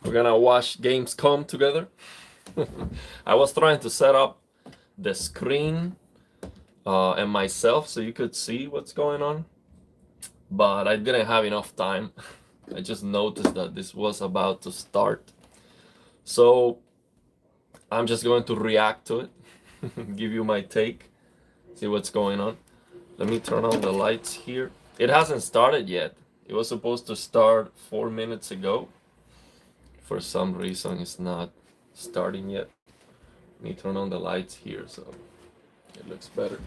We're gonna watch Gamescom together. I was trying to set up the screen and myself so you could see what's going on, but I didn't have enough time. I just noticed that this was about to start, so I'm just going to react to it, give you my take, see what's going on. Let me turn on the lights here. It hasn't started yet. It was supposed to start 4 minutes ago. For some reason, it's not starting yet. Let me turn on the lights here so it looks better.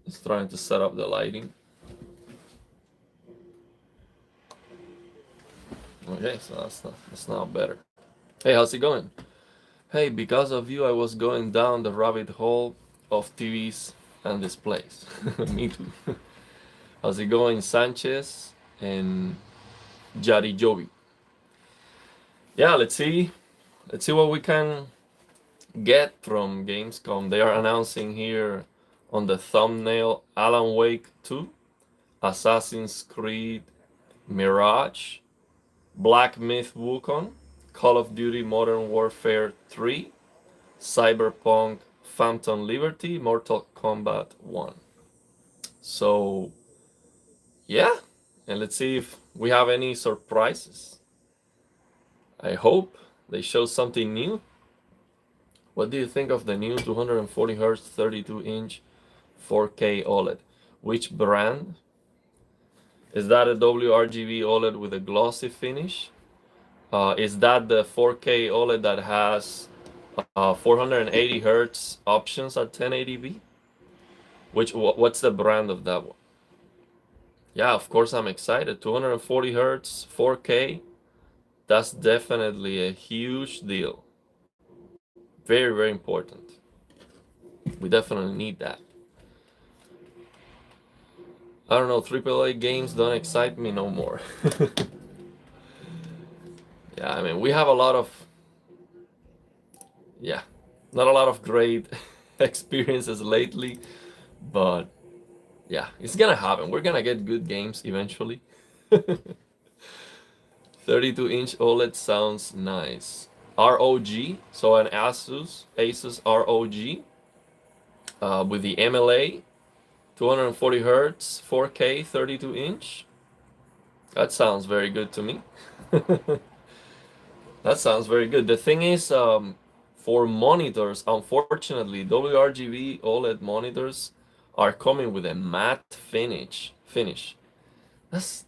It's trying to set up the lighting. Okay, so that's now better. Hey, how's it going? Hey, because of you, I was going down the rabbit hole of TVs and displays. Me too. How's it going, Sanchez and Jari Jovi? Yeah, let's see what we can get from Gamescom. They are announcing here on the thumbnail Alan Wake 2, Assassin's Creed Mirage, Black Myth Wukong, Call of Duty Modern Warfare 3, Cyberpunk Phantom Liberty, Mortal Kombat 1. So, yeah, and let's see if we have any surprises. I hope they show something new. What do you think of the new 240Hz 32-inch 4K OLED? Which brand? Is that a WRGB OLED with a glossy finish? Is that the 4K OLED that has 480 Hz options at 1080p? What's the brand of that one? Yeah, of course I'm excited. 240 Hz 4K. That's definitely a huge deal. Very, very important. We definitely need that. I don't know, AAA games don't excite me no more. Yeah, I mean, we have a lot of, not a lot of great experiences lately, but yeah, it's gonna happen. We're gonna get good games eventually. 32-inch OLED sounds nice. ROG, so an Asus ROG with the MLA, 240 Hz, 4K, 32-inch. That sounds very good to me. That sounds very good. The thing is, for monitors, unfortunately, WRGB OLED monitors are coming with a matte finish. That's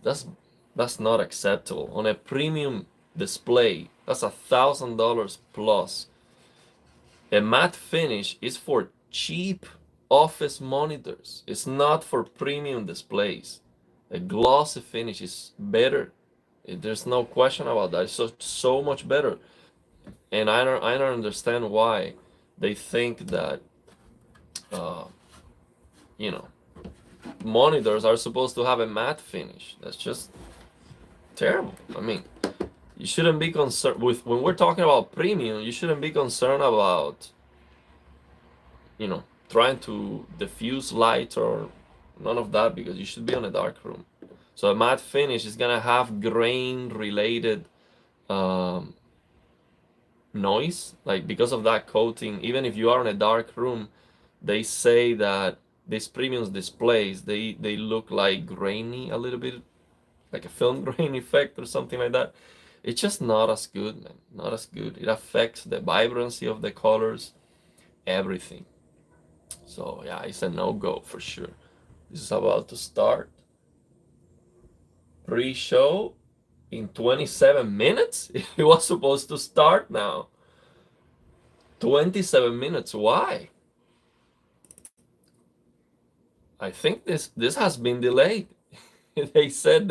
not acceptable on a premium display. That's $1,000 plus. A matte finish is for cheap office monitors. It's not for premium displays. A glossy finish is better. There's no question about that. It's so much better. And I don't understand why they think that monitors are supposed to have a matte finish. That's just terrible. I mean, you shouldn't be concerned with, when we're talking about premium, you shouldn't be concerned about trying to diffuse light or none of that, because you should be on a dark room. So a matte finish is gonna have grain related noise, like because of that coating. Even if you are in a dark room, they say that these premium displays, they look like grainy a little bit, like a film grain effect or something like that. It's just not as good, man. Not as good. It affects the vibrancy of the colors, everything. So yeah, it's a no-go for sure. This is about to start. Pre-show in 27 minutes? It was supposed to start now. 27 minutes, why? I think this has been delayed. They said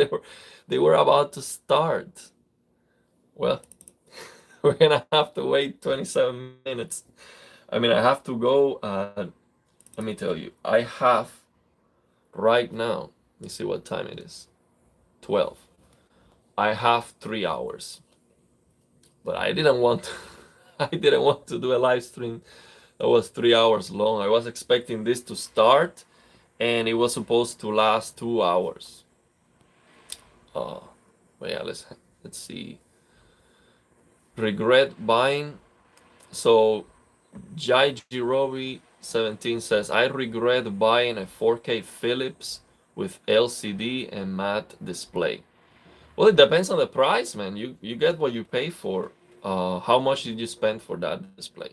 they were about to start. Well, we're gonna have to wait 27 minutes. I mean, I have to go, let me tell you, I have right now Let me see what time it is. 12. I have 3 hours. But I didn't want to, I didn't want to do a live stream that was 3 hours long. I was expecting this to start and it was supposed to last 2 hours. But yeah, let's see. Regret buying. So Jaijirobi 17 says, I regret buying a 4K Philips with LCD and matte display. Well, it depends on the price, man. You get what you pay for. How much did you spend for that display?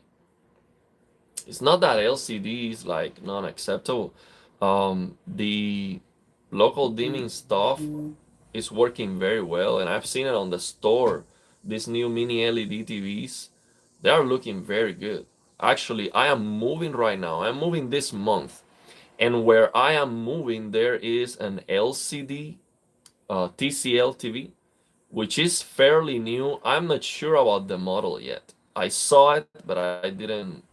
It's not that LCD is like non-acceptable. The local dimming stuff is working very well, and I've seen it on the store. These new mini LED TVs, they are looking very good. Actually, I am moving right now. I'm moving this month, and where I am moving, there is an LCD TCL TV, which is fairly new. I'm not sure about the model yet. I saw it, but I didn't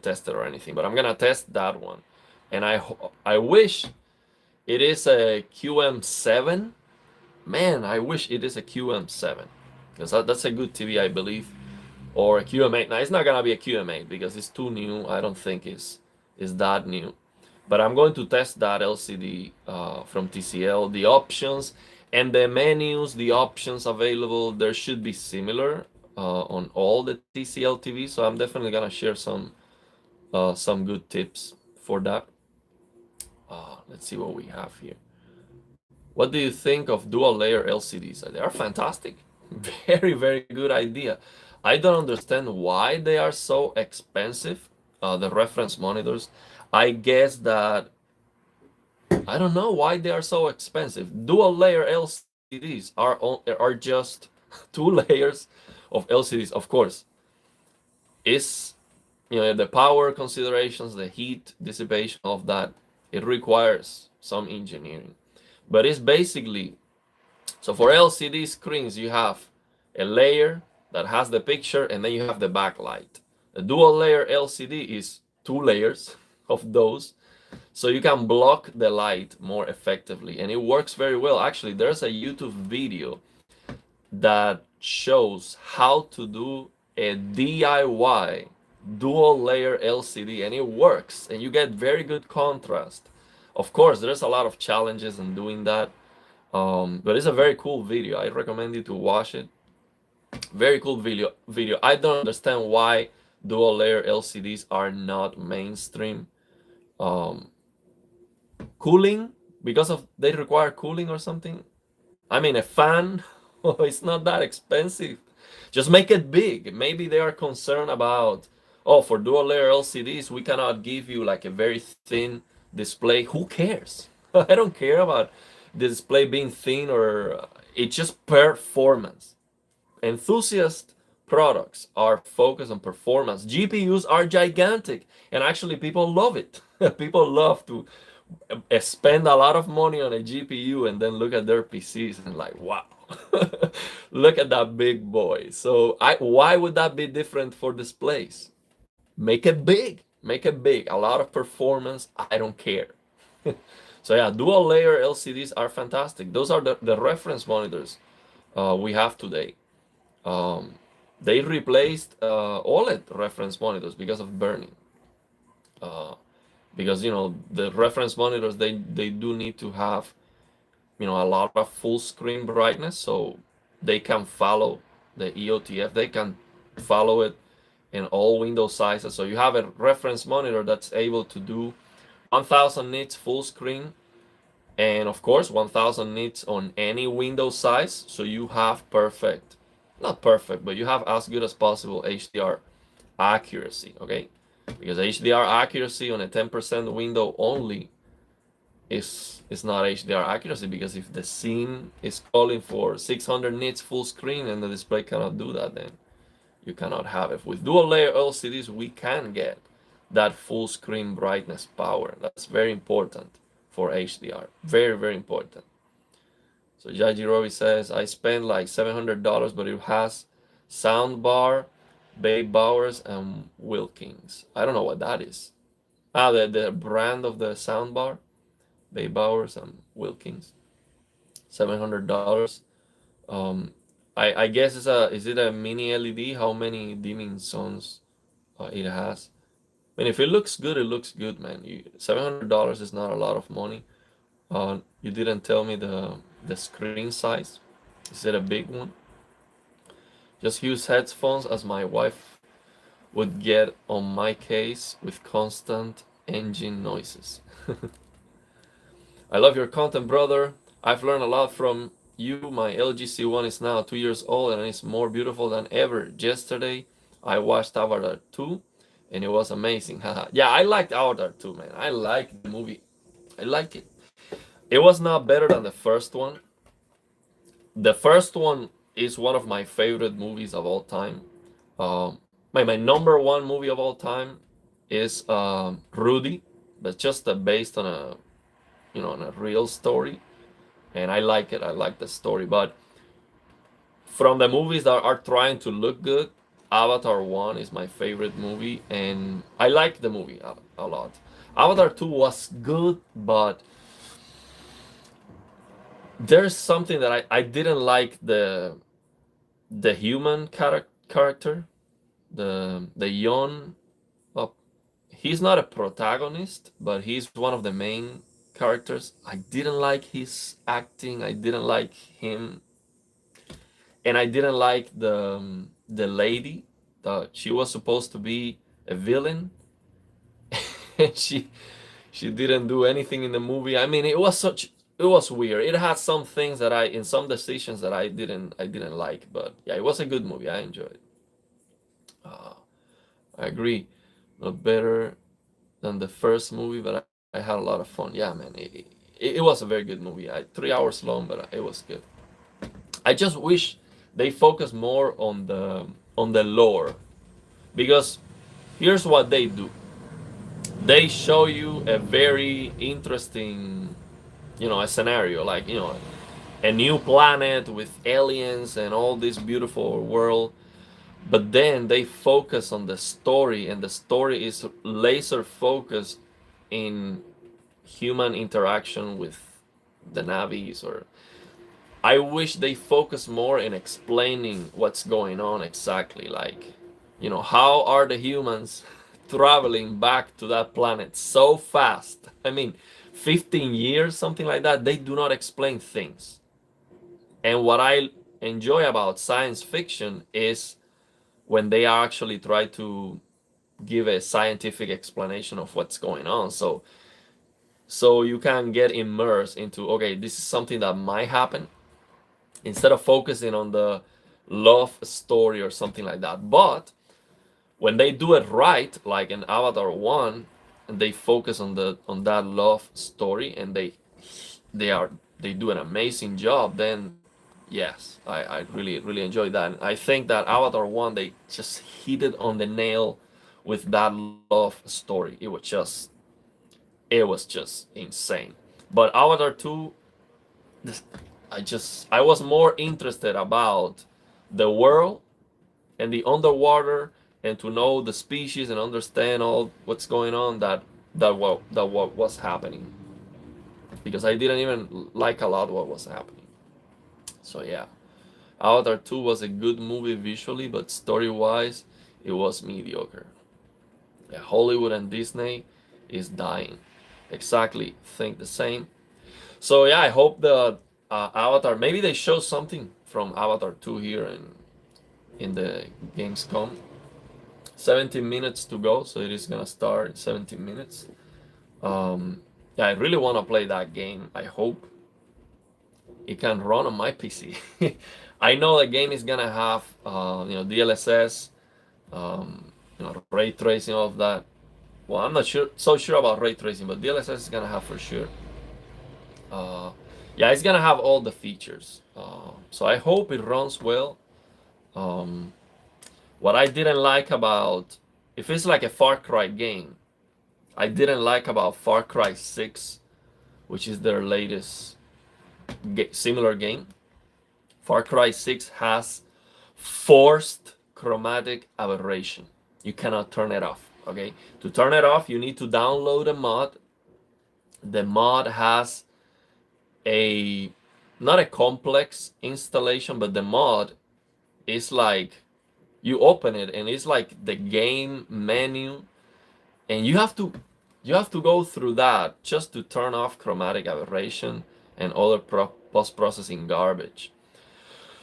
test it or anything. But I'm gonna test that one, and I wish it is a QM7. Man, I wish it is a QM7 because that's a good TV, I believe, or a QM8. Now it's not gonna be a QM8 because it's too new. I don't think it's that new. But I'm going to test that LCD from TCL. The options and the menus, the options available, there should be similar on all the TCL TVs. So I'm definitely gonna share some good tips for that. Let's see what we have here. What do you think of dual layer LCDs? They are fantastic. Very, very good idea. I don't understand why they are so expensive, the reference monitors. I guess that I don't know why they are so expensive. Dual layer LCDs are just 2 layers of LCDs. Of course, is the power considerations, the heat dissipation of that, it requires some engineering. But it's basically, so for LCD screens, you have a layer that has the picture and then you have the backlight. A dual layer LCD is 2 layers of those, so you can block the light more effectively, and it works very well. Actually, there's a YouTube video that shows how to do a DIY dual layer LCD, and it works, and you get very good contrast. Of course, there's a lot of challenges in doing that, but it's a very cool video. I recommend you to watch it. Very cool video. I don't understand why dual layer LCDs are not mainstream. Cooling, because of they require cooling or something. I mean, a fan, it's not that expensive. Just make it big. Maybe they are concerned about, oh, for dual layer LCDs, we cannot give you like a very thin display. Who cares? I don't care about the display being thin, or it's just performance. Enthusiast products are focused on performance. GPUs are gigantic, and actually people love it. People love to spend a lot of money on a GPU and then look at their PCs and like, wow, look at that big boy. So why would that be different for displays? Make it big, make it big. A lot of performance, I don't care. So yeah, dual layer LCDs are fantastic. Those are the reference monitors we have today. They replaced OLED reference monitors because of burning. Because the reference monitors, they do need to have a lot of full screen brightness, so they can follow the EOTF. They can follow it in all window sizes. So you have a reference monitor that's able to do 1000 nits full screen, and of course 1000 nits on any window size. So you have not perfect, but you have as good as possible HDR accuracy. Okay, because HDR accuracy on a 10% window only is not HDR accuracy, because if the scene is calling for 600 nits full screen and the display cannot do that, then you cannot have it. With dual layer LCDs, we can get that full screen brightness power. That's very important for HDR. Very, very important. So Jajirobi says, I spent like $700, but it has soundbar, Bay Bowers, and Wilkins. I don't know what that is. The brand of the soundbar. Baybowers and Wilkins. $700. Um, I guess is it a mini LED? How many dimming zones it has? I mean, if it looks good, it looks good, man. $700 is not a lot of money. You didn't tell me the screen size. Is it a big one? Just use headphones as my wife would get on my case with constant engine noises. I love your content, brother. I've learned a lot from you. My LG C1 is now 2 years old and it's more beautiful than ever. Yesterday, I watched Avatar 2 and it was amazing. Yeah, I liked Avatar 2, man. I liked the movie. I liked it. It was not better than the first one. The first one is one of my favorite movies of all time. My number one movie of all time is Rudy, but just based on a real story, and I like it. I like the story, but from the movies that are trying to look good, Avatar 1 is my favorite movie, and I like the movie a lot. Avatar 2 was good, but there's something that I didn't like the human character, the young. Well, he's not a protagonist, but he's one of the main characters. I didn't like his acting. I didn't like him, and I didn't like the lady. She was supposed to be a villain, and she didn't do anything in the movie. I mean, it was weird. It had some things that in some decisions that I didn't like, but yeah, it was a good movie. I enjoyed it. I agree, not better than the first movie, but I had a lot of fun. Yeah, man, it was a very good movie. 3 hours long, but it was good. I just wish they focus more on the lore, because here's what they do. They show you a very interesting, a scenario, like, a new planet with aliens and all this beautiful world, but then they focus on the story, and the story is laser focused in human interaction with the navis. Or I wish they focus more in explaining what's going on exactly, like, how are the humans traveling back to that planet so fast? I mean, 15 years, something like that. They do not explain things. And what I enjoy about science fiction is when they actually try to give a scientific explanation of what's going on. So you can get immersed into, okay, this is something that might happen, instead of focusing on the love story or something like that. But when they do it right, like in Avatar 1, and they focus on that love story, and they do an amazing job, then yes, I really enjoy that. And I think that Avatar 1, they just hit it on the nail with that love story. It was just insane. But Avatar 2, I was more interested about the world and the underwater, and to know the species and understand all what's going on, that what was happening, because I didn't even like a lot what was happening. So yeah, Avatar 2 was a good movie visually, but story-wise, it was mediocre. Yeah, Hollywood and Disney is dying. Exactly, think the same. So yeah, I hope the Avatar, maybe they show something from Avatar 2 here in the Gamescom. 17 minutes to go, so it is gonna start in 17 minutes. Yeah, I really want to play that game. I hope it can run on my PC. I know the game is gonna have DLSS, ray tracing, all of that. Well, I'm not so sure about ray tracing, but DLSS is gonna have for sure. Yeah, it's gonna have all the features. So I hope it runs well. What I didn't like about, if it's like a Far Cry game, I didn't like about Far Cry 6, which is their latest similar game. Far Cry 6 has forced chromatic aberration. You cannot turn it off, okay? To turn it off, you need to download a mod The mod has a not a complex installation, but the mod is like you open it and it's like the game menu, and you have to go through that just to turn off chromatic aberration and other post-processing garbage.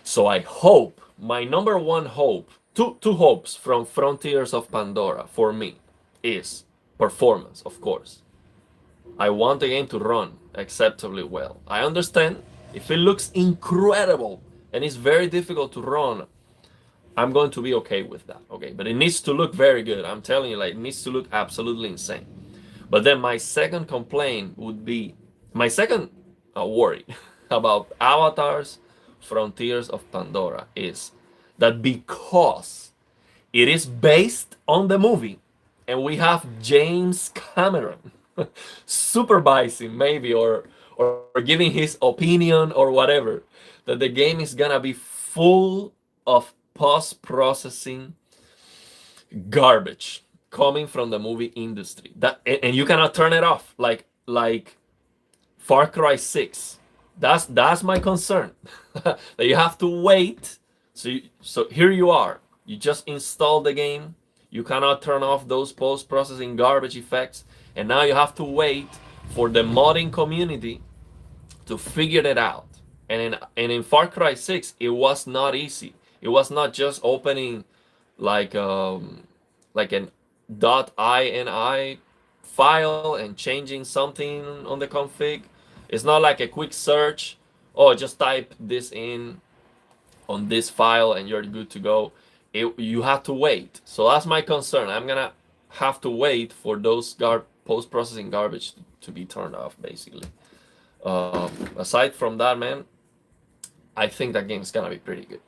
So I hope, my number one hope, two hopes from Frontiers of Pandora for me is performance, of course. I want the game to run acceptably well. I understand if it looks incredible and it's very difficult to run, I'm going to be okay with that. Okay, but it needs to look very good. I'm telling you, like, it needs to look absolutely insane. But then my second complaint would be my second worry about Avatar's Frontiers of Pandora is that because it is based on the movie and we have James Cameron supervising maybe or giving his opinion or whatever, that the game is gonna be full of post-processing garbage coming from the movie industry. That and you cannot turn it off like Far Cry 6. That's my concern. That you have to wait. So here you are. You just installed the game. You cannot turn off those post-processing garbage effects, and now you have to wait for the modding community to figure it out. And in Far Cry 6, it was not easy. It was not just opening like an .ini file and changing something on the config. It's not like a quick search. Oh, just type this in on this file and you're good to go. You have to wait. So that's my concern. I'm gonna have to wait for those post-processing garbage to be turned off, basically. Aside from that, man, I think that game's gonna be pretty good.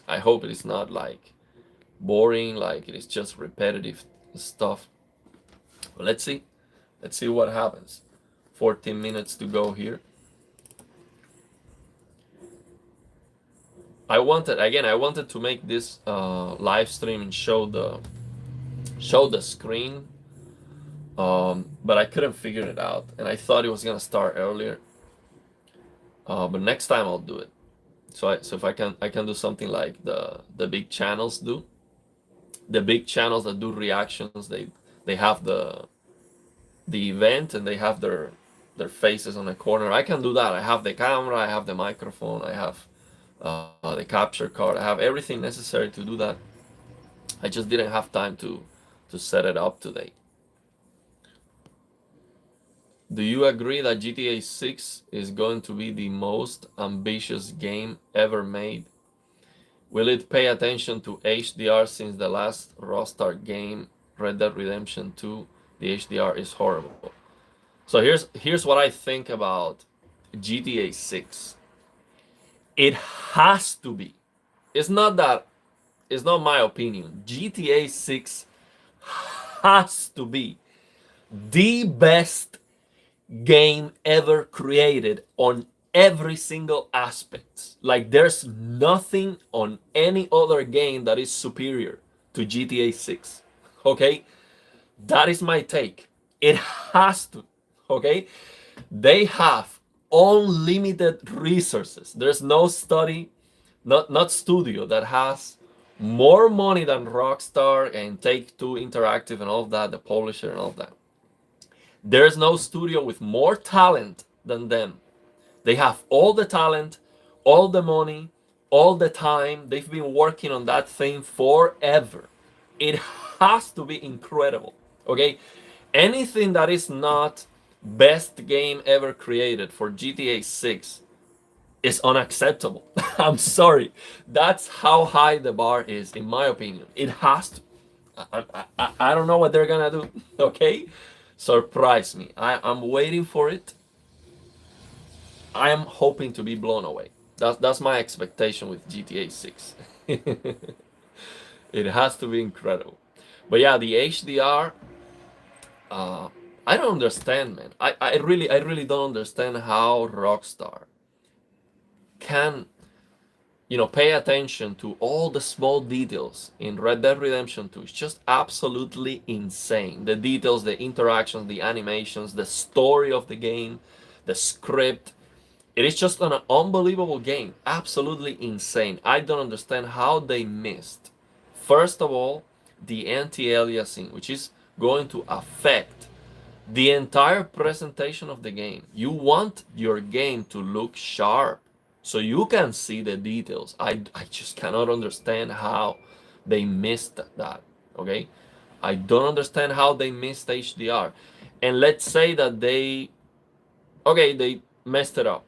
I hope it is not like boring, like it is just repetitive stuff. But let's see. Let's see what happens. 14 minutes to go here. I wanted to make this live stream and show the screen, but I couldn't figure it out, and I thought it was gonna start earlier. But next time I'll do it. So if I can do something like the big channels do. The big channels that do reactions, they have the event and they have their faces on the corner. I can do that. I have the camera, I have the microphone, I have the capture card, I have everything necessary to do that. I just didn't have time to set it up today. Do you agree that GTA 6 is going to be the most ambitious game ever made? Will it pay attention to HDR since the last Rockstar game, Red Dead Redemption 2, the HDR is horrible? So here's what I think about GTA 6. It has to be. It's not my opinion. GTA 6 has to be the best game ever created on every single aspect. Like, there's nothing on any other game that is superior to GTA 6. Okay? That is my take. It has to. Okay? They have unlimited resources. There's no not studio that has more money than Rockstar and Take-Two Interactive and all of that, the publisher and all of that. There's no studio with more talent than them. They have all the talent, all the money, all the time. They've been working on that thing forever. It has to be incredible. Okay? Anything that is not best game ever created for GTA 6 is unacceptable. I'm sorry. That's how high the bar is, in my opinion. It has to. I don't know what they're gonna do. Okay? Surprise me. I'm waiting for it. I am hoping to be blown away. That's my expectation with GTA 6. It has to be incredible. But yeah, the HDR, I don't understand, man. I really don't understand how Rockstar can pay attention to all the small details in Red Dead Redemption 2. It's just absolutely insane. The details, the interactions, the animations, the story of the game, the script. It is just an unbelievable game. Absolutely insane. I don't understand how they missed, first of all, the anti-aliasing, which is going to affect the entire presentation of the game. You want your game to look sharp so you can see the details. I just cannot understand how they missed that. Okay, I don't understand how they missed HDR. And let's say that they messed it up.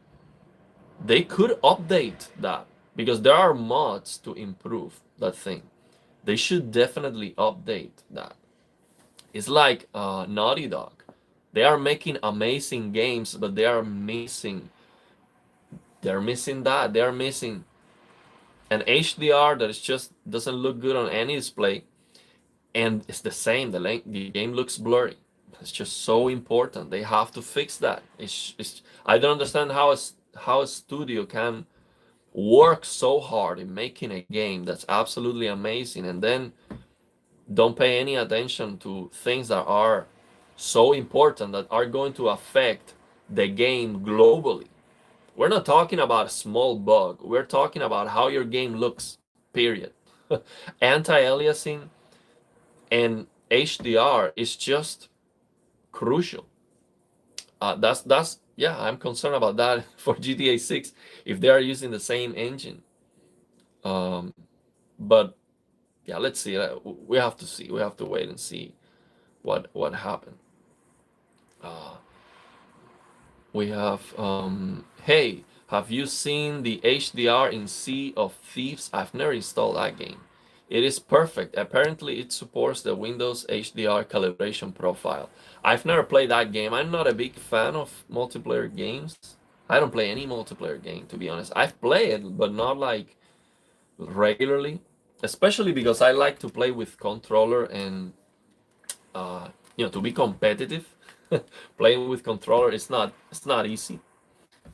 They could update that because there are mods to improve that thing. They should definitely update that. It's like Naughty Dog. They are making amazing games, but they're missing that. They're missing an HDR that is just doesn't look good on any display, and it's the same. The game looks blurry. It's just so important. They have to fix that. I don't understand how a studio can work so hard in making a game that's absolutely amazing and then don't pay any attention to things that are so important that are going to affect the game globally. We're not talking about a small bug. We're talking about how your game looks, period. Anti-aliasing and HDR is just crucial. That's yeah, I'm concerned about that for GTA 6 if they are using the same engine. But yeah, let's see. We have to see. We have to wait and see what happened. We have hey, have you seen the HDR in Sea of Thieves? I've never installed that game. It is perfect. Apparently it supports the Windows HDR calibration profile. I've never played that game. I'm not a big fan of multiplayer games. I don't play any multiplayer game, to be honest. I've played, but not like regularly, especially because I like to play with controller and to be competitive. Playing with controller it's not easy.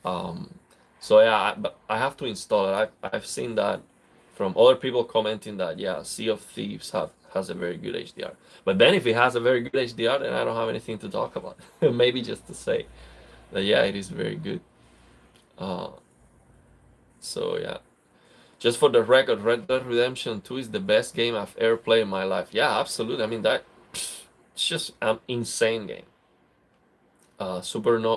So yeah, but I have to install it. I've seen that from other people commenting that yeah, Sea of Thieves has a very good HDR. But then if it has a very good HDR, then I don't have anything to talk about. Maybe just to say that yeah, it is very good. So yeah, just for the record, Red Dead Redemption 2 is the best game I've ever played in my life. Yeah, absolutely. I mean it's just an insane game. Superb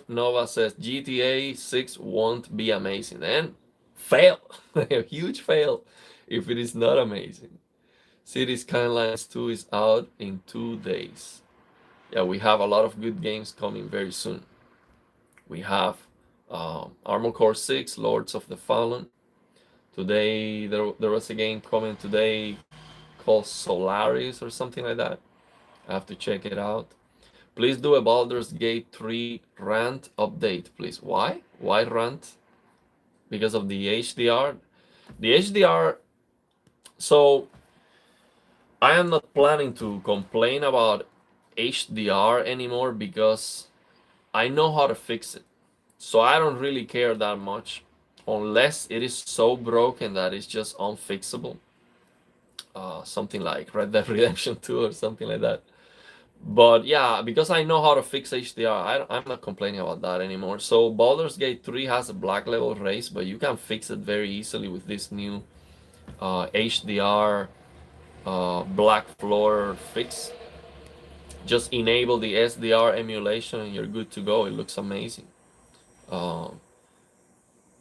Nova says GTA 6 won't be amazing, and fail. A huge fail if it is not amazing. City Skylines 2 is out in 2 days. Yeah, we have a lot of good games coming very soon. We have Armored Core 6, Lords of the Fallen. Today there was a game coming today called Solaris or something like that. I have to check it out. Please do a Baldur's Gate 3 rant update, please. Why? Why rant? Because of the HDR? The HDR... So, I am not planning to complain about HDR anymore because I know how to fix it. So I don't really care that much unless it is so broken that it's just unfixable. Something like Red Dead Redemption 2 or something like that. But yeah, because I know how to fix HDR, I'm not complaining about that anymore. So Baldur's Gate 3 has a black level race, but you can fix it very easily with this new HDR black floor fix. Just enable the SDR emulation and you're good to go. It looks amazing.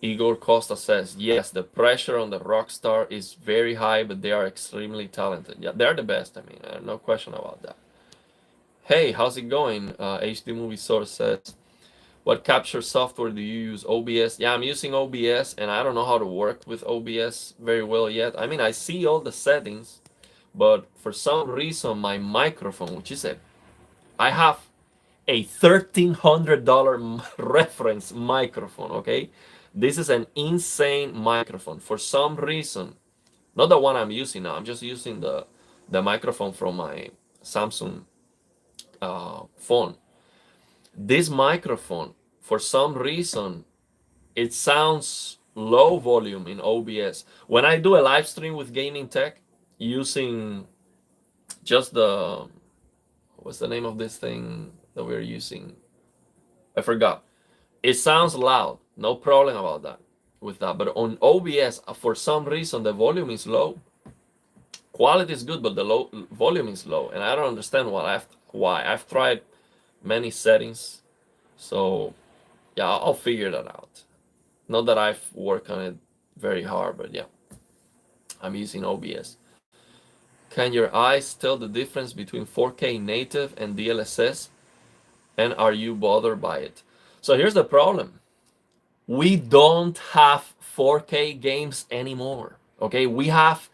Igor Costa says, yes, the pressure on the Rockstar is very high, but they are extremely talented. Yeah, they're the best. I mean, no question about that. Hey, how's it going? HD Movie Source says, what capture software do you use? OBS? Yeah, I'm using OBS, and I don't know how to work with OBS very well yet. I mean, I see all the settings, but for some reason, my microphone, I have a $1,300 reference microphone, okay? This is an insane microphone. For some reason, not the one I'm using now, I'm just using the microphone from my Samsung phone. This microphone, for some reason, it sounds low volume in OBS. When I do a live stream with gaming tech using just the, what's the name of this thing that we're using? I forgot. It sounds loud, no problem about that with that. But on OBS, for some reason, the volume is low. Quality is good, but the volume is low, and I don't understand why. I've tried many settings, so yeah, I'll figure that out. Not that I've worked on it very hard, but yeah, I'm using OBS. Can your eyes tell the difference between 4K native and DLSS? And are you bothered by it? So here's the problem. We don't have 4K games anymore. Okay, we have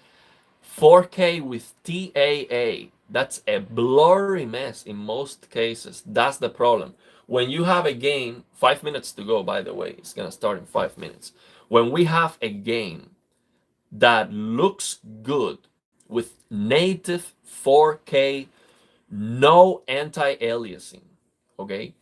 4K with TAA. That's a blurry mess in most cases. That's the problem. When you have a game, 5 minutes to go, by the way, it's gonna start in 5 minutes. When we have a game that looks good with native 4K, no anti-aliasing, okay?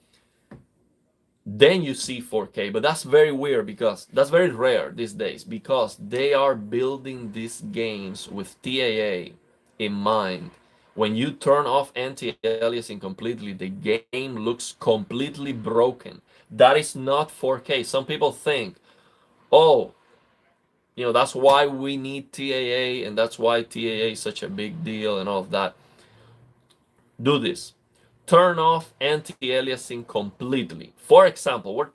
Then you see 4K, but that's very weird because that's very rare these days because they are building these games with TAA in mind. When you turn off anti-aliasing completely, the game looks completely broken. That is not 4K. Some people think, oh, that's why we need TAA and that's why TAA is such a big deal and all of that. Do this. Turn off anti-aliasing completely. For example,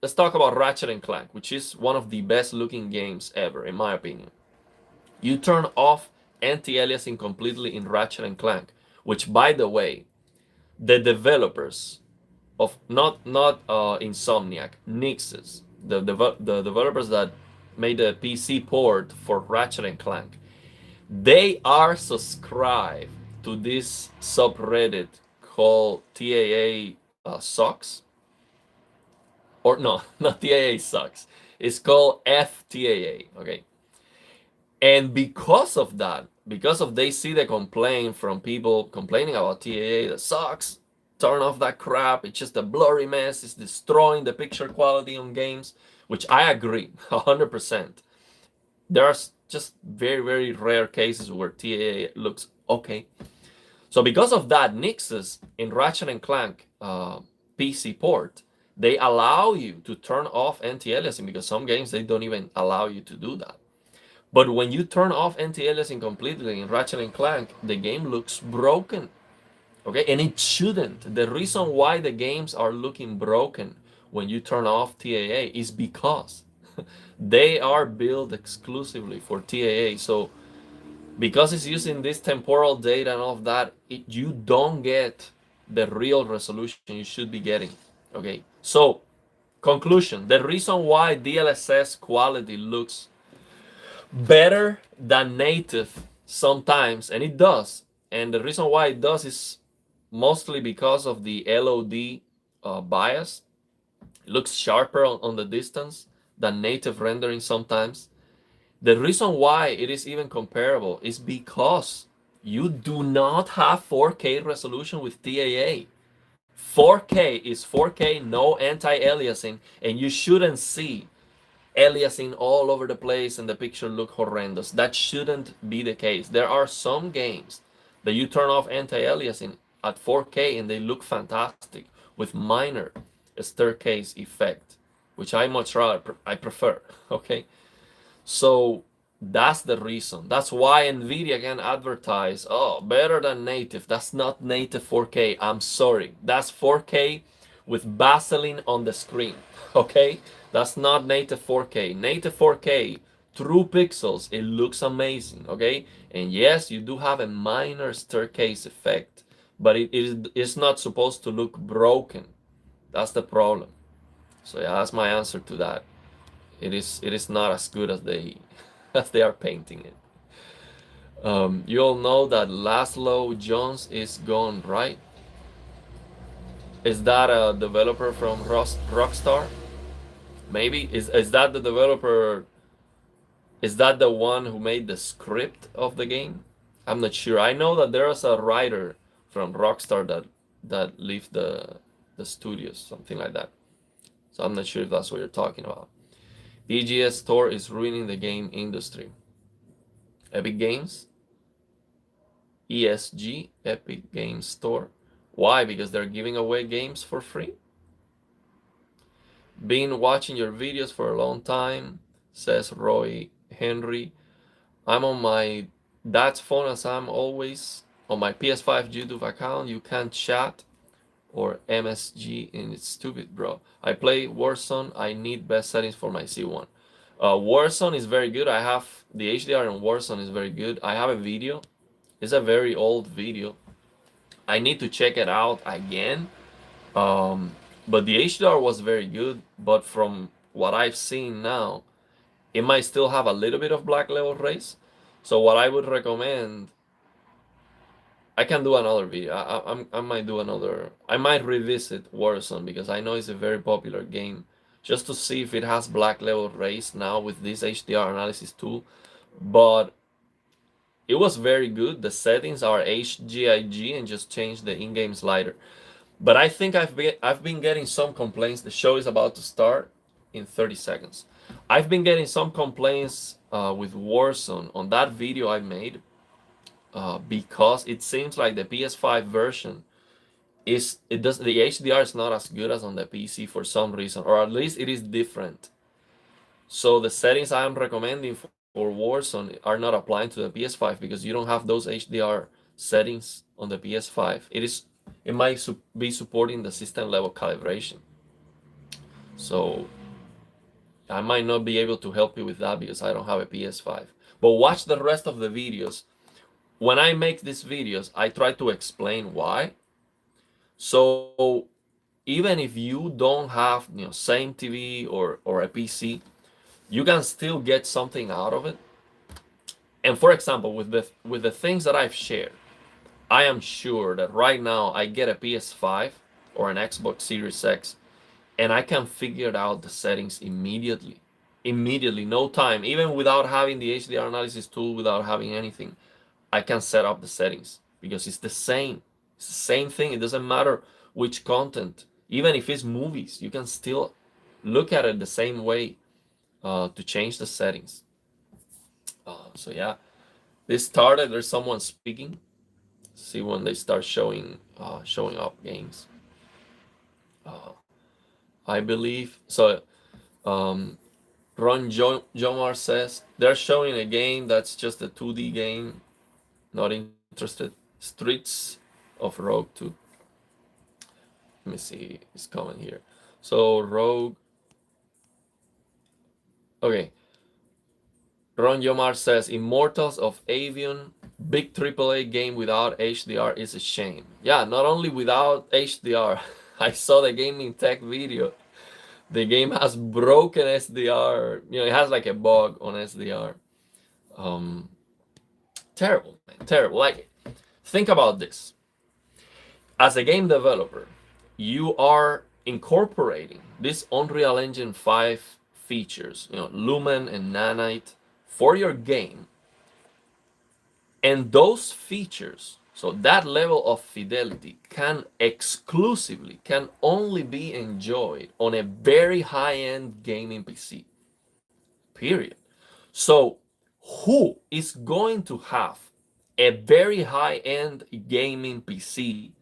let's talk about Ratchet and Clank, which is one of the best looking games ever, in my opinion. You turn off anti-aliasing completely in Ratchet and Clank, which, by the way, the developers of not Insomniac, Nixes, the developers that made a PC port for Ratchet and Clank, they are subscribed to this subreddit called TAA sucks. Or no, not TAA sucks. It's called FTAA, okay? And because of that, because of they see the complaint from people complaining about TAA that sucks, turn off that crap, it's just a blurry mess, it's destroying the picture quality on games, which I agree, 100%. There are just very, very rare cases where TAA looks okay. So because of that, Nixes in Ratchet and Clank PC port, they allow you to turn off anti-aliasing because some games, they don't even allow you to do that. But when you turn off anti-aliasing completely in Ratchet and Clank, the game looks broken. Okay, and it shouldn't. The reason why the games are looking broken when you turn off TAA is because they are built exclusively for TAA. So because it's using this temporal data and all of that, you don't get the real resolution you should be getting. Okay, so conclusion, the reason why DLSS quality looks better than native sometimes, and it does, and the reason why it does is mostly because of the LOD bias. It looks sharper on the distance than native rendering sometimes. The reason why it is even comparable is because you do not have 4K resolution with TAA. 4K is 4K, no anti-aliasing, and you shouldn't see aliasing all over the place and the picture look horrendous. That shouldn't be the case. There are some games that you turn off anti-aliasing at 4K and they look fantastic with minor staircase effect, which I much rather I prefer. Okay, so that's the reason. That's why Nvidia can advertise, oh, better than native. That's not native 4K. I'm sorry. That's 4K with Vaseline on the screen. Okay, that's not native 4K. Native 4K, true pixels, it looks amazing. Okay, and yes, you do have a minor staircase effect, but it's not supposed to look broken. That's the problem. So yeah, that's my answer to that. It is not as good as they are painting it. You all know that Laszlo Jones is gone, right? Is that a developer from Rockstar? Maybe is that the developer? Is that the one who made the script of the game? I'm not sure. I know that there is a writer from Rockstar that left the studios, something like that. So I'm not sure if that's what you're talking about. EGS Store is ruining the game industry. Epic Games? ESG, Epic Games Store. Why? Because they're giving away games for free? Been watching your videos for a long time, says Roy Henry. I'm on my dad's phone as I'm always on my PS5 YouTube account. You can't chat or MSG and it's stupid, bro. I play Warzone. I need best settings for my C1. Warzone is very good. I have the HDR in Warzone is very good. I have a video. It's a very old video. I need to check it out again. But the HDR was very good. But from what I've seen now, it might still have a little bit of black level race. So what I would recommend, I can do another video. I might do another. I might revisit Warzone because I know it's a very popular game, just to see if it has black level race now with this HDR analysis tool. But it was very good. The settings are HGIG and just change the in-game slider. But I think I've been getting some complaints. The show is about to start in 30 seconds. I've been getting some complaints with Warzone on that video I made because it seems like the PS5 version the HDR is not as good as on the PC for some reason, or at least it is different. So the settings I am recommending for Warzone are not applying to the PS5 because you don't have those HDR settings on the PS5. It might be supporting the system level calibration. So I might not be able to help you with that because I don't have a PS5. But watch the rest of the videos. When I make these videos, I try to explain why. So even if you don't have same TV or a PC, you can still get something out of it. And for example, with the things that I've shared, I am sure that right now I get a PS5 or an Xbox Series X and I can figure out the settings immediately. Immediately, no time, even without having the HDR analysis tool, without having anything. I can set up the settings because it's the same. It's the same thing. It doesn't matter which content. Even if it's movies, you can still look at it the same way to change the settings. So yeah, this started. There's someone speaking. See when they start showing up games. I believe so. Ron Jomar says they're showing a game that's just a 2D game. Not interested. Streets of Rogue 2. Let me see. It's coming here. So Rogue. Okay. Ron Yomar says Immortals of Avion, big AAA game without HDR is a shame. Yeah, not only without HDR. I saw the gaming tech video. The game has broken SDR. It has like a bug on SDR. Terrible, man. Terrible. Like, think about this. As a game developer, you are incorporating this Unreal Engine 5 features, Lumen and Nanite, for your game. And those features, so that level of fidelity can only be enjoyed on a very high-end gaming PC. Period. So who is going to have a very high-end gaming PC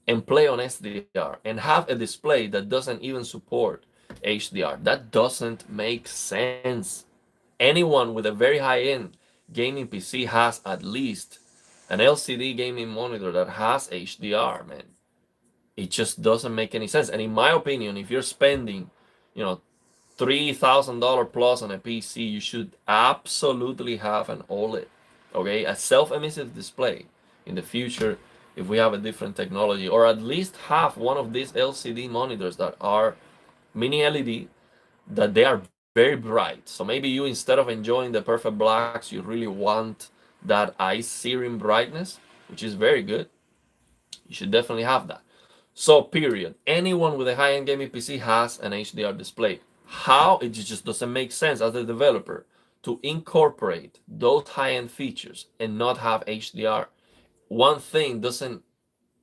and play on SDR and have a display that doesn't even support HDR? That doesn't make sense. Anyone with a very high-end gaming PC has at least an LCD gaming monitor that has HDR, man. It just doesn't make any sense. And in my opinion, if you're spending, $3,000 plus on a PC, you should absolutely have an OLED, okay? A self-emissive display in the future if we have a different technology, or at least have one of these LCD monitors that are mini LED, that they are very bright. So maybe you, instead of enjoying the perfect blacks, you really want that ice searing brightness, which is very good. You should definitely have that. So period. Anyone with a high-end gaming PC has an HDR display. How? It just doesn't make sense as a developer to incorporate those high-end features and not have HDR. One thing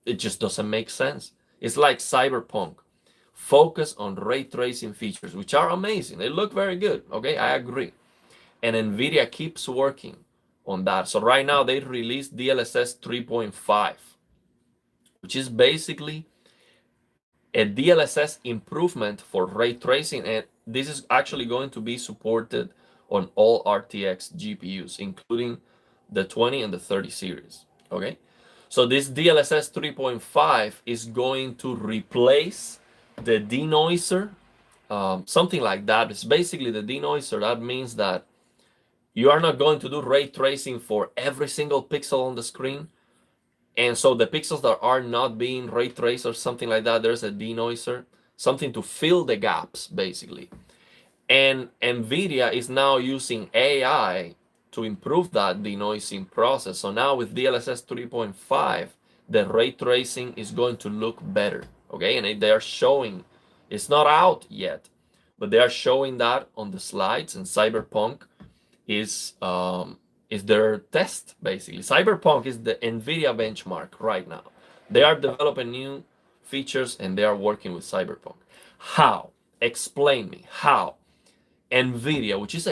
it just doesn't make sense. It's like Cyberpunk. focus on ray tracing features, which are amazing. They look very good. Okay, I agree. And NVIDIA keeps working on that. So right now they released DLSS 3.5, which is basically a DLSS improvement for ray tracing, and this is actually going to be supported on all RTX GPUs, including the 20 and the 30 series. Okay, so this DLSS 3.5 is going to replace the denoiser, something like that. It's basically the denoiser. That means that you are not going to do ray tracing for every single pixel on the screen. And so the pixels that are not being ray traced or something like that, there's a denoiser, something to fill the gaps, basically. And NVIDIA is now using AI to improve that denoising process. So now with DLSS 3.5, the ray tracing is going to look better. Okay, and they are showing, it's not out yet, but they are showing that on the slides, and Cyberpunk is their test, basically. Cyberpunk is the NVIDIA benchmark right now. They are developing new features and they are working with Cyberpunk. How? Explain me how NVIDIA, which is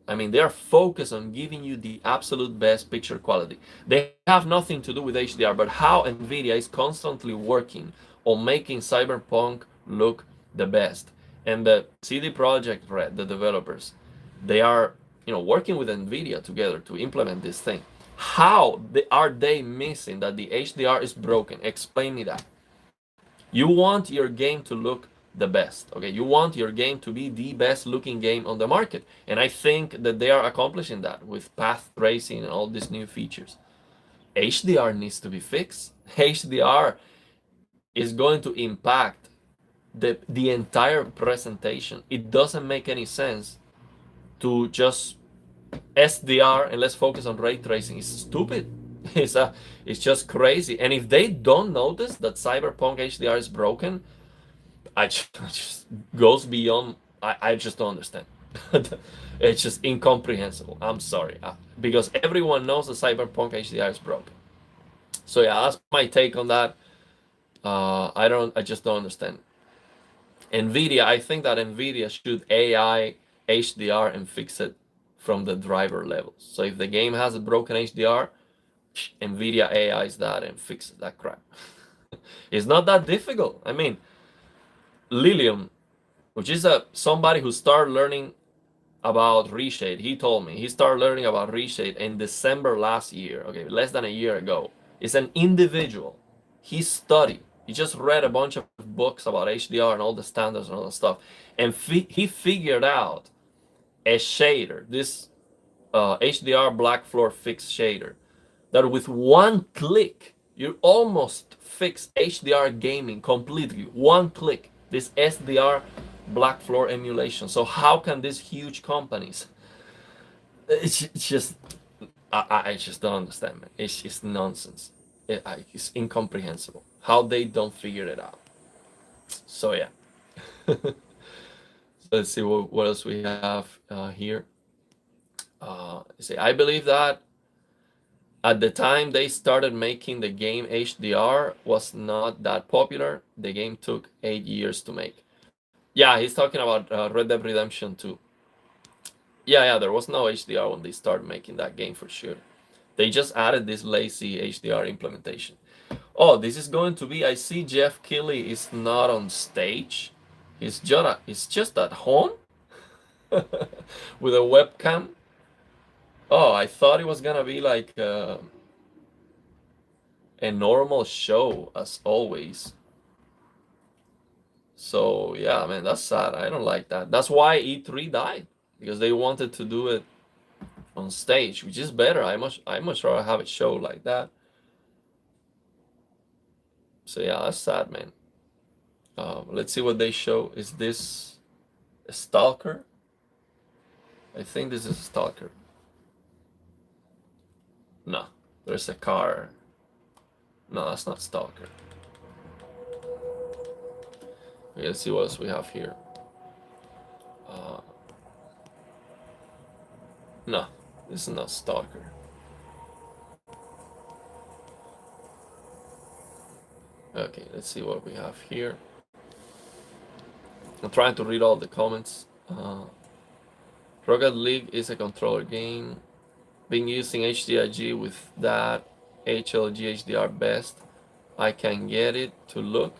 they are focused on giving you the absolute best picture quality. They have nothing to do with HDR, but how NVIDIA is constantly working on making Cyberpunk look the best. And the CD Projekt Red, the developers, they are working with NVIDIA together to implement this thing. How are they missing that the HDR is broken? Explain me that. You want your game to look the best, okay? You want your game to be the best looking game on the market. And I think that they are accomplishing that with path tracing and all these new features. HDR needs to be fixed. HDR is going to impact the entire presentation. It doesn't make any sense to just SDR and let's focus on ray tracing. It's stupid. It's just crazy. And if they don't notice that Cyberpunk HDR is broken, I just goes beyond. I just don't understand. It's just incomprehensible. I'm sorry, because everyone knows that Cyberpunk HDR is broken. So yeah, that's my take on that. I just don't understand. NVIDIA, I think that NVIDIA should AI HDR and fix it from the driver levels. So if the game has a broken HDR, NVIDIA AIs that and fixes that crap. It's not that difficult. I mean, Lilium, which is somebody who started learning about reshade, he told me he started learning about reshade in December last year, okay, less than a year ago. It's an individual. He studied. He just read a bunch of books about HDR and all the standards and all that stuff. And he figured out a shader, this HDR black floor fix shader, that with one click, you almost fix HDR gaming completely. One click, this SDR black floor emulation. So how can these huge companies, it's just, I just don't understand, man. It's just nonsense. It's incomprehensible how they don't figure it out. So yeah. Let's see what else we have here. See, I believe that at the time they started making the game, HDR was not that popular. The game took 8 years to make. Yeah, he's talking about Red Dead Redemption 2. Yeah, there was no HDR when they started making that game for sure. They just added this lazy HDR implementation. Oh, this is going to be, I see Jeff Keighley is not on stage. He's just at home with a webcam. Oh, I thought it was gonna be like a normal show as always. So yeah, man, that's sad. I don't like that. That's why E3 died, because they wanted to do it on stage, which is better. I much rather have a show like that. So yeah, that's sad, man. Let's see what they show. Is this a Stalker? I think this is a Stalker. No, there's a car. No, that's not Stalker. Okay, let's see what else we have here. No, this is not Stalker. Okay, let's see what we have here. I'm trying to read all the comments. Rocket League is a controller game. Been using HDRG with that HLG HDR best. I can get it to look,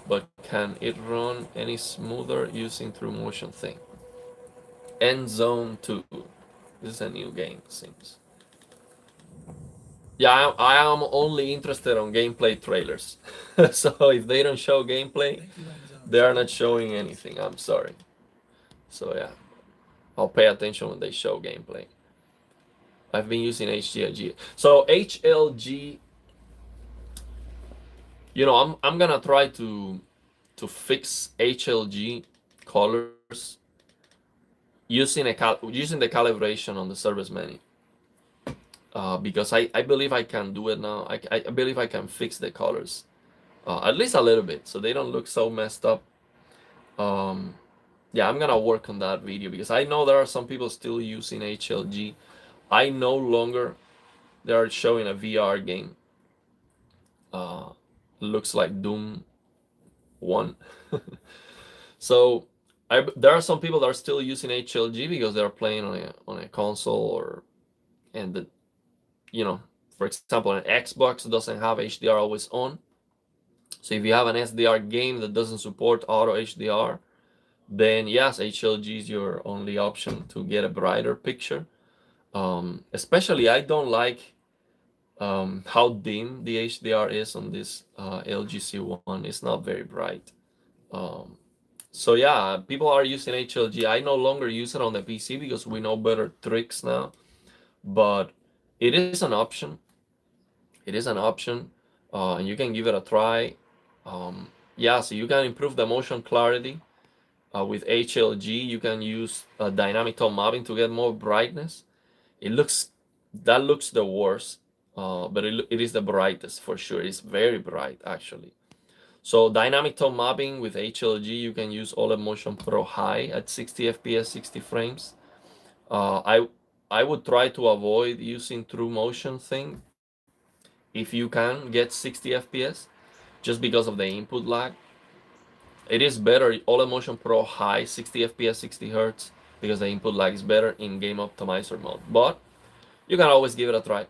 but can it run any smoother using True Motion thing? End Zone 2. This is a new game, it seems. Yeah, I am only interested on gameplay trailers. So if they don't show gameplay, they are not showing anything. I'm sorry. So yeah, I'll pay attention when they show gameplay. I've been using HDRG. So HLG, I'm gonna try to fix HLG colors using the calibration on the service menu. Because I believe I can do it now. I believe I can fix the colors, at least a little bit, so they don't look so messed up. Yeah, I'm gonna work on that video because I know there are some people still using HLG. I no longer. They are showing a VR game. Looks like Doom 1. So there are some people that are still using HLG because they're playing on a console for example, an Xbox doesn't have HDR always on. So if you have an SDR game that doesn't support auto HDR, then yes, HLG is your only option to get a brighter picture. Especially, I don't like how dim the HDR is on this LG C1. It's not very bright. So yeah, people are using HLG. I no longer use it on the PC because we know better tricks now. But it is an option. It is an option, and you can give it a try. Yeah, so you can improve the motion clarity with HLG. You can use dynamic tone mapping to get more brightness. That looks the worst, but it is the brightest for sure. It's very bright actually. So dynamic tone mapping with HLG, you can use OLED Motion Pro High at 60 FPS, 60 frames. I would try to avoid using True Motion thing if you can get 60 FPS, just because of the input lag. It is better OLED Motion Pro High 60 FPS, 60 Hz because the input lag is better in Game Optimizer mode. But you can always give it a try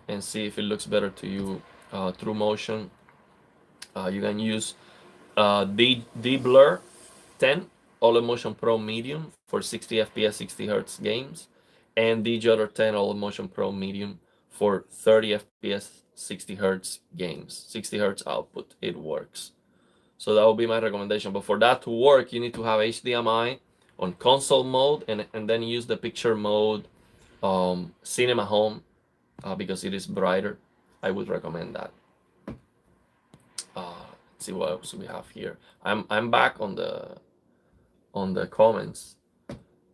and see if it looks better to you. True Motion, you can use D-Blur 10 OLED Motion Pro Medium for 60 FPS, 60 Hz games, and D-Jutter 10 OLED Motion Pro Medium for 30 FPS, 60 Hz games, 60 Hz output. It works. So that will be my recommendation. But for that to work, you need to have HDMI on console mode and then use the picture mode Cinema Home because it is brighter. I would recommend that. Let's see what else we have here. I'm back on the comments.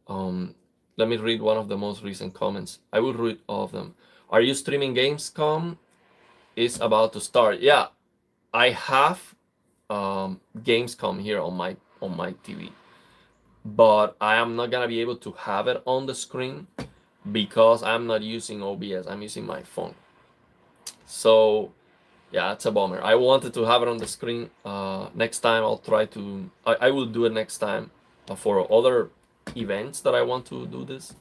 Let me read one of the most recent comments. I will read all of them. Are you streaming Gamescom? Is about to start. Yeah, I have Gamescom here on my TV, but I am not gonna be able to have it on the screen because I'm not using OBS. I'm using my phone. So yeah, it's a bummer. I wanted to have it on the screen. Next time I'll try to. I will do it next time for other events that I want to do this.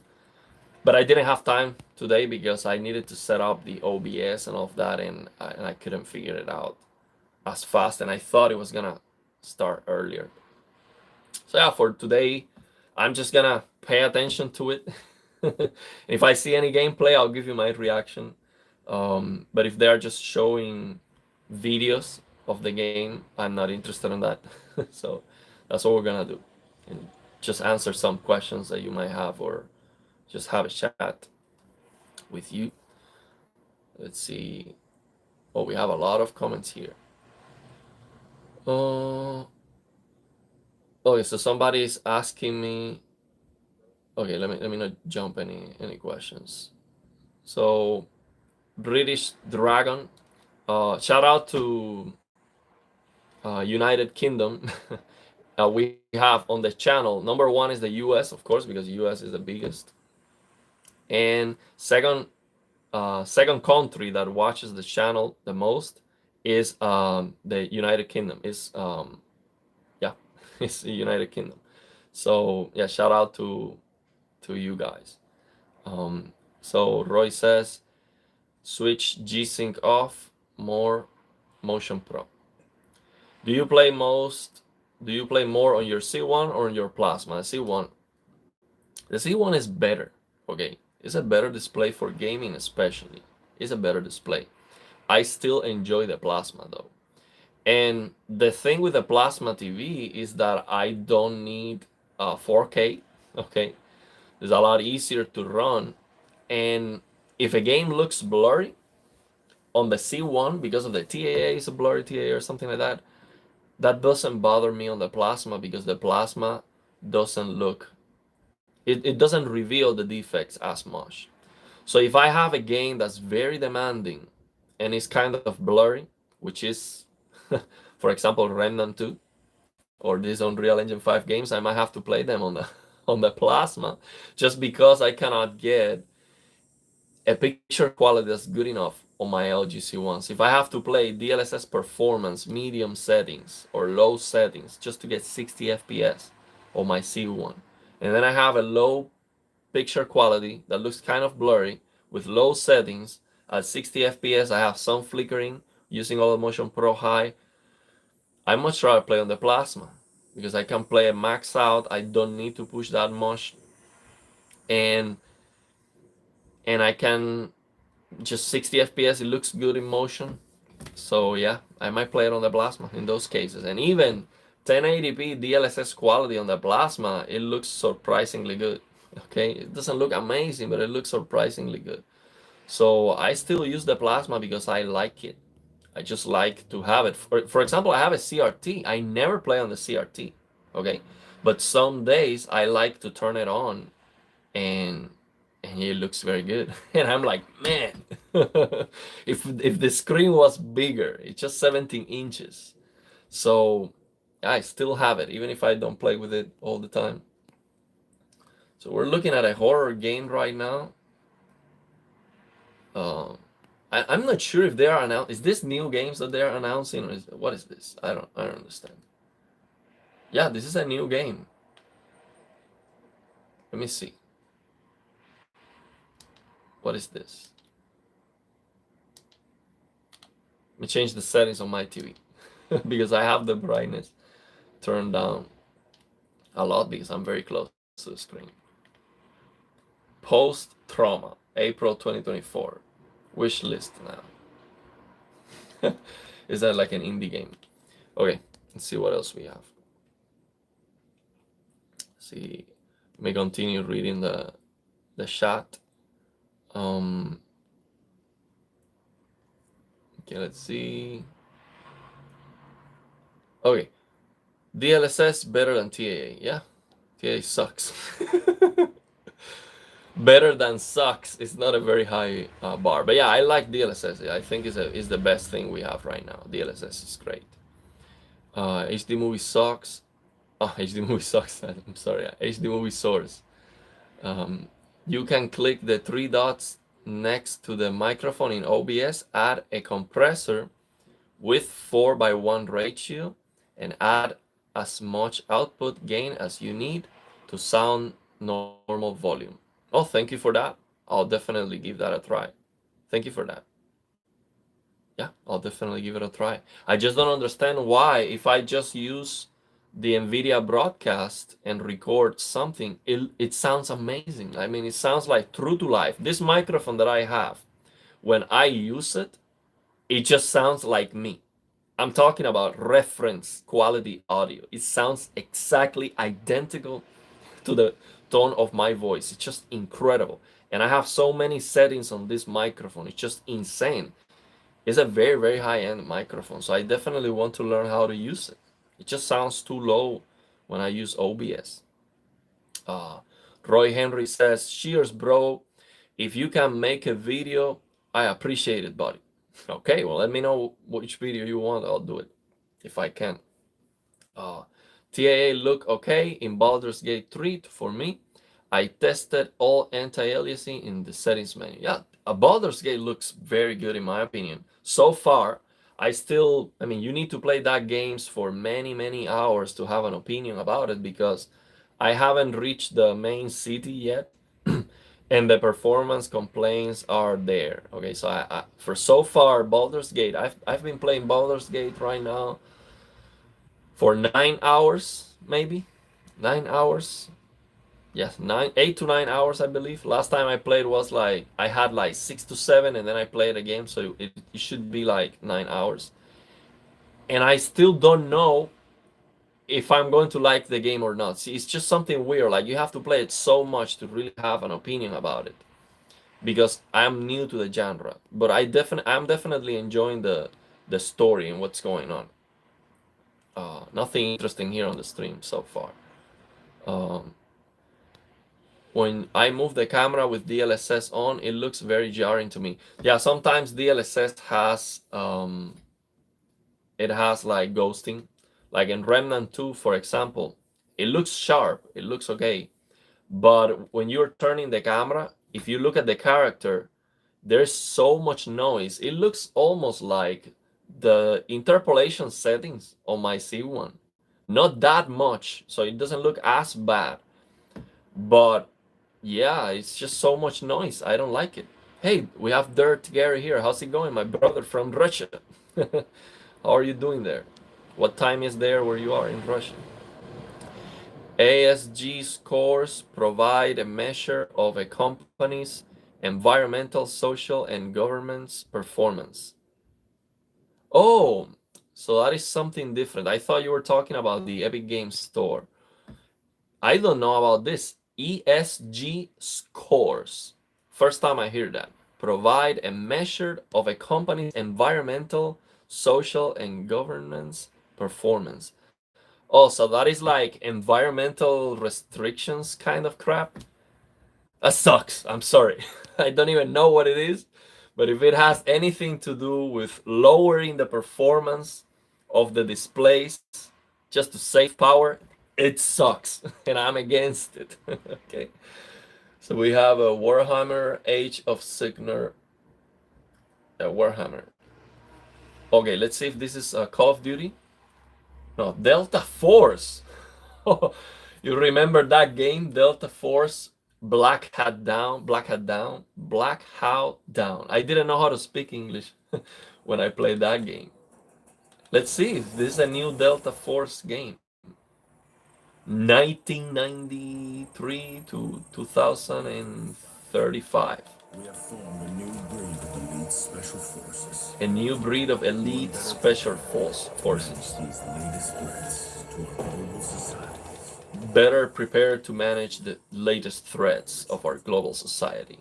But I didn't have time today because I needed to set up the OBS and all of that, and I couldn't figure it out as fast, and I thought it was gonna start earlier. So yeah, for today, I'm just gonna pay attention to it. If I see any gameplay, I'll give you my reaction. But if they are just showing videos of the game, I'm not interested in that. So that's what we're gonna do, and just answer some questions that you might have, or just have a chat with you. Let's see. Oh, we have a lot of comments here. Okay, so somebody's asking me. Okay, let me not jump any questions. So British Dragon, shout out to United Kingdom. We have on the channel, number one is the US, of course, because US is the biggest, and second country that watches the channel the most is the United Kingdom. Is yeah, It's the United Kingdom. So yeah, shout out to you guys. So Roy says, switch G-Sync off, more Motion Pro. Do you play most? Do you play more on your C1 or on your Plasma? C1. The C1 is better. Okay, it's a better display for gaming, especially. It's a better display. I still enjoy the Plasma though. And the thing with the Plasma TV is that I don't need 4K. Okay, it's a lot easier to run. And if a game looks blurry on the C1 because of the TAA is a blurry TAA or something like that, that doesn't bother me on the Plasma because the Plasma doesn't look, it doesn't reveal the defects as much. So if I have a game that's very demanding and is kind of blurry, which is, for example, Remnant 2 or these Unreal Engine 5 games, I might have to play them on the on the Plasma just because I cannot get a picture quality that's good enough on my LG C1s. If I have to play DLSS performance, medium settings or low settings just to get 60 FPS on my C1, and then I have a low picture quality that looks kind of blurry with low settings at 60 FPS, I have some flickering using Motion Pro High, I much rather play on the Plasma because I can play a max out. I don't need to push that much, and I can just 60 FPS. It looks good in motion. So yeah, I might play it on the Plasma in those cases. And even 1080p DLSS quality on the Plasma, it looks surprisingly good. Okay, it doesn't look amazing, but it looks surprisingly good. So I still use the Plasma because I like it. I just like to have it. For example, I have a CRT. I never play on the CRT. Okay, but some days I like to turn it on, and it looks very good. And I'm like, man, if the screen was bigger, it's just 17 inches. So I still have it, even if I don't play with it all the time. So we're looking at a horror game right now. I'm not sure if they are announcing. Is this new games that they are announcing, or what is this? I don't understand. Yeah, this is a new game. Let me see. What is this? Let me change the settings on my TV because I have the brightness turned down a lot because I'm very close to the screen. Post Trauma, April 2024. Wish list now. Is that like an indie game? Okay, let's see what else we have. Let's see, let me continue reading the chat. Okay, let's see. Okay, DLSS better than TAA. Yeah, TAA sucks. Better than sucks is not a very high bar, but yeah, I like DLSS. I think is the best thing we have right now. DLSS is great. HD movie sucks. Oh, HD movie sucks. I'm sorry. HD movie source. You can click the three dots next to the microphone in OBS, add a compressor with 4:1 ratio, and add as much output gain as you need to sound normal volume. Oh, thank you for that. I'll definitely give that a try. Thank you for that. Yeah, I'll definitely give it a try. I just don't understand why, if I just use the NVIDIA broadcast and record something, it sounds amazing. I mean, it sounds like true to life. This microphone that I have, when I use it, it just sounds like me. I'm talking about reference quality audio. It sounds exactly identical to the tone of my voice. It's just incredible. And I have so many settings on this microphone. It's just insane. It's a very, very high-end microphone. So I definitely want to learn how to use it. It just sounds too low when I use OBS. Roy Henry says, cheers, bro. If you can make a video, I appreciate it, buddy. Okay, well, let me know which video you want. I'll do it if I can. TAA look okay in Baldur's Gate 3 for me. I tested all anti-aliasing in the settings menu. Yeah, Baldur's Gate looks very good in my opinion. So far, I mean, you need to play that games for many hours to have an opinion about it, because I haven't reached the main city yet, and the performance complaints are there. Okay, so for so far Baldur's Gate, I've been playing Baldur's Gate right now for 9 hours, maybe 9 hours. Yes, 8 to 9 hours, I believe. Last time I played was like I had like 6 to 7, and then I played a game, so it should be like 9 hours. And I still don't know if I'm going to like the game or not. See, it's just something weird. Like, you have to play it so much to really have an opinion about it, because I'm new to the genre. But I'm definitely enjoying the story and what's going on. Nothing interesting here on the stream so far. When I move the camera with DLSS on, it looks very jarring to me. Yeah, sometimes DLSS has it has like ghosting. Like in Remnant 2, for example, it looks sharp, it looks okay. But when you're turning the camera, if you look at the character, there's so much noise. It looks almost like the interpolation settings on my C1. Not that much, so it doesn't look as bad. But yeah, it's just so much noise. I don't like it. Hey, we have Dirt Gary here. How's it going, my brother from Russia? How are you doing there? What time is there where you are in Russia? ASG scores provide a measure of a company's environmental, social, and governance performance. Oh, so that is something different. I thought you were talking about the Epic Games Store. I don't know about this. ESG scores. First time I hear that. Provide a measure of a company's environmental, social, and governance performance. Oh, so that is like environmental restrictions kind of crap? That sucks. I'm sorry. I don't even know what it is. But if it has anything to do with lowering the performance of the displays just to save power, it sucks. And I'm against it. Okay. So we have a Warhammer Age of Sigmar. Warhammer. Okay, let's see if this is a Call of Duty. No, Delta Force. You remember that game, Delta Force? Black Hat Down. I didn't know how to speak English when I played that game. Let's see if this is a new Delta Force game. 1993 to 2035. We have formed a new breed of elite special forces. A new breed of elite special forces. These latest threats to our global societies. Better prepared to manage the latest threats of our global society.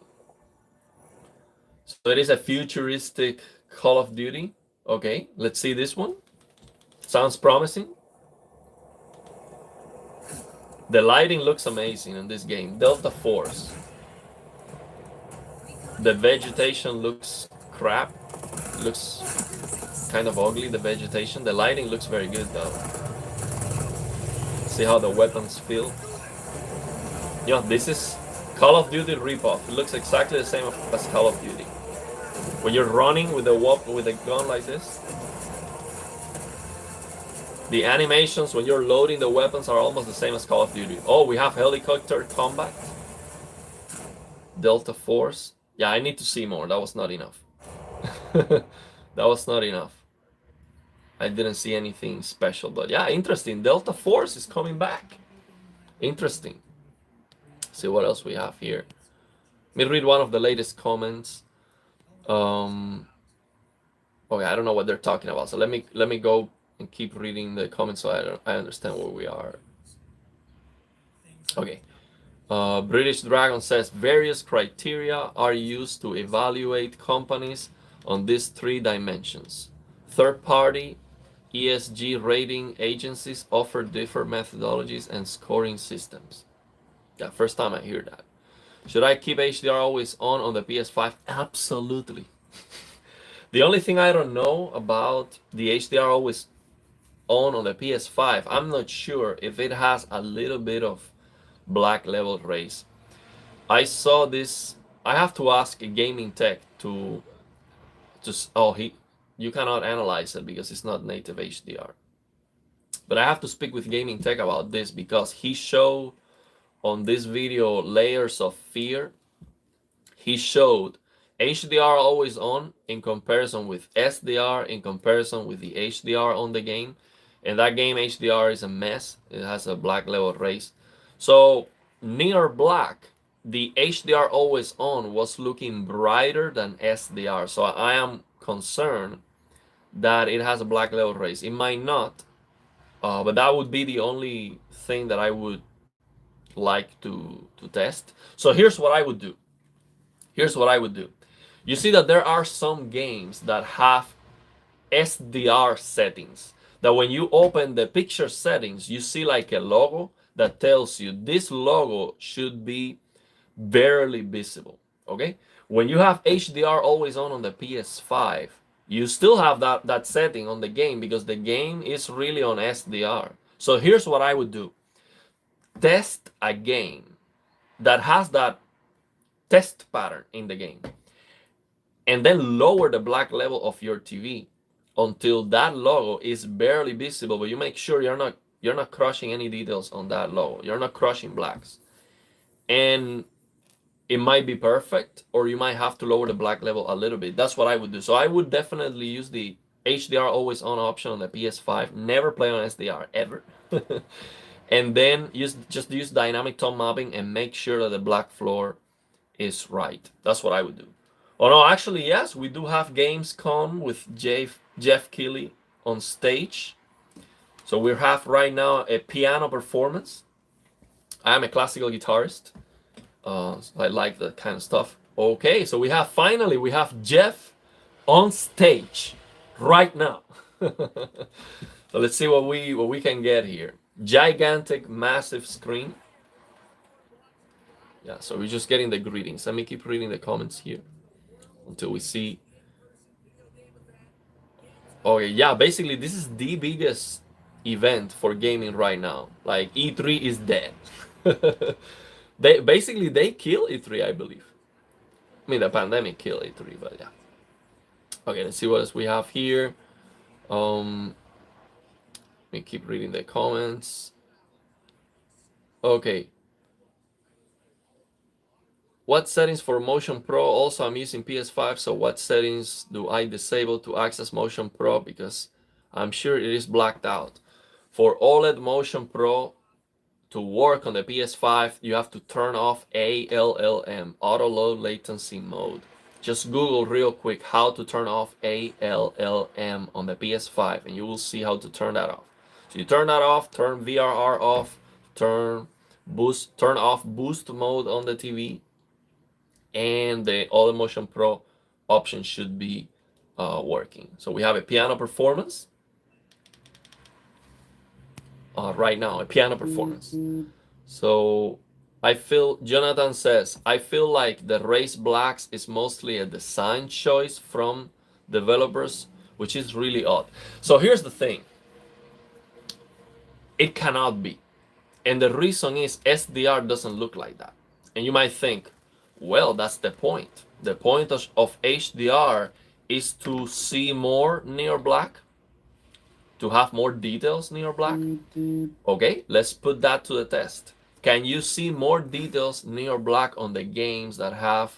So it is a futuristic Call of Duty. Okay, let's see this one. Sounds promising. The lighting looks amazing in this game. Delta Force. The vegetation looks crap. Looks kind of ugly, the vegetation. The lighting looks very good though. See how the weapons feel. Yeah, this is Call of Duty ripoff. It looks exactly the same as Call of Duty. When you're running with a gun like this, the animations when you're loading the weapons are almost the same as Call of Duty. Oh, we have helicopter combat. Delta Force. Yeah, I need to see more. That was not enough. That was not enough. I didn't see anything special, but yeah, interesting. Delta Force is coming back. Interesting. See what else we have here. Let me read one of the latest comments. Okay, I don't know what they're talking about, so let me go and keep reading the comments so I understand where we are. Okay. British Dragon says various criteria are used to evaluate companies on these 3 dimensions. Third-party ESG rating agencies offer different methodologies and scoring systems. Yeah, first time I hear that. Should I keep HDR always on the PS5? Absolutely. The only thing I don't know about the HDR always on the PS5, I'm not sure if it has a little bit of black level rays. I saw this. I have to ask a gaming tech to just. Oh, analyze it because it's not native HDR. But I have to speak with Gaming Tech about this because he showed on this video Layers of Fear. He showed HDR always on in comparison with SDR in comparison with the HDR on the game. And that game HDR is a mess. It has a black level race. So near black, the HDR always on was looking brighter than SDR. So I am concerned that it has a black level race. It might not, but that would be the only thing that I would like to test. So here's what I would do. Here's what I would do. You see that there are some games that have SDR settings. That when you open the picture settings, you see like a logo that tells you this logo should be barely visible. Okay? When you have HDR always on the PS5, you still have that setting on the game because the game is really on SDR. So here's what I would do. Test a game that has that test pattern in the game and then lower the black level of your TV until that logo is barely visible, but you make sure you're not crushing any details on that logo. You're not crushing blacks. And it might be perfect, or you might have to lower the black level a little bit. That's what I would do. So I would definitely use the HDR always on option on the PS5. Never play on SDR ever. And then just use dynamic tone mapping and make sure that the black floor is right. That's what I would do. Oh no, actually yes, we do have Gamescom with Jeff Keighley on stage. So we have right now a piano performance. I am a classical guitarist. So I like that kind of stuff. Okay, so we have Jeff on stage right now. So let's see what we can get here. Gigantic, massive screen. Yeah, so we're just getting the greetings. Let me keep reading the comments here until we see. Okay, yeah, basically this is the biggest event for gaming right now. Like E3 is dead. They kill E3, I believe. I mean, the pandemic killed E3, but yeah. Okay, let's see what else we have here. Let me keep reading the comments. Okay. What settings for Motion Pro? Also, I'm using PS5, so what settings do I disable to access Motion Pro? Because I'm sure it is blacked out. For OLED Motion Pro to work on the PS5, you have to turn off ALLM, Auto Low Latency Mode. Just Google real quick how to turn off ALLM on the PS5, and you will see how to turn that off. So you turn that off, turn VRR off, turn off boost mode on the TV, and the OLED Motion Pro option should be working. So we have a piano performance right now, a piano performance. So Jonathan says, I feel like the race blacks is mostly a design choice from developers, which is really odd. So here's the thing. It cannot be. And the reason is SDR doesn't look like that. And you might think, well, that's the point. The point of HDR is to see more near black, to have more details near black. Okay, let's put that to the test. Can you see more details near black on the games that have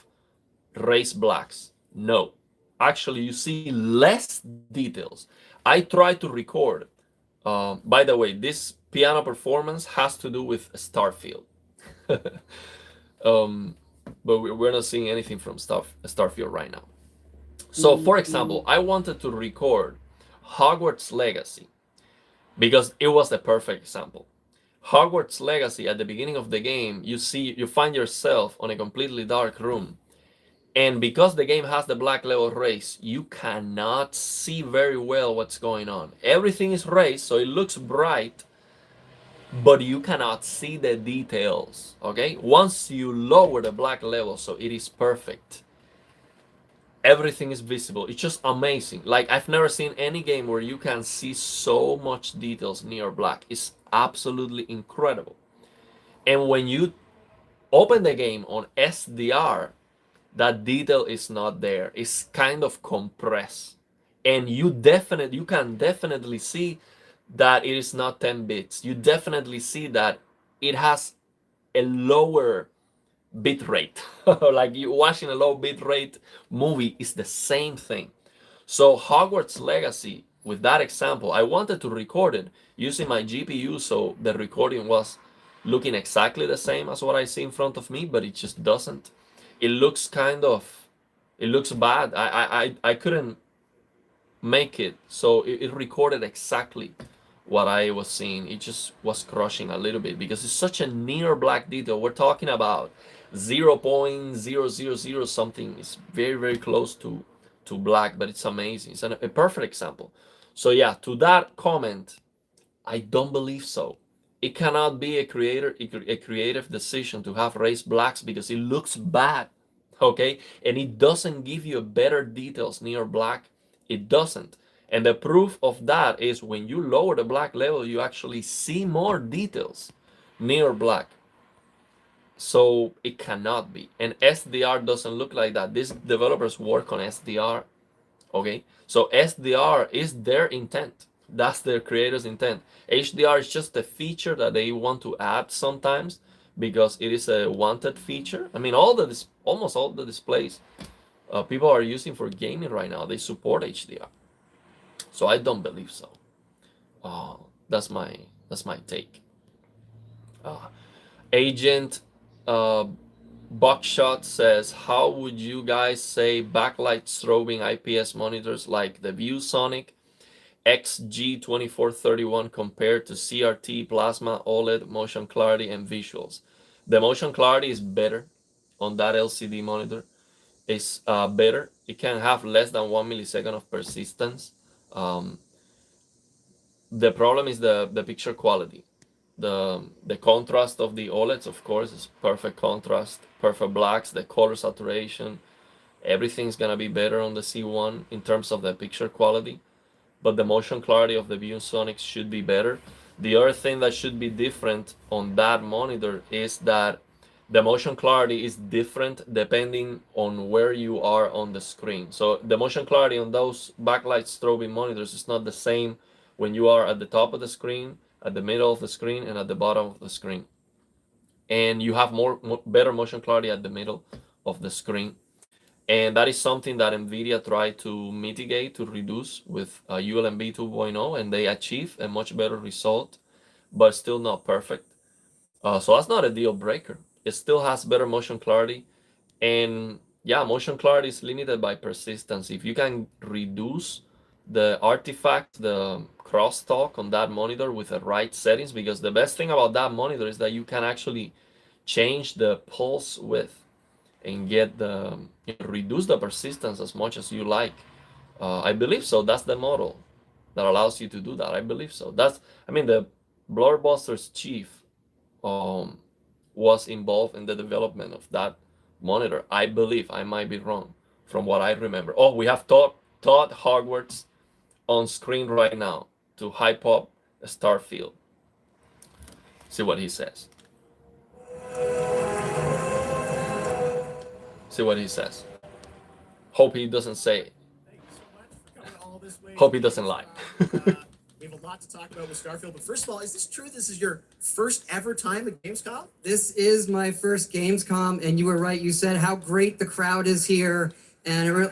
race blacks? No. Actually, you see less details. I tried to record. By the way, this piano performance has to do with Starfield. But we're not seeing anything from Starfield right now. So, for example, I wanted to record Hogwarts Legacy because it was the perfect example. Hogwarts Legacy, at the beginning of the game, you find yourself on a completely dark room. And because the game has the black level race, you cannot see very well what's going on. Everything is raised, so it looks bright, but you cannot see the details, okay? Once you lower the black level, so it is perfect, everything is visible. It's just amazing. Like, I've never seen any game where you can see so much details near black. It's absolutely incredible. And when you open the game on SDR, that detail is not there. It's kind of compressed. and you can definitely see that it is not 10 bits. You definitely see that it has a lower bit rate. Like you watching a low bit rate movie is the same thing. So Hogwarts Legacy, with that example, I wanted to record it using my GPU, so the recording was looking exactly the same as what I see in front of me, but it just doesn't. It looks it looks bad. I couldn't make it, so it recorded exactly what I was seeing. It just was crushing a little bit because it's such a near black detail. We're talking about 0.000 something. It's very, very close to black, but it's amazing. It's a perfect example. So yeah, to that comment, I don't believe so. It cannot be a creative decision to have raised blacks because it looks bad, okay? And it doesn't give you better details near black. It doesn't. And the proof of that is when you lower the black level, you actually see more details near black. So it cannot be. And SDR doesn't look like that. These developers work on SDR, okay? So SDR is their intent. That's their creators' intent. HDR is just a feature that they want to add sometimes because it is a wanted feature. I mean, almost all the displays people are using for gaming right now, they support HDR. So I don't believe so. That's my take. Agent Buckshot says, how would you guys say backlight strobing IPS monitors like the ViewSonic XG2431 compared to CRT, plasma, OLED, motion clarity, and visuals? The motion clarity is better on that LCD monitor. It's better. It can have less than 1 millisecond of persistence. The problem is the picture quality. The contrast of the OLEDs, of course, is perfect contrast, perfect blacks, the color saturation, everything's gonna be better on the C1 in terms of the picture quality, but the motion clarity of the ViewSonic should be better. The other thing that should be different on that monitor is that the motion clarity is different depending on where you are on the screen. So the motion clarity on those backlight strobing monitors is not the same when you are at the top of the screen, at the middle of the screen, and at the bottom of the screen. And you have better motion clarity at the middle of the screen. And that is something that NVIDIA tried to mitigate, to reduce with ULMB 2.0, and they achieved a much better result, but still not perfect. So that's not a deal breaker. It still has better motion clarity. And yeah, motion clarity is limited by persistence. If you can reduce the artifact, the crosstalk on that monitor with the right settings, because the best thing about that monitor is that you can actually change the pulse width and get reduce the persistence as much as you like. I believe so. That's the model that allows you to do that. I believe so. The Blurbuster's chief was involved in the development of that monitor. I believe. I might be wrong from what I remember. Oh, we have Todd Hogwarts on screen right now to hype up Starfield. See what he says. See what he says. Hope he doesn't say. Hope he doesn't lie. We have a lot to talk about with Starfield, but first of all, is this true? This is your first ever time at Gamescom? This is my first Gamescom, and you were right. You said how great the crowd is here, and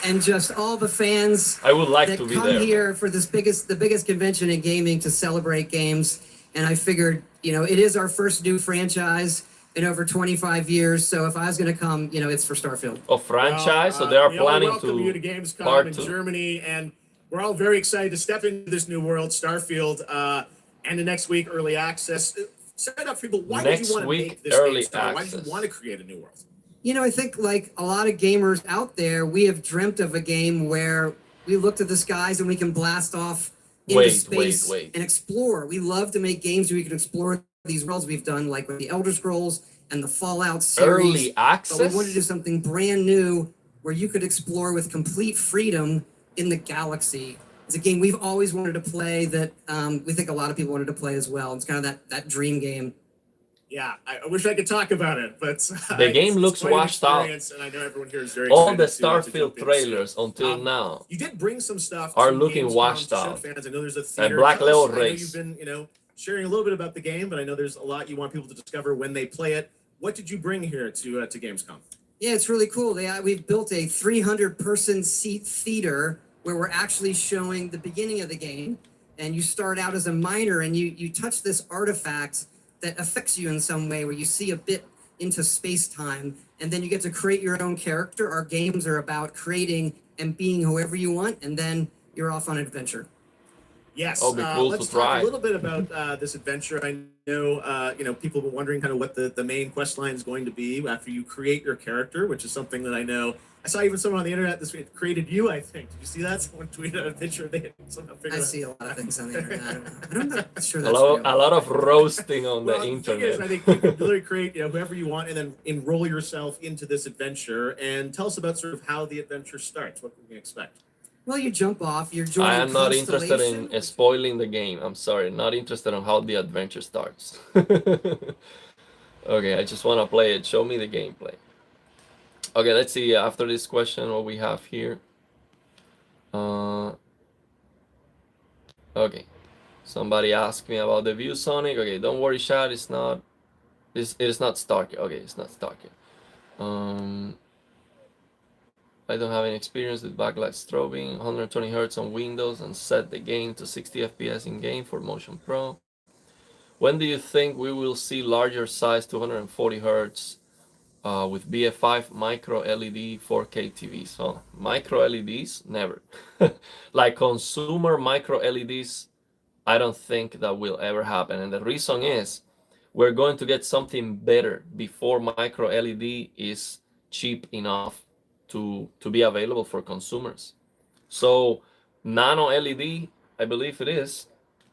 and just all the fans I would like that to be come there here for the biggest convention in gaming to celebrate games. And I figured, it is our first new franchise in over 25 years. So if I was going to come, it's for Starfield. A franchise, so they are planning welcome you to Gamescom in Germany, and we're all very excited to step into this new world, Starfield, and the next week early access. Set up for people. Why did you want to make this Gamescom? Why did you want to create a new world? I think like a lot of gamers out there, we have dreamt of a game where we look to the skies and we can blast off into space and explore. We love to make games where we can explore these worlds. We've done like with the Elder Scrolls and the Fallout series. Early access? But we wanted to do something brand new where you could explore with complete freedom in the galaxy. It's a game we've always wanted to play that we think a lot of people wanted to play as well. It's kind of that dream game. Yeah, I wish I could talk about it, but the game looks washed out. And I know everyone here is very all the excited Starfield trailers until now you did bring some stuff are to looking Gamescom washed to show out. fans. I know there's a theater. Black Label I know Race. you've been, sharing a little bit about the game, but I know there's a lot you want people to discover when they play it. What did you bring here to Gamescom? Yeah, it's really cool. We've built a 300-person seat theater where we're actually showing the beginning of the game, and you start out as a miner and you touch this artifact that affects you in some way, where you see a bit into space-time, and then you get to create your own character. Our games are about creating and being whoever you want, and then you're off on an adventure. Yes, cool let's talk a little bit about this adventure. I know, people were wondering kind of what the main quest line is going to be after you create your character, which is something that I know. I saw even someone on the internet this week created you, I think. Did you see that? Someone tweeted a picture. They somehow figured see a lot of things on the internet. I'm not sure that's a lot of roasting on the internet. I think you can literally create whoever you want and then enroll yourself into this adventure. And tell us about sort of how the adventure starts. What can we expect? Well, you jump off. You're joining. I am not interested in spoiling the game. I'm sorry, not interested in how the adventure starts. Okay, I just want to play it. Show me the gameplay. Okay, let's see after this question what we have here. Okay, somebody asked me about the ViewSonic. Okay, don't worry, Chad. It is not Stark. Okay, it's not Stark. I don't have any experience with backlight strobing. 120 Hz on Windows and set the game to 60 FPS in game for Motion Pro. When do you think we will see larger size 240 Hz with BF5 micro LED 4K TVs? So micro LEDs, never. Like consumer micro LEDs, I don't think that will ever happen. And the reason is we're going to get something better before micro LED is cheap enough to be available for consumers. So nano LED, I believe it is.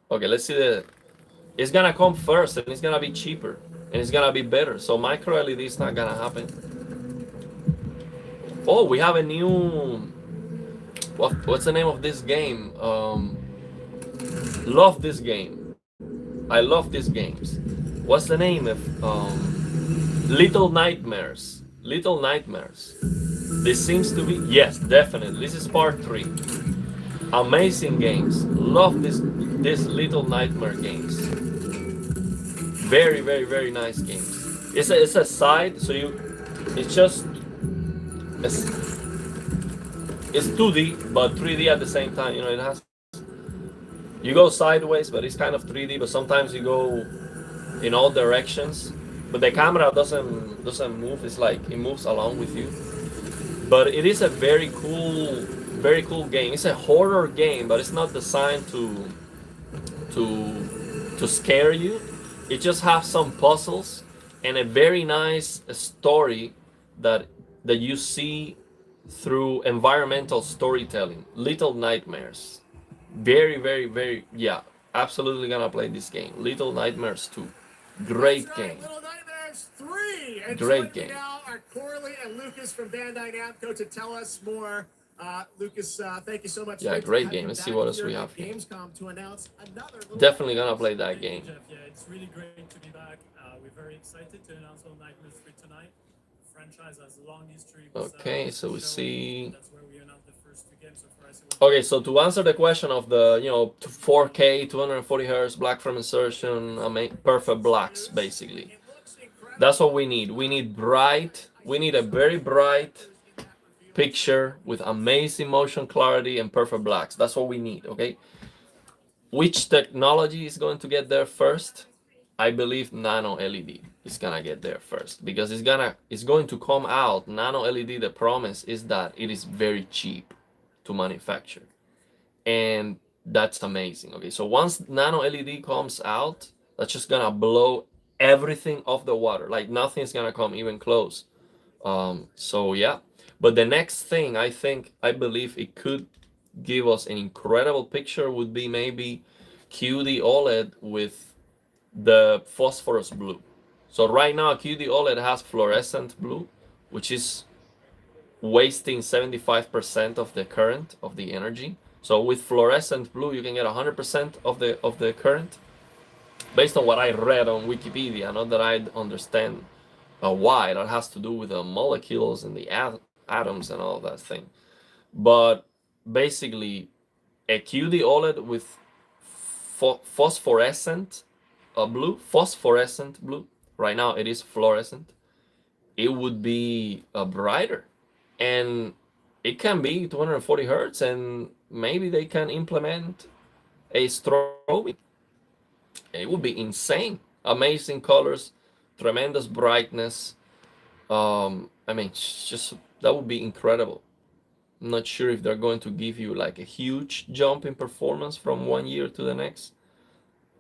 Okay, let's see it's gonna come first and it's gonna be cheaper and it's gonna be better. So micro LED is not gonna happen. Oh, we have a new, what's the name of this game? Love this game. I love these games. What's the name of Little Nightmares? Little Nightmares. This seems to be, yes, definitely. This is part 3. Amazing games. Love this Little Nightmare games. Very, very, very nice games. It's a side, so it's 2D but 3D at the same time. It has, you go sideways, but it's kind of 3D. But sometimes you go in all directions. But the camera doesn't move. It's like it moves along with you. But it is a very cool game. It's a horror game, but it's not designed to scare you. It just has some puzzles and a very nice story that you see through environmental storytelling. Little Nightmares. Very, very, very, yeah, absolutely gonna play this game. Little Nightmares 2. Great game. Little Nightmares 3. And great game. Now are Corley and Lucas from Bandai Namco to tell us more. Lucas, thank you so much. Yeah, great game. Let's see what else we have here. Gamescom to announce another. Definitely gonna play that game. Jeff, yeah, it's really great to be back. We're very excited to announce Little Nightmares 3 tonight. The franchise has a long history. Okay, so we see. That's where we announced the first 2 games so far. Okay, so to answer the question of the 4K 240 Hz black frame insertion, perfect blacks basically. That's what we need. We need a very bright picture with amazing motion clarity and perfect blacks. That's what we need. Okay, which technology is going to get there first? I believe nano LED is gonna get there first, because it's going to come out. Nano LED, the promise is that it is very cheap to manufacture, and that's amazing. Okay, so once nano LED comes out, that's just gonna blow everything off the water. Like nothing's gonna come even close. So yeah, but the next thing I believe it could give us an incredible picture would be maybe QDOLED with the phosphorus blue. So right now QDOLED has fluorescent blue, which is wasting 75% of the current, of the energy. So with fluorescent blue you can get 100% of the current. based on what I read on Wikipedia, not that I understand why. That has to do with the molecules and the atoms and all that thing. But basically, a QD OLED with phosphorescent blue. Right now it is fluorescent. It would be brighter, and it can be 240 hertz, and maybe they can implement a strobing. It would be insane. Amazing colors, tremendous brightness. I mean, just that would be incredible. I'm not sure if they're going to give you like a huge jump in performance from one year to the next.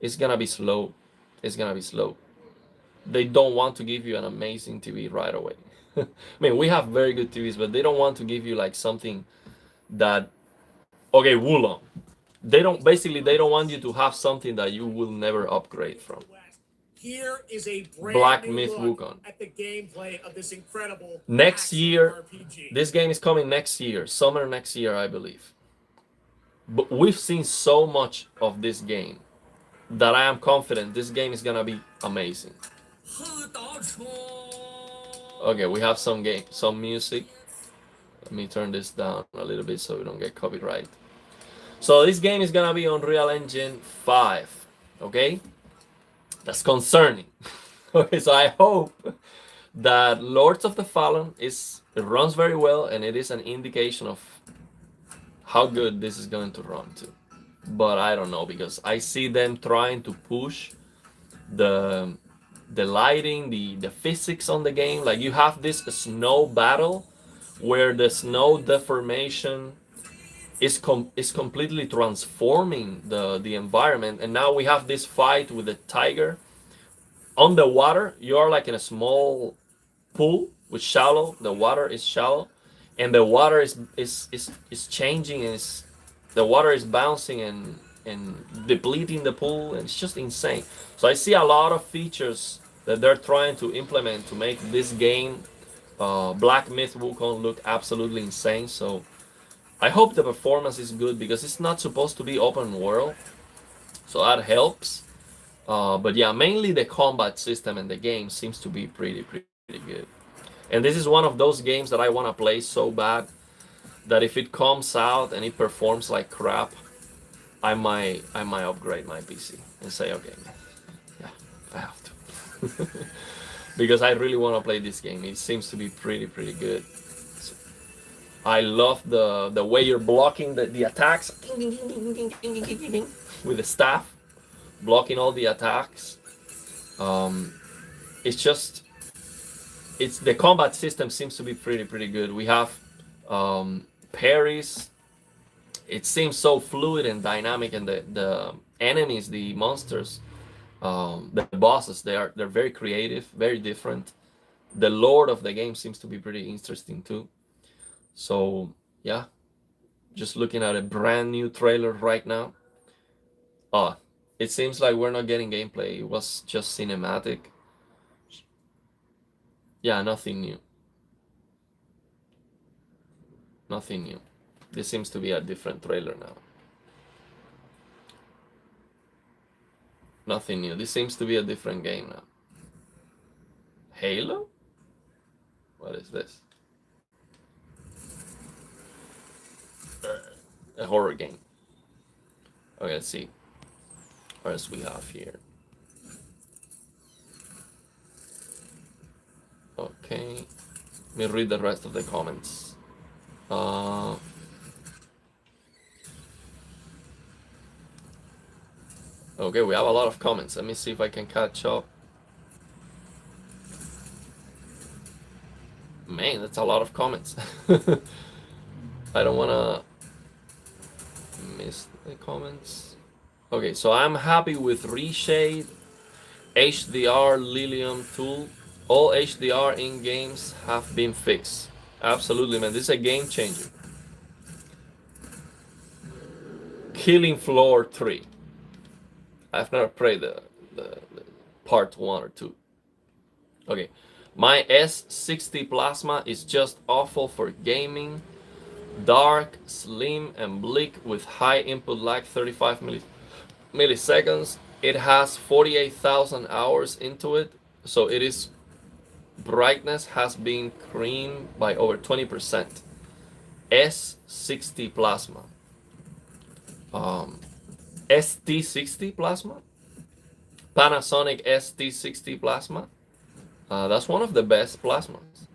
It's gonna be slow. It's gonna be slow. They don't want to give you an amazing TV right away. I mean, we have very good TVs, but they don't want to give you like something that, okay, Wulong. They don't want you to have something that you will never upgrade from. Here is a brand Black new Myth look Wukong. at the gameplay of this incredible Next year, RPG. this game is coming next year, summer next year, I believe. But we've seen so much of this game that I am confident this game is gonna be amazing. Okay, we have some music. Let me turn this down a little bit so we don't get copyright. So this game is gonna be on Unreal Engine 5. Okay, that's concerning. Okay, so I hope that Lords of the Fallen it runs very well, and it is an indication of how good this is going to run too. But I don't know, because I see them trying to push the lighting, the physics on the game. Like, you have this snow battle where the snow deformation is completely transforming the environment, and now we have this fight with the tiger on the water. You are like in a small pool with shallow. The water is shallow, and the water is changing, and the water is bouncing and depleting the pool, and it's just insane. So I see a lot of features that they're trying to implement to make this game, Black Myth Wukong, look absolutely insane. So I hope the performance is good, because it's not supposed to be open world, so that helps. But yeah, mainly the combat system in the game seems to be pretty good. And this is one of those games that I want to play so bad that if it comes out and it performs like crap, I might upgrade my PC and say, okay, yeah, I have to. Because I really want to play this game. It seems to be pretty good. So I love the way you're blocking the attacks with the staff, blocking all the attacks. It's the combat system seems to be pretty good. We have parries. It seems so fluid and dynamic, and the enemies, the monsters, the bosses, they're very creative, very different. The lore of the game seems to be pretty interesting too. So yeah, just looking at a brand new trailer right now. It seems like we're not getting gameplay. It was just cinematic. Yeah, nothing new. Nothing new. This seems to be a different trailer now. Nothing new. This seems to be a different game now. Halo? What is this? A horror game. Okay, let's see. What else we have here? Okay. Let me read the rest of the comments. Okay, we have a lot of comments. Let me see if I can catch up. Man, that's a lot of comments. I don't want to miss the comments. Okay, so I'm happy with Reshade, HDR Lilium tool. All HDR in games have been fixed. Absolutely, man. This is a game changer. Killing Floor 3. I've never played the part 1 or 2. Okay. My S60 Plasma is just awful for gaming. Dark, slim, and bleak with high input lag, 35 milliseconds. it has 48,000 hours into it, so it is brightness has been creamed by over 20%. S60 plasma. ST60 plasma. Panasonic ST60 plasma. That's one of the best plasmas.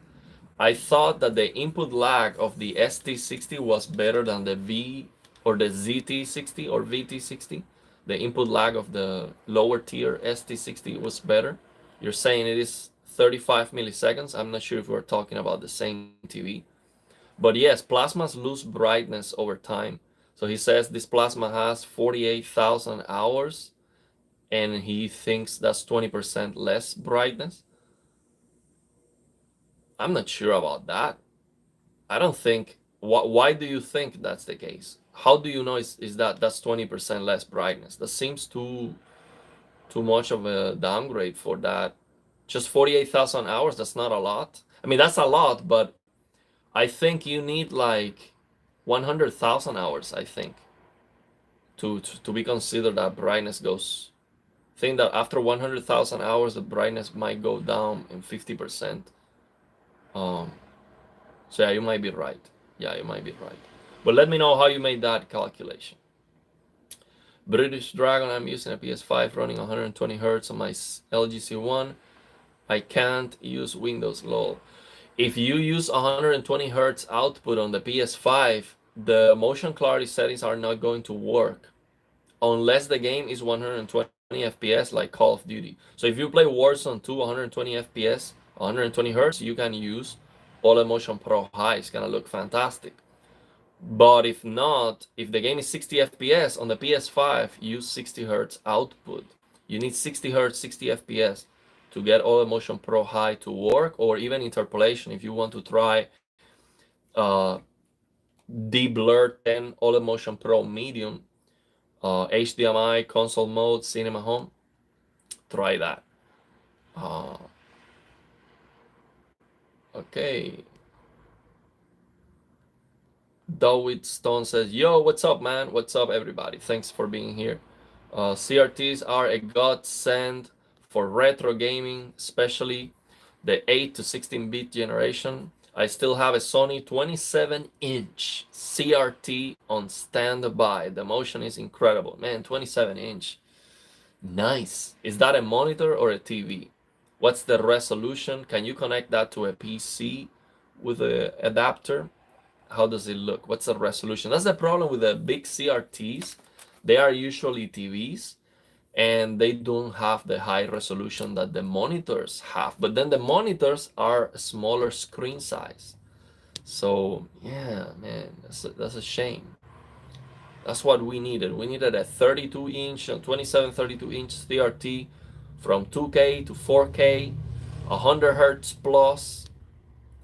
I thought that the input lag of the ST60 was better than the V or the ZT60 or VT60. The input lag of the lower tier ST60 was better. You're saying it is 35 milliseconds. I'm not sure if we're talking about the same TV. But yes, plasmas lose brightness over time. So he says this plasma has 48,000 hours and he thinks that's 20% less brightness. I'm not sure about that. I don't think. Why do you think that's the case? How do you know is that that's 20% less brightness? That seems too much of a downgrade for that. Just 48,000 hours. That's not a lot. I mean, that's a lot, but I think you need like 100,000 hours. I think to be considered that brightness goes. I think that after 100,000 hours, the brightness might go down in 50%. So yeah, you might be right. Yeah, you might be right. But let me know how you made that calculation. British Dragon, I'm using a PS5 running 120 Hz on my LG C1. I can't use Windows, lol. If you use 120 Hz output on the PS5, the motion clarity settings are not going to work unless the game is 120 FPS like Call of Duty. So if you play Warzone 2 120 FPS, 120 Hz, you can use OLED Motion Pro High. It's gonna look fantastic. But if not, if the game is 60 FPS on the PS5, use 60 Hz output. You need 60 Hz, 60 FPS to get OLED Motion Pro High to work, or even interpolation if you want to try de-blur 10 OLED Motion Pro Medium, HDMI, console mode, cinema home. Try that. Okay. Dawid Stone says, yo, what's up, man? What's up, everybody? Thanks for being here. CRTs are a godsend for retro gaming, especially the 8 to 16-bit generation. I still have a Sony 27-inch CRT on standby. The motion is incredible. Man, 27-inch. Nice. Is that a monitor or a TV? What's the resolution? Can you connect that to a PC with an adapter? How does it look? What's the resolution? That's the problem with the big CRTs. They are usually TVs and they don't have the high resolution that the monitors have. But then the monitors are a smaller screen size. So yeah, man, that's a shame. That's what we needed. We needed a 32-inch, 32-inch CRT from 2K to 4K, 100 Hz plus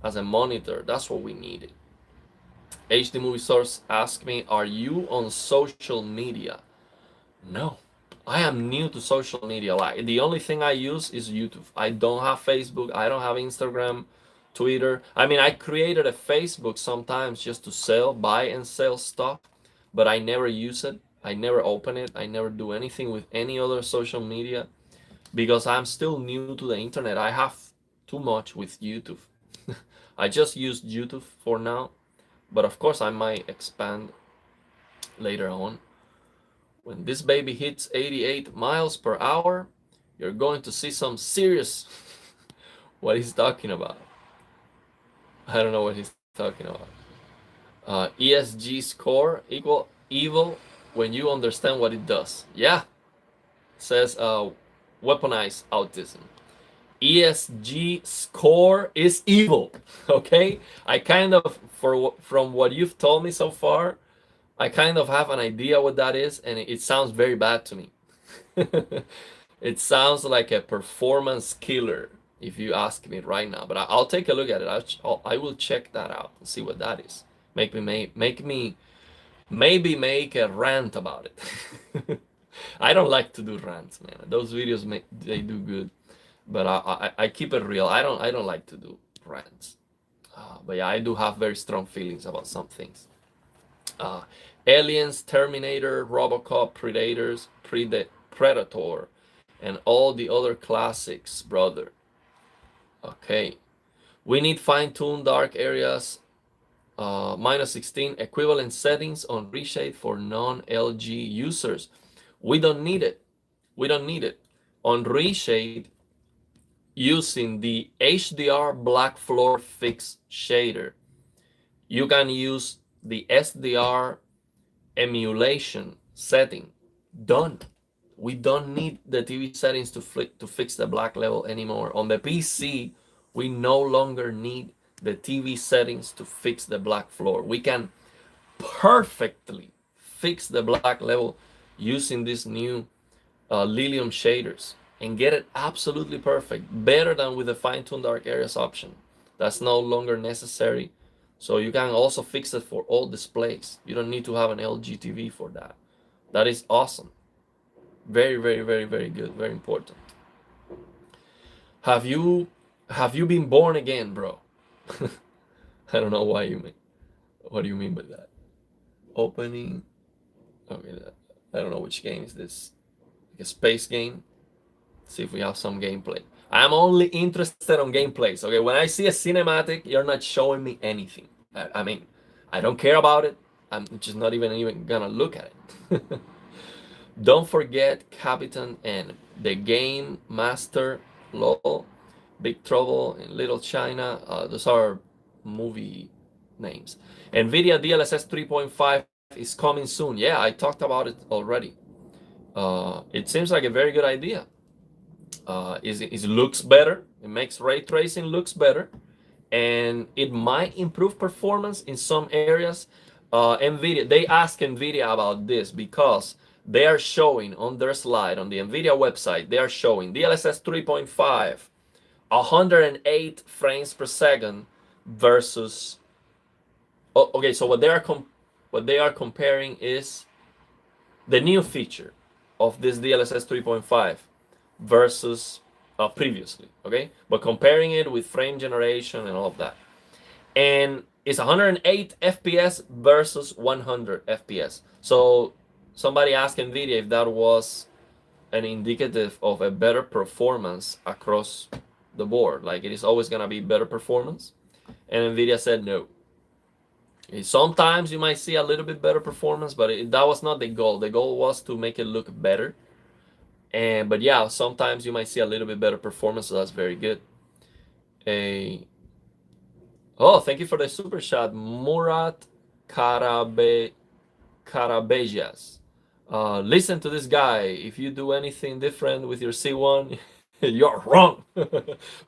as a monitor. That's what we needed. HD Movie Source asked me, are you on social media? No, I am new to social media. Like, the only thing I use is YouTube. I don't have Facebook. I don't have Instagram, Twitter. I mean, I created a Facebook sometimes just to buy and sell stuff, but I never use it. I never open it. I never do anything with any other social media because I'm still new to the internet. I have too much with YouTube. I just use YouTube for now. But of course, I might expand later on. When this baby hits 88 miles per hour, you're going to see some serious what he's talking about. I don't know what he's talking about. ESG score equal evil when you understand what it does. Yeah, says weaponize autism. ESG score is evil. Okay, I kind of, from what you've told me so far, I kind of have an idea what that is, and it sounds very bad to me. It sounds like a performance killer if you ask me right now, but I'll take a look at it. I will check that out and see what that is. Make me maybe make a rant about it. I don't like to do rants, man. Those videos they do good. But I keep it real. I don't like to do rants. But yeah, I do have very strong feelings about some things. Aliens, Terminator, RoboCop, Predator, and all the other classics, brother. Okay. We need fine-tune dark areas, -16 equivalent settings on reshade for non-LG users. We don't need it. We don't need it. On reshade, using the HDR black floor fix shader, you can use the SDR emulation setting. Done. We don't need the TV settings to fix the black level anymore. On the PC, we no longer need the TV settings to fix the black floor. We can perfectly fix the black level using these new Lilium shaders and get it absolutely perfect, better than with the fine-tune dark areas option. That's no longer necessary. So you can also fix it for all displays. You don't need to have an LG TV for that. That is awesome. Very, very, very, very good. Very important. Have you been born again, bro? I don't know why you mean. What do you mean by that? Opening. Okay, I don't know which game is this. Like a space game. See if we have some gameplay. I'm only interested on gameplays. Okay, when I see a cinematic, you're not showing me anything. I mean, I don't care about it. I'm just not even gonna look at it. Don't forget Captain N, the Game Master Law, Big Trouble in Little China. Those are movie names. NVIDIA DLSS 3.5 is coming soon. Yeah, I talked about it already. It seems like a very good idea. It looks better. It makes ray tracing looks better, and it might improve performance in some areas. NVIDIA, they asked NVIDIA about this because they are showing on their slide on the NVIDIA website, they are showing DLSS 3.5, 108 frames per second versus. Oh, okay, so what they are comparing is the new feature of this DLSS 3.5 versus previously, okay? But comparing it with frame generation and all of that. And it's 108 FPS versus 100 FPS. So somebody asked NVIDIA if that was an indicative of a better performance across the board. Like it is always gonna be better performance. And NVIDIA said no. Sometimes you might see a little bit better performance, but that was not the goal. The goal was to make it look better. But yeah, sometimes you might see a little bit better performance, so that's very good. Oh, thank you for the super chat, Murat Karabejas. Listen to this guy. If you do anything different with your C1, you're wrong.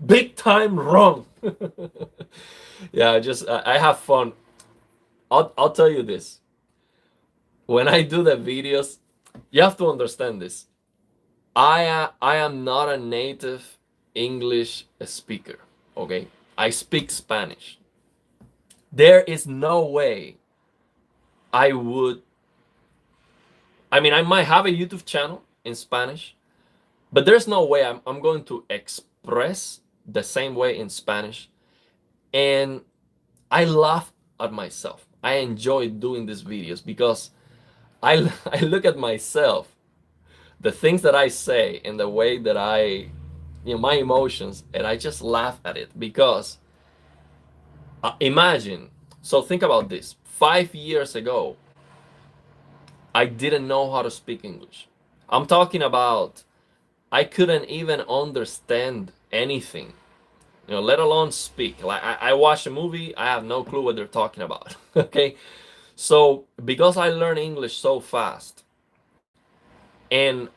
Big time wrong. Yeah, I have fun. I'll tell you this. When I do the videos, you have to understand this. I am not a native English speaker, okay? I speak Spanish. There is no way I would. I mean, I might have a YouTube channel in Spanish, but there's no way I'm going to express the same way in Spanish. And I laugh at myself. I enjoy doing these videos because I look at myself, the things that I say and the way that my emotions, and I just laugh at it because imagine, so think about this. 5 years ago, I didn't know how to speak English. I'm talking about I couldn't even understand anything, let alone speak. Like I watch a movie, I have no clue what they're talking about. Okay, so because I learned English so fast, and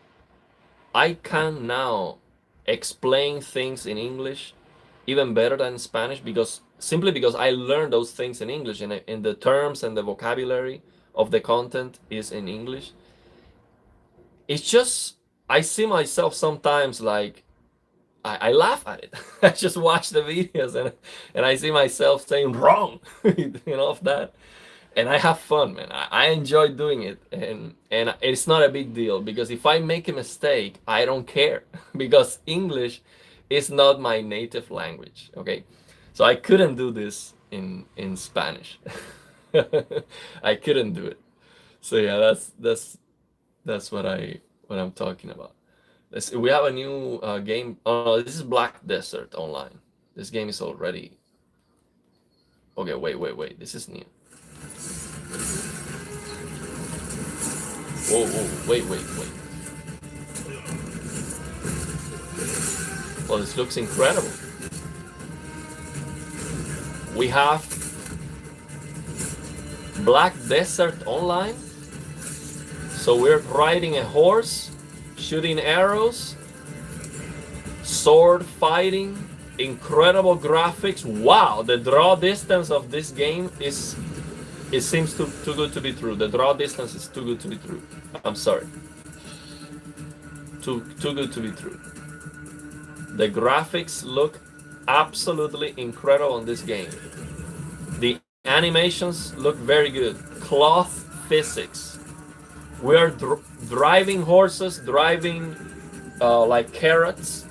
I can now explain things in English even better than in Spanish simply because I learned those things in English, and the terms and the vocabulary of the content is in English. It's just I see myself sometimes like I laugh at it. I just watch the videos and I see myself saying wrong, of that. And I have fun, man. I enjoy doing it, and it's not a big deal because if I make a mistake, I don't care because English is not my native language. Okay, so I couldn't do this in Spanish. I couldn't do it. So yeah, that's what what I'm talking about. We have a new game. Oh, this is Black Desert Online. This game is already. Okay, wait. This is new. Whoa, wait. Well, this looks incredible. We have Black Desert Online. So we're riding a horse, shooting arrows, sword fighting, incredible graphics. Wow, the draw distance of this game is, it seems too good to be true. The draw distance is too good to be true. I'm sorry. Too good to be true. The graphics look absolutely incredible on this game. The animations look very good. Cloth physics. We are driving horses, driving like carrots.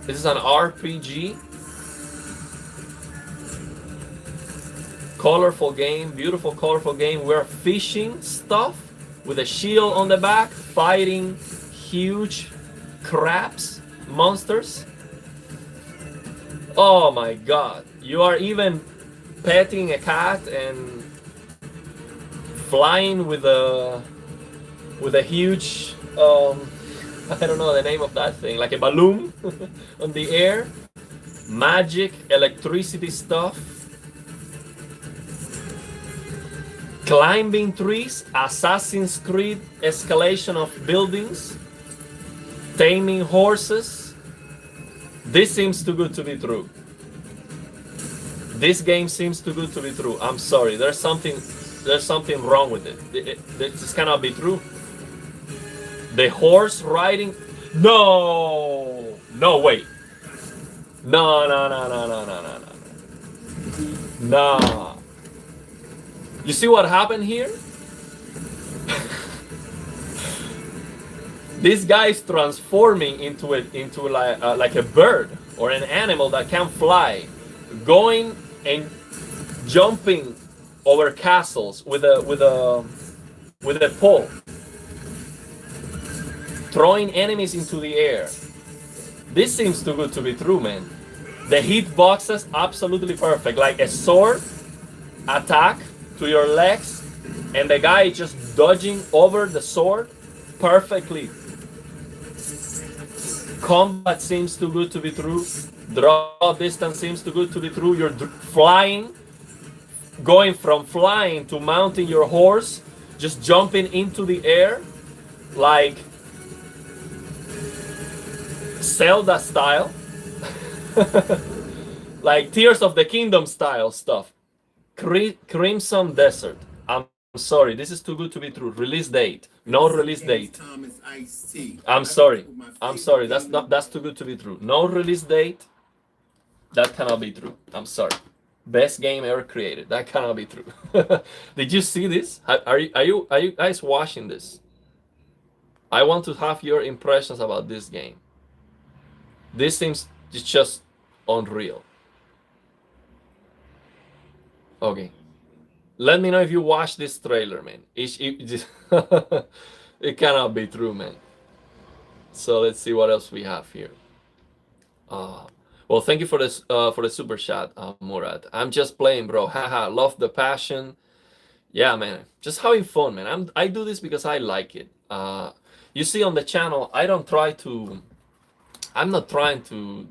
This is an RPG. Colorful game, beautiful colorful game. We're fishing stuff with a shield on the back, fighting huge crabs, monsters. Oh my god. You are even petting a cat and flying with a huge I don't know the name of that thing, like a balloon on the air. Magic, electricity stuff. Climbing trees, Assassin's Creed escalation of buildings, taming horses. This seems too good to be true. This game seems too good to be true. I'm sorry, there's something wrong with it. This cannot be true. The horse riding. No, wait. No. Nah. You see what happened here? This guy is transforming into like a bird or an animal that can fly, going and jumping over castles with a pole, throwing enemies into the air. This seems too good to be true, man. The hitboxes absolutely perfect, like a sword attack to your legs, and the guy just dodging over the sword perfectly. Combat seems too good to be true. Draw distance seems too good to be true. You're flying, going from flying to mounting your horse, just jumping into the air, like Zelda style, like Tears of the Kingdom style stuff. Crimson Desert. I'm sorry, this is too good to be true. Release date. No release date. I'm sorry. That's too good to be true. No release date. That cannot be true. I'm sorry. Best game ever created. That cannot be true. Did you see this? Are you guys watching this? I want to have your impressions about this game. This seems just unreal. Okay. Let me know if you watch this trailer, man. It cannot be true, man. So let's see what else we have here. Well, thank you for this for the super chat, Murad. I'm just playing, bro. Haha, love the passion. Yeah, man. Just having fun, man. I do this because I like it. You see on the channel, I'm not trying to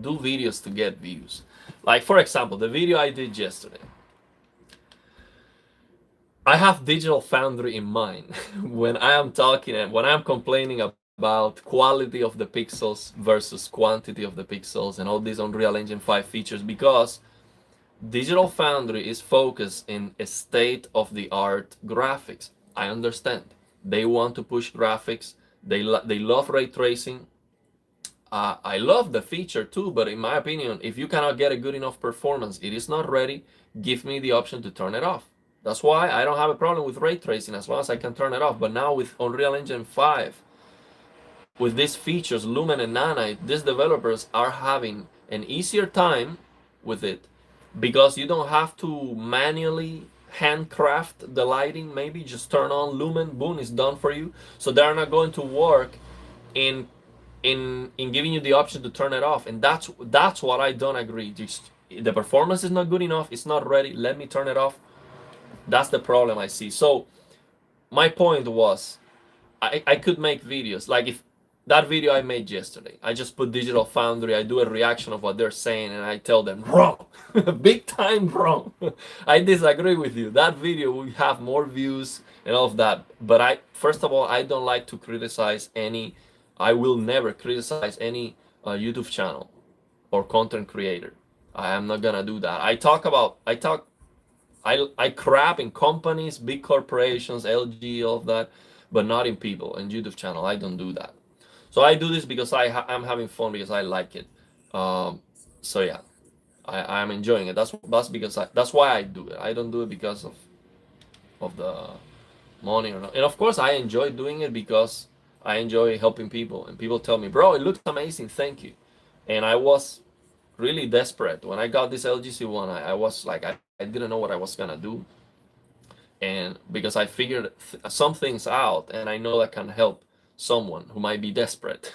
do videos to get views. Like, for example, the video I did yesterday. I have Digital Foundry in mind when I am talking and when I'm complaining about quality of the pixels versus quantity of the pixels and all these Unreal Engine 5 features, because Digital Foundry is focused in a state-of-the-art graphics. I understand. They want to push graphics. They love ray tracing. I love the feature too, but in my opinion, if you cannot get a good enough performance, it is not ready, give me the option to turn it off. That's why I don't have a problem with ray tracing as long as I can turn it off. But now with Unreal Engine 5, with these features, Lumen and Nanite, these developers are having an easier time with it because you don't have to manually handcraft the lighting, maybe just turn on lumen, boom, it's done for you. So they're not going to work in giving you the option to turn it off, and that's what I don't agree. Just the performance is not good enough, it's not ready, let me turn it off. That's the problem I see. So my point was, I could make videos like if that video I made yesterday, I just put Digital Foundry, I do a reaction of what they're saying, and I tell them wrong, big time wrong. I disagree with you. That video will have more views and all of that. But first of all, I don't like to criticize any. I will never criticize any YouTube channel or content creator. I am not gonna do that. I crap in companies, big corporations, LG, all of that, but not in people and YouTube channel. I don't do that. So I do this because I'm having fun, because I like it. So yeah, I'm enjoying it. That's why I do it. I don't do it because of the money or not. And of course I enjoy doing it because I enjoy helping people, and people tell me, bro, it looks amazing, thank you. And I was really desperate when I got this LGC one. I was like, I didn't know what I was gonna do, and because I figured some things out, and I know that can help someone who might be desperate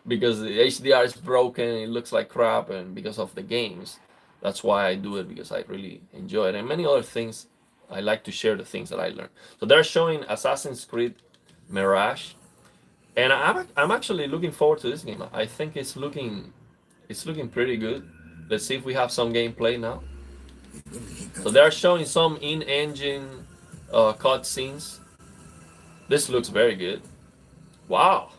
because the HDR is broken, it looks like crap, and because of the games. That's why I do it, because I really enjoy it, and many other things. I like to share the things that I learned. So they're showing Assassin's Creed Mirage, and I'm actually looking forward to this game. I think it's looking pretty good. Let's see if we have some gameplay now. So they're showing some in-engine cutscenes. This looks very good. Wow.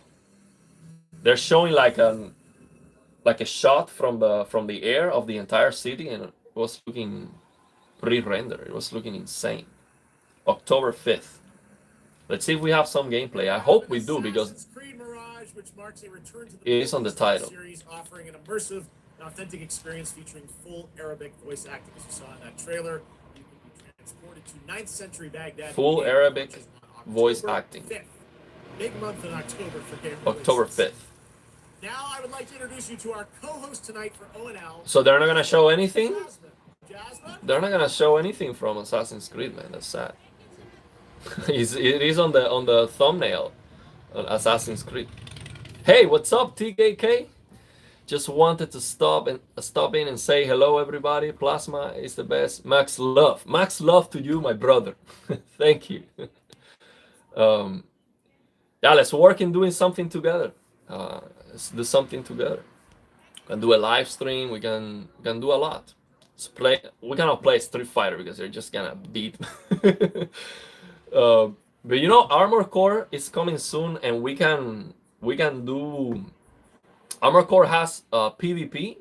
They're showing like a shot from the air of the entire city, and it was looking pre-rendered. It was looking insane. October 5th. Let's see if we have some gameplay. I hope we do, because it is on the title. Series offering an immersive and authentic experience featuring full Arabic voice acting, as you saw in that trailer. You can be transported to 9th century Baghdad. Full Arabic voice acting. 5th. Big month in October for game October 5th. Now I would like to introduce you to our co-host tonight for ONL. So they're not gonna show anything? Jasmine? They're not gonna show anything from Assassin's Creed, man. That's sad. It is on the thumbnail, Assassin's Creed. Hey, what's up, TKK? Just wanted to stop in and say hello, everybody. Plasma is the best. Max love to you, my brother. Thank you. Yeah, let's work in doing something together. Let's do something together. We can do a live stream. We can do a lot. We cannot play Street Fighter because they're just gonna beat. But you know, Armor Core is coming soon, and we can do. Armor Core has PvP,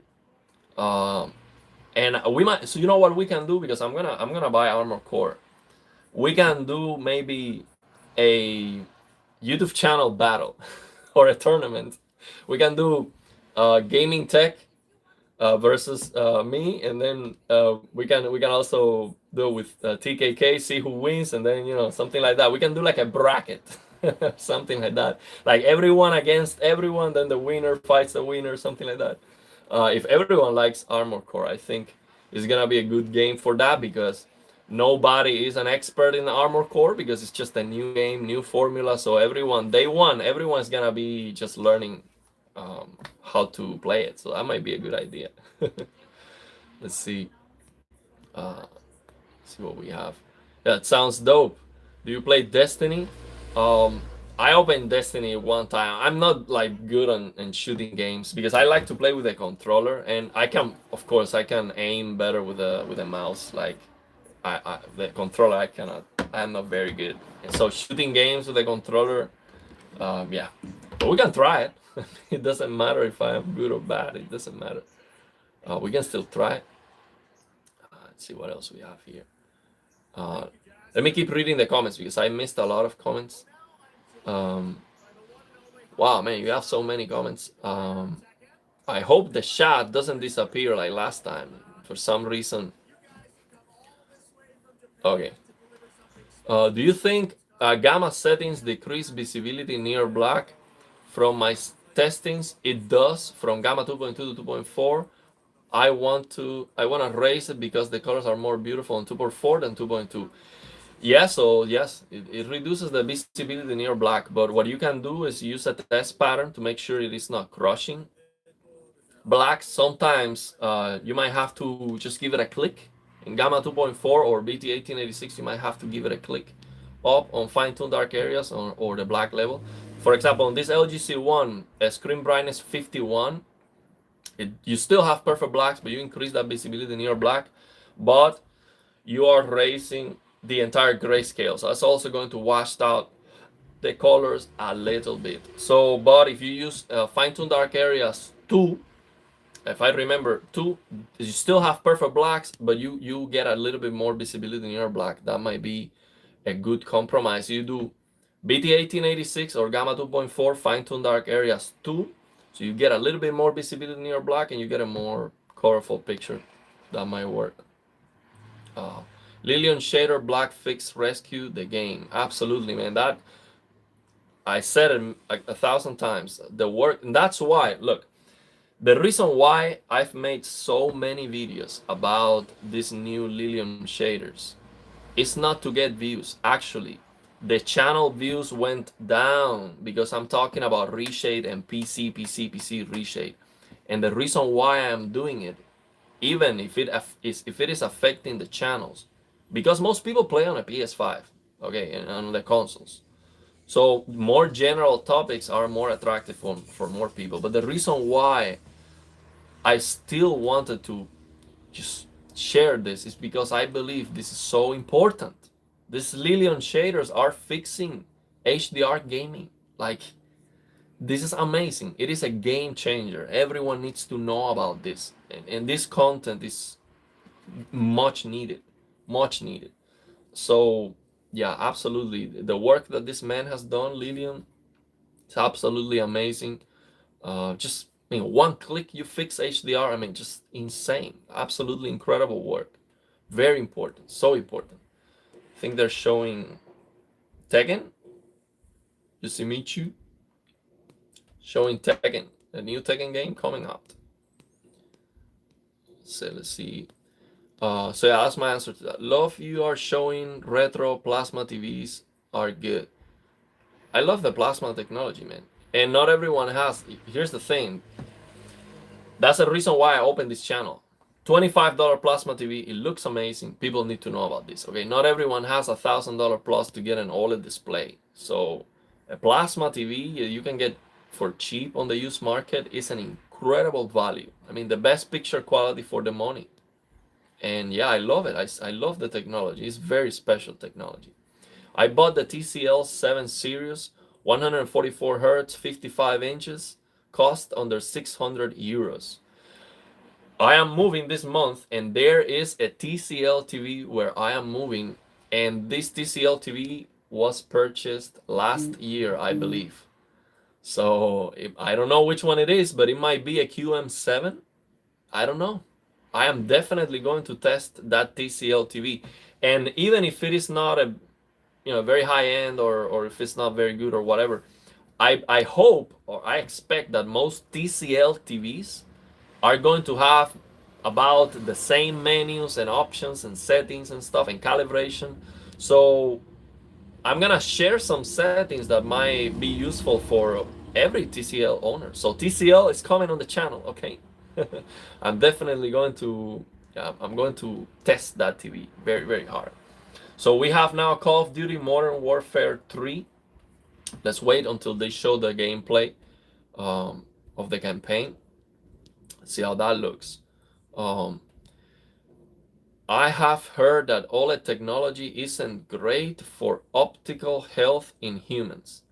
and we might. So you know what we can do, because I'm gonna buy Armor Core. We can do maybe a YouTube channel battle or a tournament. We can do gaming tech versus me, and then we can also do it with TKK, see who wins, and then, you know, something like that. We can do like a bracket, something like that, like everyone against everyone, then the winner fights the winner, something like that. If everyone likes Armor Core, I think it's gonna be a good game for that, because nobody is an expert in Armor Core, because it's just a new game, new formula. So everyone's gonna be just learning how to play it. So that might be a good idea. Let's see. See what we have. Yeah, it sounds dope. Do you play Destiny? I opened Destiny one time. I'm not like good on shooting games, because I like to play with a controller, and I can aim better with a mouse. Like the controller, I cannot. I'm not very good. And so shooting games with a controller, yeah. But we can try it. It doesn't matter if I am good or bad. It doesn't matter. We can still try it. Let's see what else we have here. Let me keep reading the comments, because I missed a lot of comments. Wow, man, you have so many comments. I hope the chat doesn't disappear like last time for some reason. Okay. Do you think gamma settings decrease visibility near black? From my testings, it does, from gamma 2.2 to 2.4. I want to raise it because the colors are more beautiful on 2.4 than 2.2. Yeah, so yes, it reduces the visibility near black, but what you can do is use a test pattern to make sure it is not crushing black. Sometimes you might have to just give it a click. In Gamma 2.4 or BT 1886, you might have to give it a click up on fine-tuned dark areas or the black level. For example, on this LGC1, screen brightness 51, you still have perfect blacks, but you increase that visibility near black, but you are raising the entire grayscale. So that's also going to wash out the colors a little bit. So, but if you use fine-tuned dark areas 2, if I remember 2, you still have perfect blacks, but you get a little bit more visibility in your black. That might be a good compromise. You do BT 1886 or Gamma 2.4 fine-tuned dark areas 2, so you get a little bit more visibility in your black and you get a more colorful picture. That might work. Lilium Shader Black Fix Rescue the game. Absolutely, man. That I said it like 1,000 times. The work, and that's why. Look, the reason why I've made so many videos about these new Lilium shaders is not to get views. Actually, the channel views went down because I'm talking about reshade and PC reshade. And the reason why I'm doing it, even if it is affecting the channels, because most people play on a PS5, okay, and on the consoles. So more general topics are more attractive for more people. But the reason why I still wanted to just share this is because I believe this is so important. These Lilium shaders are fixing HDR gaming. Like, this is amazing. It is a game changer. Everyone needs to know about this. And this content is much needed. Much needed. So, yeah, absolutely. The work that this man has done, Lilium, it's absolutely amazing. Just, one click, you fix HDR. I mean, just insane. Absolutely incredible work. Very important. So important. I think they're showing Tekken. Yosimichu. Showing Tekken. A new Tekken game coming out. So let's see. So yeah, that's my answer to that. Love you are showing retro plasma TVs are good. I love the plasma technology, man. And not everyone has. Here's the thing. That's the reason why I opened this channel. $25 plasma TV. It looks amazing. People need to know about this. Okay, not everyone has $1,000 plus to get an OLED display. So a plasma TV you can get for cheap on the used market is an incredible value. I mean, the best picture quality for the money. And yeah, I love it. I love the technology. It's very special technology. I bought the TCL 7 series, 144 hertz, 55 inches, cost under 600 euros. I am moving this month, and there is a TCL TV where I am moving, and this TCL TV was purchased last year, I believe. So I don't know which one it is, but it might be a QM7. I don't know. I am definitely going to test that TCL TV, and even if it is not a very high end or if it's not very good or whatever, I hope or I expect that most TCL TVs are going to have about the same menus and options and settings and stuff and calibration. So I'm gonna share some settings that might be useful for every TCL owner. So TCL is coming on the channel, okay? I'm definitely going to I'm going to test that TV very, very hard. So we have now Call of Duty Modern Warfare 3. Let's wait until they show the gameplay of the campaign. Let's see how that looks. I have heard that OLED technology isn't great for optical health in humans.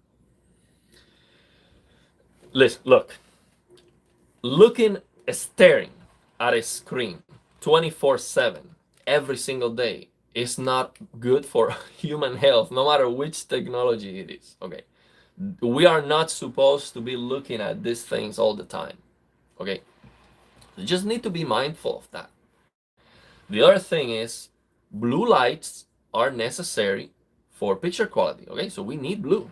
Listen, staring at a screen 24/7 every single day is not good for human health, no matter which technology it is. Okay, we are not supposed to be looking at these things all the time. Okay, you just need to be mindful of that. The other thing is, blue lights are necessary for picture quality. Okay, so we need blue.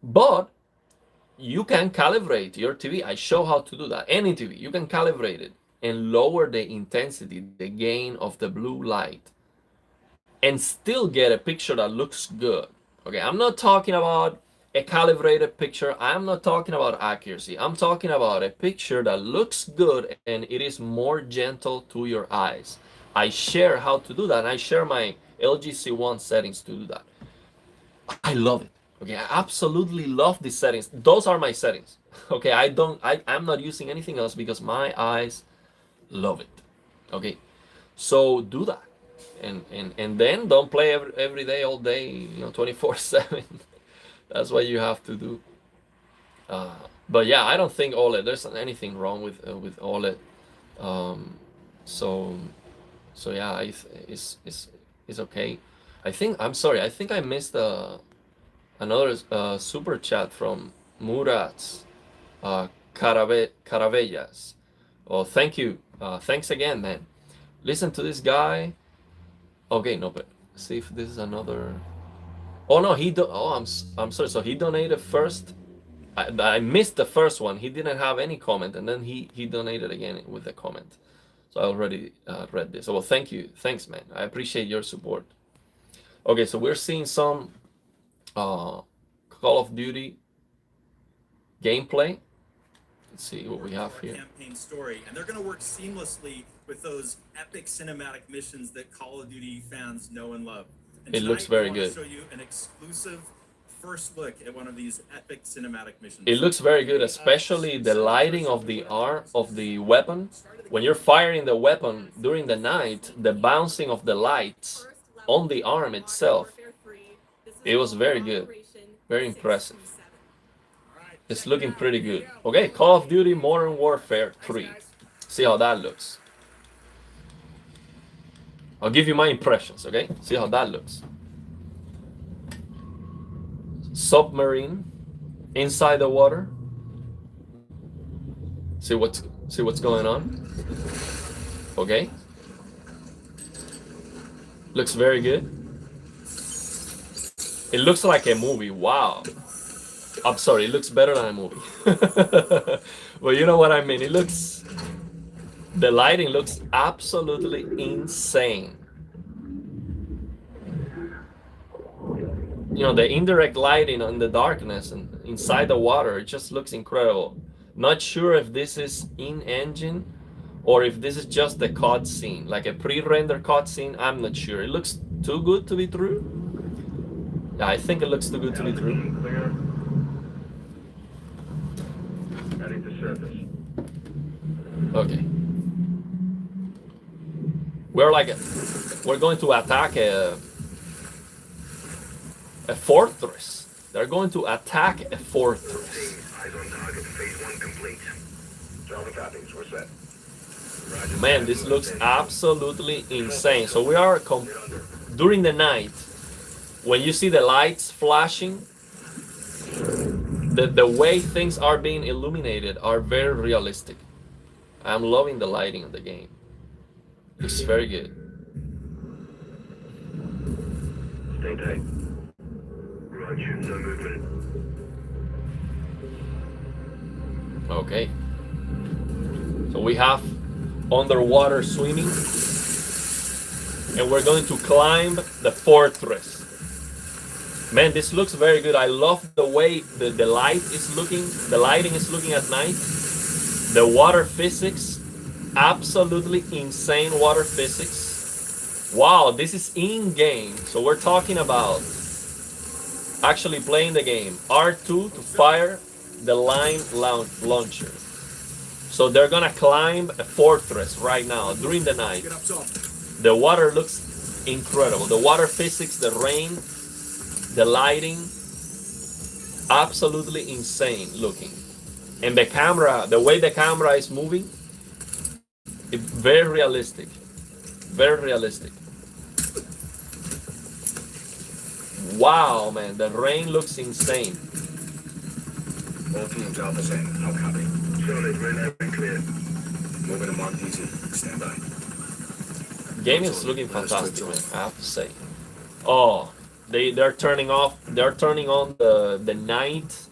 But you can calibrate your TV. I show how to do that. Any TV, you can calibrate it and lower the intensity, the gain of the blue light, and still get a picture that looks good. Okay, I'm not talking about a calibrated picture. I'm not talking about accuracy. I'm talking about a picture that looks good and it is more gentle to your eyes. I share how to do that, and I share my LG C1 settings to do that. I love it. Okay, I absolutely love these settings. Those are my settings. Okay, I'm not using anything else because my eyes love it. Okay, so do that, and then don't play every day, all day, 24/7. That's what you have to do. But yeah, I don't think OLED. There's anything wrong with OLED. So yeah, it's okay. I'm sorry. I think I missed another super chat from Murat's Caravellas. Oh, thank you. Thanks again, man. Listen to this guy. Okay, no, but see if this is another. Oh no, I'm sorry. So he donated first. I missed the first one. He didn't have any comment, and then he donated again with a comment. So I already read this. So, well, thank you. Thanks, man. I appreciate your support. Okay, so we're seeing some Call of Duty gameplay. Let's see what we have here. Campaign story, and they're going to work seamlessly with those epic cinematic missions that Call of Duty fans know and love. And it looks very good. Show you an exclusive first look at one of these epic cinematic missions. It looks very good, especially the lighting of the arm of the weapon. When you're firing the weapon during the night, the bouncing of the lights on the arm itself, it was very good, very impressive. It's looking pretty good. Okay, Call of Duty Modern Warfare 3. See how that looks. I'll give you my impressions, okay? See how that looks. Submarine inside the water. See what's going on. Okay. Looks very good. It looks like a movie. Wow. I'm sorry, it looks better than a movie. Well, you know what I mean. The lighting looks absolutely insane. The indirect lighting on the darkness and inside the water, it just looks incredible. Not sure if this is in-engine or if this is just the cutscene, like a pre-render cutscene. I'm not sure. It looks too good to be true. Yeah, I think it looks too good to be true. Heading to surface. Okay. We're going to attack a fortress. They're going to attack a fortress. Eyes on target. Phase 1 complete. All the copies. We're set. Man, this looks absolutely insane. So we are during the night, when you see the lights flashing, the way things are being illuminated are very realistic. I'm loving the lighting of the game. It's very good. Stay tight. Roger, no movement. Okay. So we have underwater swimming, and we're going to climb the fortress. Man, this looks very good. I love the way the light is looking, the lighting is looking at night. The water physics, absolutely insane water physics. Wow, this is in-game. So we're talking about actually playing the game. R2 to fire the line launcher. So they're gonna climb a fortress right now during the night. The water looks incredible. The water physics, the rain, the lighting, absolutely insane looking. And the camera, the way the camera is moving, it's very realistic. Very realistic. Wow, man, the rain looks insane. All teams Alpha Center. No copy. Solid, we're now clear. Moving to Mark DC. Stand by. Game is looking fantastic, man, I have to say. Oh, they're turning on the night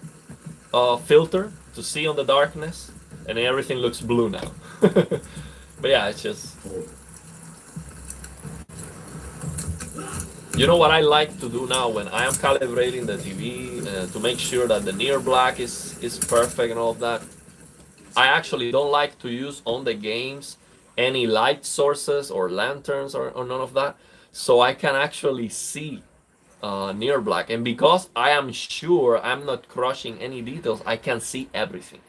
filter to see on the darkness, and everything looks blue now. But yeah, it's just, you know what I like to do now when I am calibrating the TV to make sure that the near black is perfect and all of that. I actually don't like to use on the games any light sources or lanterns or none of that, so I can actually see near black. And because I am sure I'm not crushing any details, I can see everything.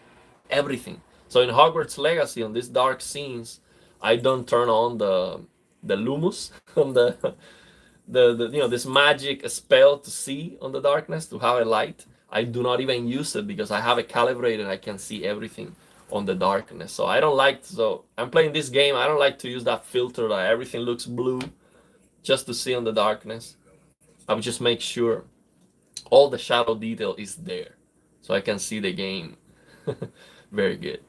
So in Hogwarts Legacy, on these dark scenes, I don't turn on the Lumus on the you know, this magic spell to see on the darkness, to have a light. I do not even use it because I have it calibrated. I can see everything on the darkness. So I don't like, so I'm playing this game, I don't like to use that filter that everything looks blue just to see on the darkness. I would just make sure all the shadow detail is there so I can see the game. Very good.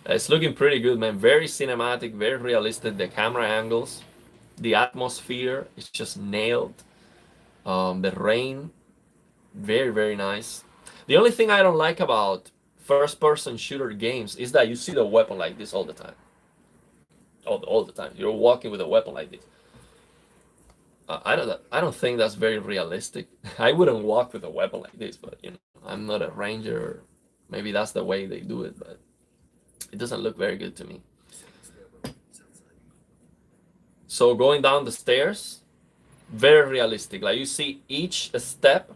It's looking pretty good, man. Very cinematic, very realistic. The camera angles, the atmosphere is just nailed. The rain, very, very nice. The only thing I don't like about first-person shooter games is that you see the weapon like this all the time. All the time. You're walking with a weapon like this. I don't think that's very realistic. I wouldn't walk with a weapon like this, but you know, I'm not a ranger. Maybe that's the way they do it, but it doesn't look very good to me. So going down the stairs, very realistic. Like you see each step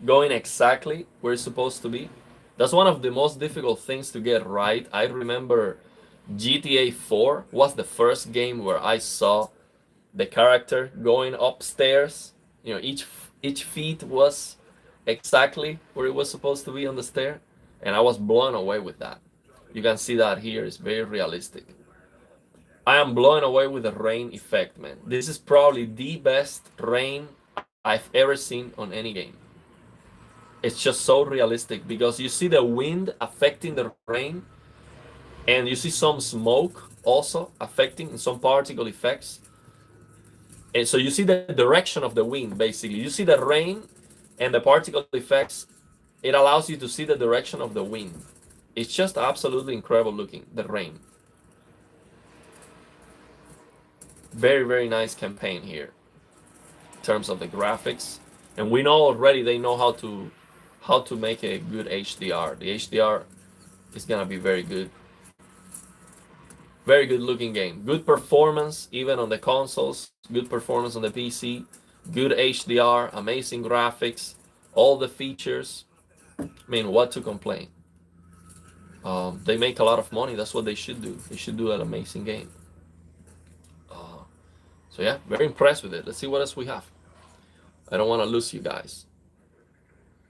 going exactly where it's supposed to be. That's one of the most difficult things to get right. I remember GTA 4 was the first game where I saw the character going upstairs. You know, each feet was exactly where it was supposed to be on the stair, and I was blown away with that. You can see that here. It's very realistic. I am blown away with the rain effect, man. This is probably the best rain I've ever seen on any game. It's just so realistic because you see the wind affecting the rain, and you see some smoke also affecting some particle effects. And so you see the direction of the wind, basically. You see the rain and the particle effects. It allows you to see the direction of the wind. It's just absolutely incredible looking, the rain. Very, very nice campaign here in terms of the graphics. And we know already they know how to make a good HDR. The HDR is gonna be very good. Very good looking game. Good performance even on the consoles. Good performance on the PC. Good HDR, amazing graphics, all the features. I mean, what to complain? They make a lot of money. That's what they should do. They should do an amazing game. So yeah, very impressed with it. Let's see what else we have. I don't want to lose you guys.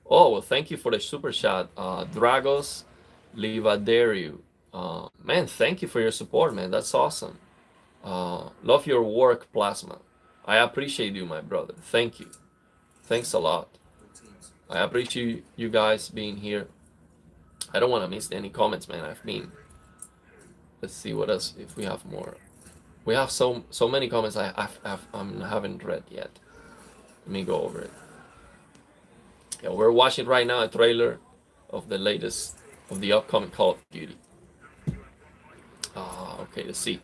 Oh, well, thank you for the super chat, Dragos Livaderiu. Man, thank you for your support, man. That's awesome. Love your work, Plasma. I appreciate you, my brother. Thank you. Thanks a lot. I appreciate you guys being here. I don't want to miss any comments, man. Let's see what else, if we have more. We have so many comments I haven't read yet. Let me go over it. Yeah, we're watching right now a trailer of the upcoming Call of Duty. Okay, let's see.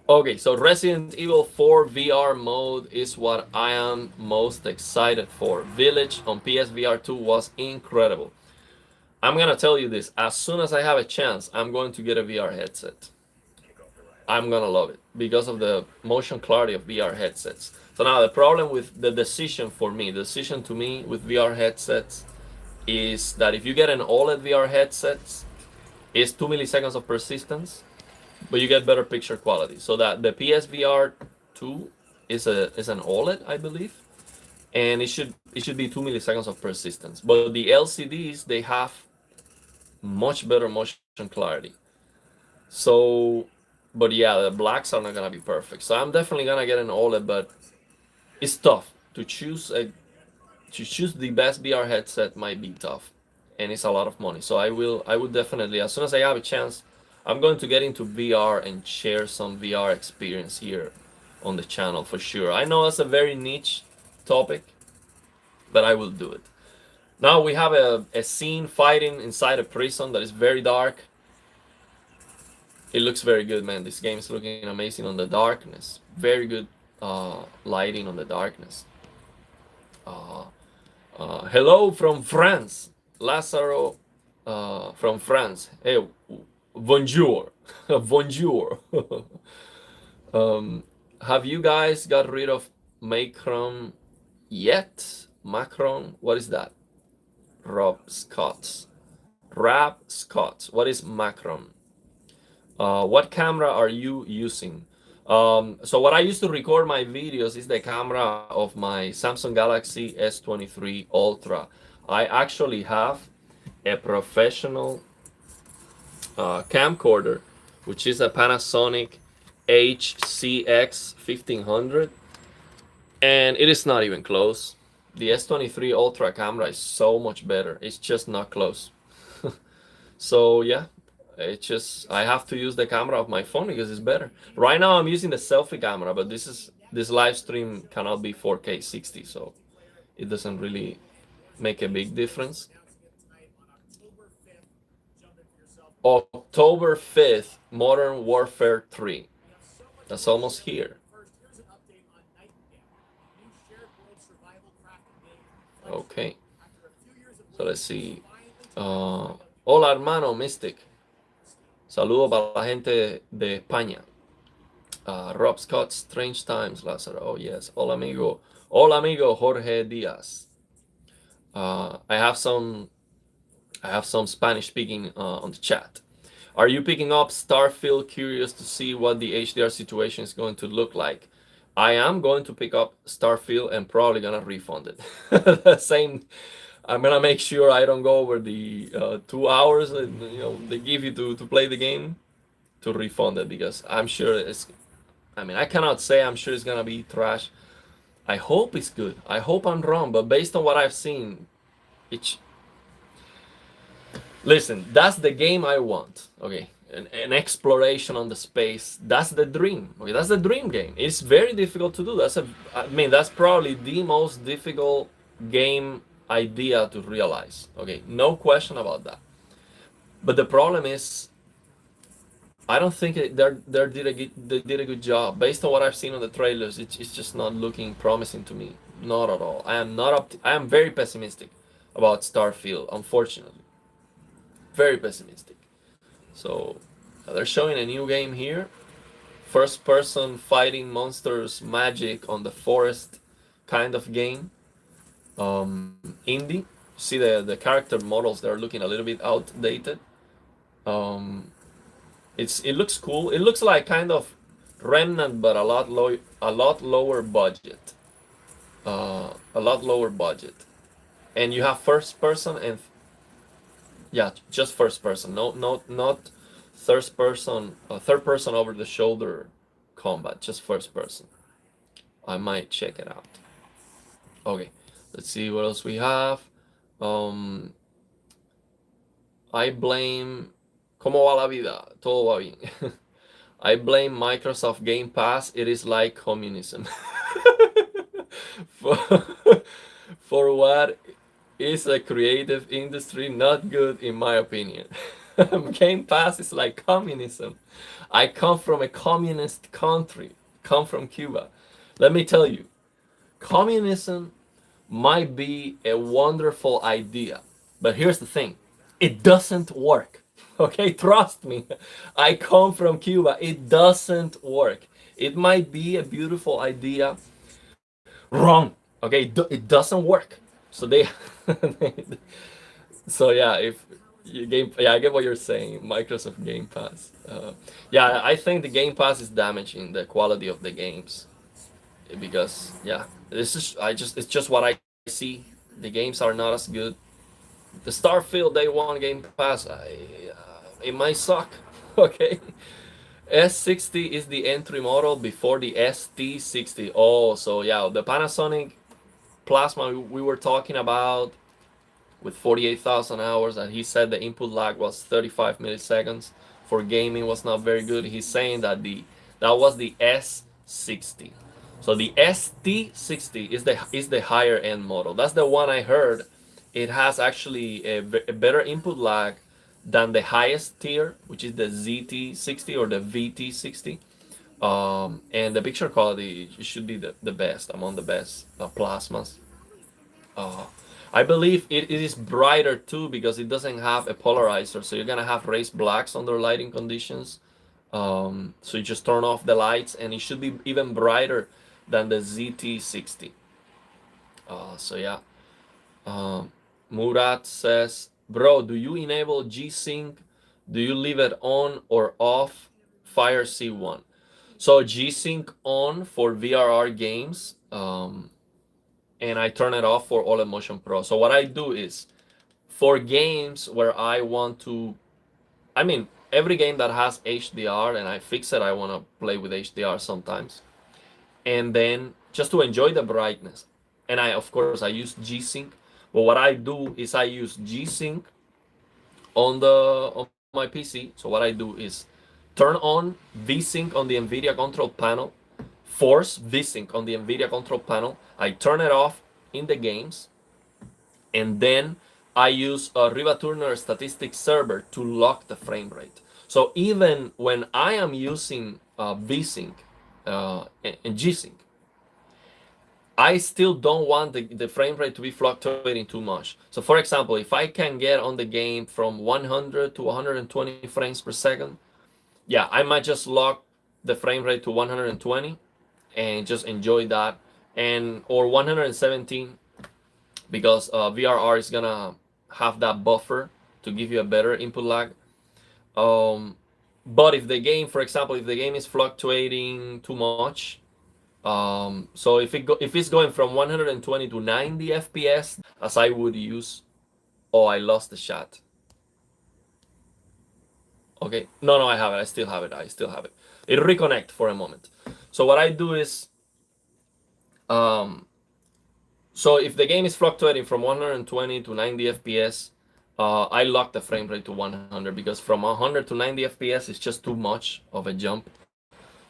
Okay, so Resident Evil 4 VR mode is what I am most excited for. Village on PSVR 2 was incredible. I'm gonna tell you this, as soon as I have a chance, I'm going to get a VR headset. I'm gonna love it because of the motion clarity of VR headsets. So now the problem with the decision to me with VR headsets is that if you get an OLED VR headset, it's 2 milliseconds of persistence, but you get better picture quality. So that the PSVR 2 is an OLED, I believe, and it should be 2 milliseconds of persistence. But the LCDs, they have much better motion clarity. So, but yeah, the blacks are not gonna be perfect. So I'm definitely gonna get an OLED, but it's tough to choose the best VR headset. Might be tough, and it's a lot of money. So I would definitely, as soon as I have a chance, I'm going to get into VR and share some VR experience here on the channel for sure. I know it's a very niche topic, but I will do it. Now we have a scene fighting inside a prison that is very dark. It looks very good, man. This game is looking amazing on the darkness. Very good lighting on the darkness. Hello from France, Lazaro from France. Hey, bonjour, bonjour. Have you guys got rid of Macron yet? Macron, what is that? Rob Scott. What is Macron? What camera are you using? So what I used to record my videos is the camera of my Samsung Galaxy S23 Ultra. I actually have a professional camcorder, which is a Panasonic HCX 1500, and it is not even close. The S23 Ultra camera is so much better. It's just not close. So yeah, it's just I have to use the camera of my phone because it's better. Right now I'm using the selfie camera, but this live stream cannot be 4K 60, so it doesn't really make a big difference. October 5th, Modern Warfare 3. That's almost here. Okay. So let's see. Hola, hermano Mystic. Saludo para la gente de España. Rob Scott, Strange Times, Lázaro. Oh, yes. Hola, amigo. Hola, amigo Jorge Diaz. I have some Spanish speaking on the chat. Are you picking up Starfield? Curious to see what the HDR situation is going to look like. I am going to pick up Starfield and probably gonna refund it. Same. I'm gonna make sure I don't go over the 2 hours that, they give you to play the game, to refund it, because I'm sure it's. I mean, I cannot say I'm sure it's gonna be trash. I hope it's good. I hope I'm wrong, but based on what I've seen, listen, that's the game I want. Okay, an exploration on the space. That's the dream. Okay, that's the dream game. It's very difficult to do. That's probably the most difficult game idea to realize. Okay, no question about that. But the problem is, I don't think they did a good job. Based on what I've seen on the trailers, it's just not looking promising to me. Not at all. I am very pessimistic about Starfield, unfortunately. Very pessimistic. So they're showing a new game here. First person fighting monsters, magic on the forest kind of game. Indie. See the character models, they're looking a little bit outdated. It looks cool. It looks like kind of Remnant, but a lot lower budget. A lot lower budget. And you have first person and just first person. Not third person over the shoulder combat. Just first person. I might check it out. Okay, let's see what else we have. I blame. ¿Cómo va la vida? Todo va bien. I blame Microsoft Game Pass. It is like communism. For what is a creative industry, not good in my opinion. Game Pass is like communism. I come from a communist country. Come from Cuba. Let me tell you, communism might be a wonderful idea, but here's the thing. It doesn't work. Okay, trust me. I come from Cuba. It doesn't work. It might be a beautiful idea. Wrong. Okay, it doesn't work. So so yeah, I get what you're saying. Microsoft Game Pass. I think the Game Pass is damaging the quality of the games, because it's just what I see. The games are not as good. The Starfield Day 1 Game Pass, it might suck. Okay. S60 is the entry model before the ST60. Oh, so yeah, the Panasonic Plasma we were talking about with 48,000 hours, and he said the input lag was 35 milliseconds. For gaming was not very good. He's saying that that was the S60. So the ST60 is the higher end model. That's the one I heard it has actually a better input lag than the highest tier, which is the ZT60 or the VT60. And the picture quality should be the best among the best plasmas. Uh, I believe it is brighter too because it doesn't have a polarizer, so you're gonna have raised blacks under lighting conditions. So you just turn off the lights, and it should be even brighter than the ZT60. So yeah. Murat says, bro, do you enable G-Sync? Do you leave it on or off? Fire C1. So G-Sync on for VRR games, and I turn it off for OLED Motion Pro. So what I do is, for games where I want to, I mean, every game that has HDR and I fix it, I want to play with HDR sometimes. And then just to enjoy the brightness. And of course, I use G-Sync. But what I do is I use G-Sync on my PC. So what I do is turn on V-Sync on the NVIDIA control panel, force V-Sync on the NVIDIA control panel. I turn it off in the games, and then I use a Riva Turner statistics server to lock the frame rate. So even when I am using V-Sync and G-Sync, I still don't want the frame rate to be fluctuating too much. So for example, if I can get on the game from 100 to 120 frames per second, yeah, I might just lock the frame rate to 120 and just enjoy that, or 117, because VRR is gonna have that buffer to give you a better input lag. But if the game, for example, if the game is fluctuating too much, so if it's going from 120 to 90 FPS, as I would use, oh, I lost the shot. Okay, no, I have it. I still have it. It reconnect for a moment. So what I do is, so if the game is fluctuating from 120 to 90 FPS, I lock the frame rate to 100, because from 100 to 90 FPS is just too much of a jump.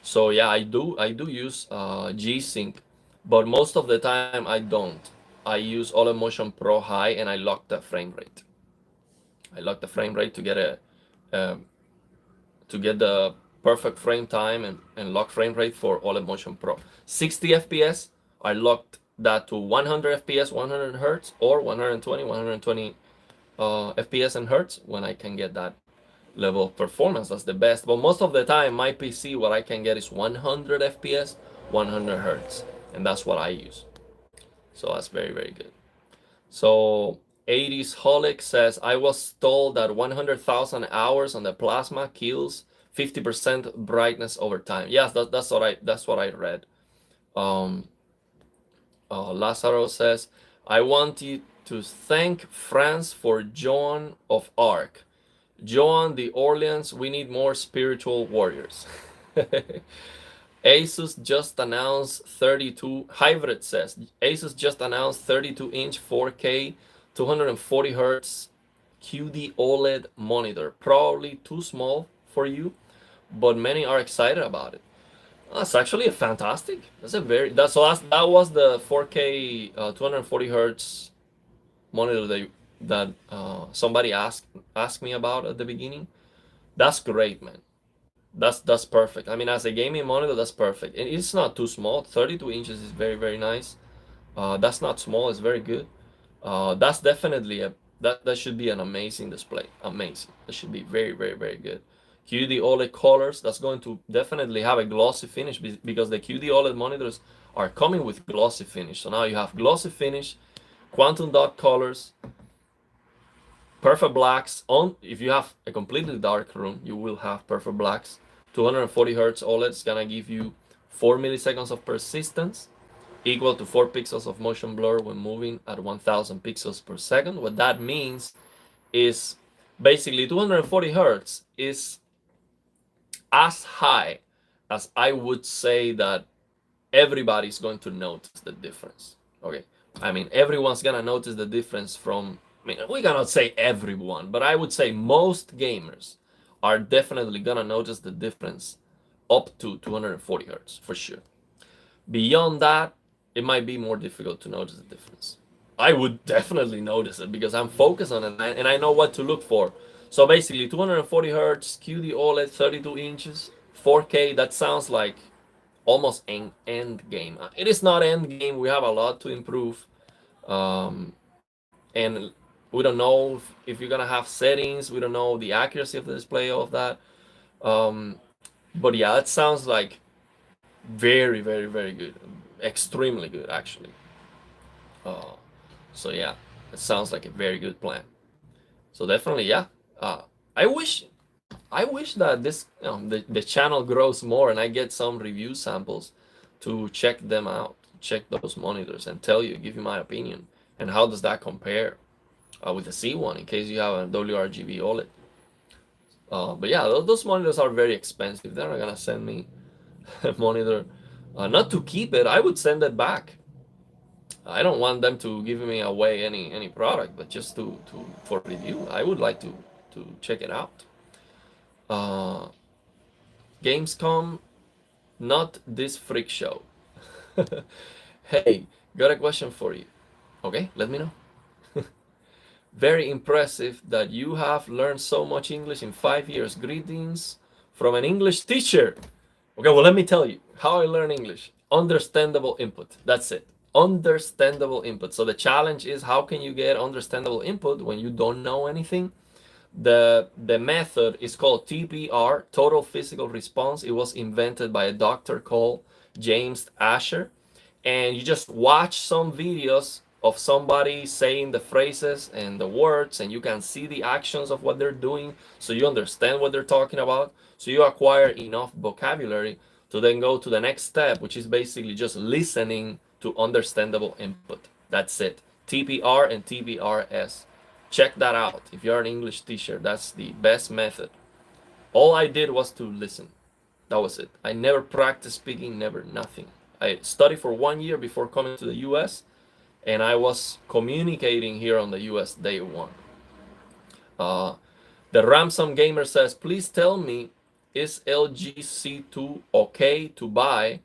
So yeah, I do use G-Sync, but most of the time I don't. I use OLED Motion Pro High, and I lock the frame rate. I lock the frame rate to get the perfect frame time and lock frame rate for OLED Motion Pro. 60 FPS, I locked that to 100 FPS, 100 Hertz, or 120 FPS and Hertz when I can get that level of performance. That's the best. But most of the time, my PC, what I can get is 100 FPS, 100 Hertz, and that's what I use. So that's very, very good. So 80s Holic says, I was told that 100,000 hours on the plasma kills 50% brightness over time. Yes, that's what I read. Lazaro says, I want you to thank France for Joan of Arc. Joan de Orleans, we need more spiritual warriors. Asus just announced 32, Hybrid says, Asus just announced 32-inch 4K 240 Hertz QD-OLED monitor. Probably too small for you, but many are excited about it. That's actually a fantastic. That was the 4K 240 Hertz monitor that somebody asked me about at the beginning. That's great, man. That's perfect. I mean, as a gaming monitor, that's perfect. And it's not too small. 32 inches is very, very nice. That's not small. It's very good. That's definitely that should be an amazing display. Amazing. That should be very, very, very good. QD OLED colors. That's going to definitely have a glossy finish, because the QD OLED monitors are coming with glossy finish. So now you have glossy finish, quantum dot colors, perfect blacks. If you have a completely dark room, you will have perfect blacks. 240 Hertz OLED is gonna give you 4 milliseconds of persistence, equal to 4 pixels of motion blur when moving at 1000 pixels per second. What that means is basically 240 Hertz is as high as I would say that everybody's going to notice the difference. Okay, I mean, everyone's gonna notice the difference from, I mean, we cannot say everyone, but I would say most gamers are definitely gonna notice the difference up to 240 Hertz for sure. Beyond that, it might be more difficult to notice the difference. I would definitely notice it because I'm focused on it and I know what to look for. So basically 240 hertz, QD-OLED, 32 inches, 4K, that sounds like almost end game. It is not end game. We have a lot to improve. And we don't know if you're gonna have settings. We don't know the accuracy of the display, all of that. But yeah, it sounds like very, very, very good. Extremely good, actually. So yeah, it sounds like a very good plan. So definitely, yeah. I wish that this the channel grows more and I get some review samples to check them out, check those monitors, and give you my opinion and how does that compare with the C1 in case you have a WRGB OLED. But yeah, those monitors are very expensive. They're not gonna send me a monitor not to keep it. I would send it back. I don't want them to give me away any product, but just for review. I would like to check it out. Gamescom, not this freak show. Hey, got a question for you. Okay, let me know. Very impressive that you have learned so much English in 5 years. Greetings from an English teacher. Okay, well, let me tell you how I learn English. Understandable input. That's it. Understandable input. So the challenge is, how can you get understandable input when you don't know anything? The method is called TPR, Total Physical Response. It was invented by a doctor called James Asher. And you just watch some videos of somebody saying the phrases and the words, and you can see the actions of what they're doing, so you understand what they're talking about. So you acquire enough vocabulary to then go to the next step, which is basically just listening to understandable input. That's it. TPR and TPRS. Check that out. If you're an English teacher, that's the best method. All I did was to listen. That was it. I never practiced speaking, never, nothing. I studied for 1 year before coming to the US, and I was communicating here on the US day one. The Ransom Gamer says, please tell me, is LG C2 okay to buy,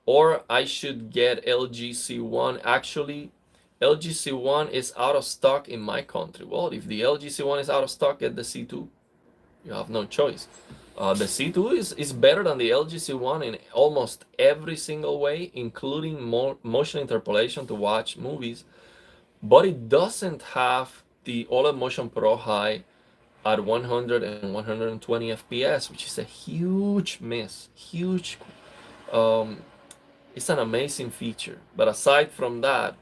or I should get LG C1? Actually, LG C1 is out of stock in my country. Well, if the LG C1 is out of stock, get the C2. You have no choice. The C2 is better than the LG C1 in almost every single way, including motion interpolation to watch movies, but it doesn't have the OLED Motion Pro High at 100 and 120 FPS, which is a huge miss. Huge. It's an amazing feature, but aside from that,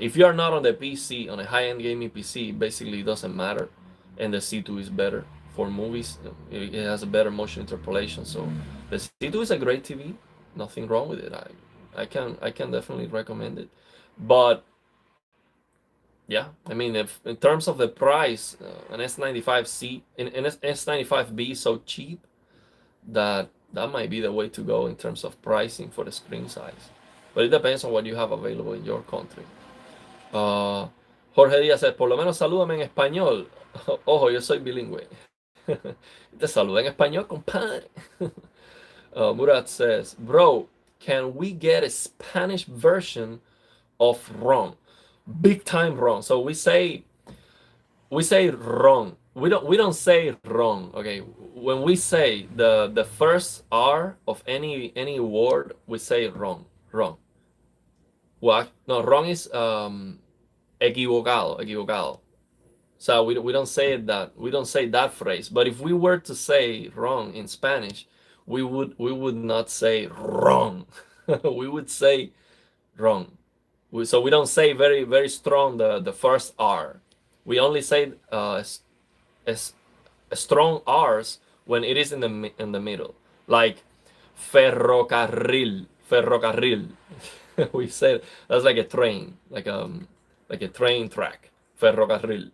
if you are not on the PC, on a high-end gaming PC, basically it doesn't matter, and the C2 is better for movies. It has a better motion interpolation, so the C2 is a great TV. Nothing wrong with it. I can definitely recommend it. But yeah, I mean, if in terms of the price, an S95C, an S95B is so cheap that might be the way to go in terms of pricing for the screen size. But it depends on what you have available in your country. Jorge Díaz says, por lo menos salúdame en español. Ojo, yo soy bilingüe. Te saluda en español, compadre. Murat says, bro, can we get a Spanish version of wrong? Big time wrong. So we say wrong. We don't say wrong. Okay, when we say the first R of any word, we say wrong. What? No, wrong is equivocado. So we don't say that. We don't say that phrase. But if we were to say wrong in Spanish, we would not say wrong. We would say wrong. So we don't say very, very strong the first R. We only say strong R's when it is in the middle, like ferrocarril. We say that's like a train, like a train track. Ferrocarril.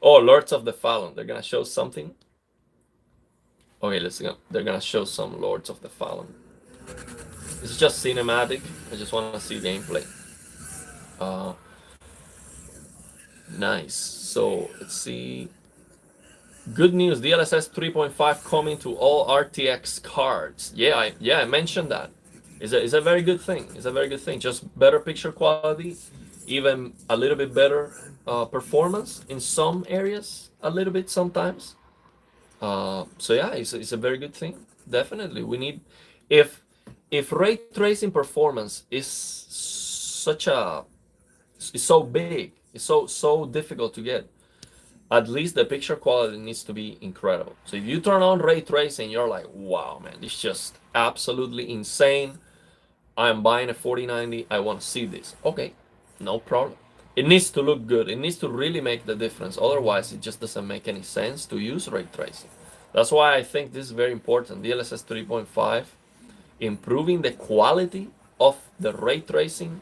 Oh, Lords of the Fallen. They're gonna show something. Okay, let's go. They're gonna show some Lords of the Fallen. It's just cinematic. I just want to see gameplay. Nice. So let's see. Good news. DLSS 3.5 coming to all RTX cards. Yeah, I mentioned that. It's a very good thing. It's a very good thing. Just better picture quality, even a little bit better performance in some areas, a little bit sometimes. So yeah, it's a very good thing. Definitely, we need if ray tracing performance is such a it's so big, it's so difficult to get. At least the picture quality needs to be incredible. So if you turn on ray tracing, you're like, wow, man, it's just absolutely insane. I'm buying a 4090. I want to see this. Okay, no problem. It needs to look good. It needs to really make the difference. Otherwise, it just doesn't make any sense to use ray tracing. That's why I think this is very important. DLSS 3.5, improving the quality of the ray tracing,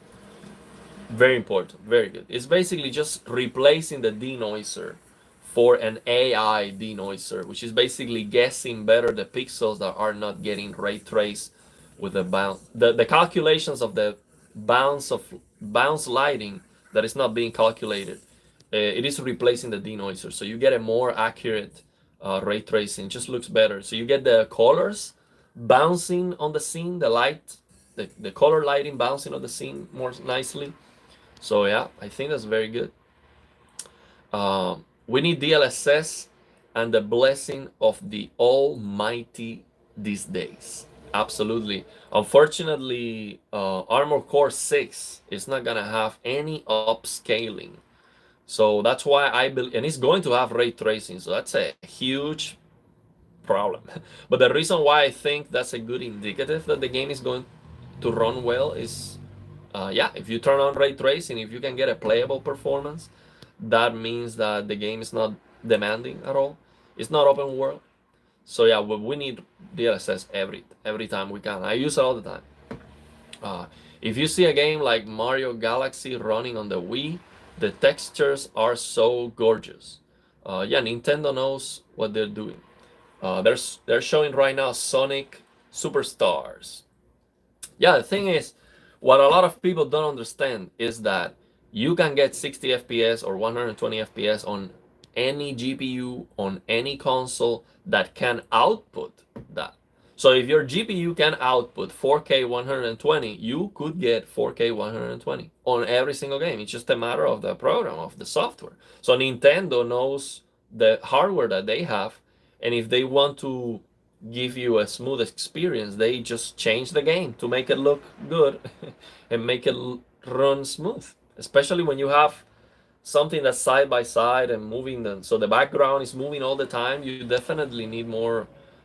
very important, very good. It's basically just replacing the denoiser for an AI denoiser, which is basically guessing better the pixels that are not getting ray traced with the bounce. The calculations of the bounce lighting that is not being calculated. It is replacing the denoiser, so you get a more accurate ray tracing. Just looks better. So you get the colors bouncing on the scene, the light, the color lighting bouncing on the scene more nicely. So yeah, I think that's very good. We need DLSS and the blessing of the Almighty these days. Absolutely. Unfortunately, Armored Core 6 is not gonna have any upscaling. So that's why I believe, and it's going to have ray tracing. So that's a huge problem. But the reason why I think that's a good indicative that the game is going to run well is, yeah, if you turn on ray tracing, if you can get a playable performance, that means that the game is not demanding at all. It's not open world. So yeah, we need DLSS every time we can. I use it all the time. If you see a game like Mario Galaxy running on the Wii, the textures are so gorgeous. Yeah, Nintendo knows what they're doing. They're showing right now Sonic Superstars. Yeah, the thing is, what a lot of people don't understand is that you can get 60 FPS or 120 FPS on any GPU on any console that can output that. So if your GPU can output 4K 120, you could get 4K 120 on every single game. It's just a matter of the program, of the software. So Nintendo knows the hardware that they have, and if they want to give you a smooth experience, they just change the game to make it look good and make it run smooth. Especially when you have something that's side by side and moving so the background is moving all the time, you definitely need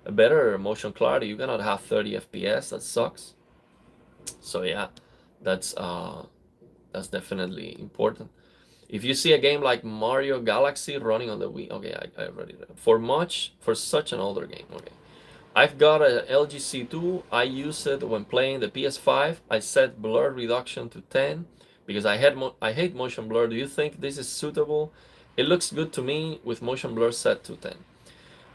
a better motion clarity. You cannot have 30 FPS. That sucks. So yeah, that's definitely important. If you see a game like Mario Galaxy running on the Wii, okay, I already read. For such an older game, okay. I've got a LG C2. I use it when playing the PS5. I set blur reduction to 10 because I hate motion blur. Do you think this is suitable? It looks good to me with motion blur set to 10.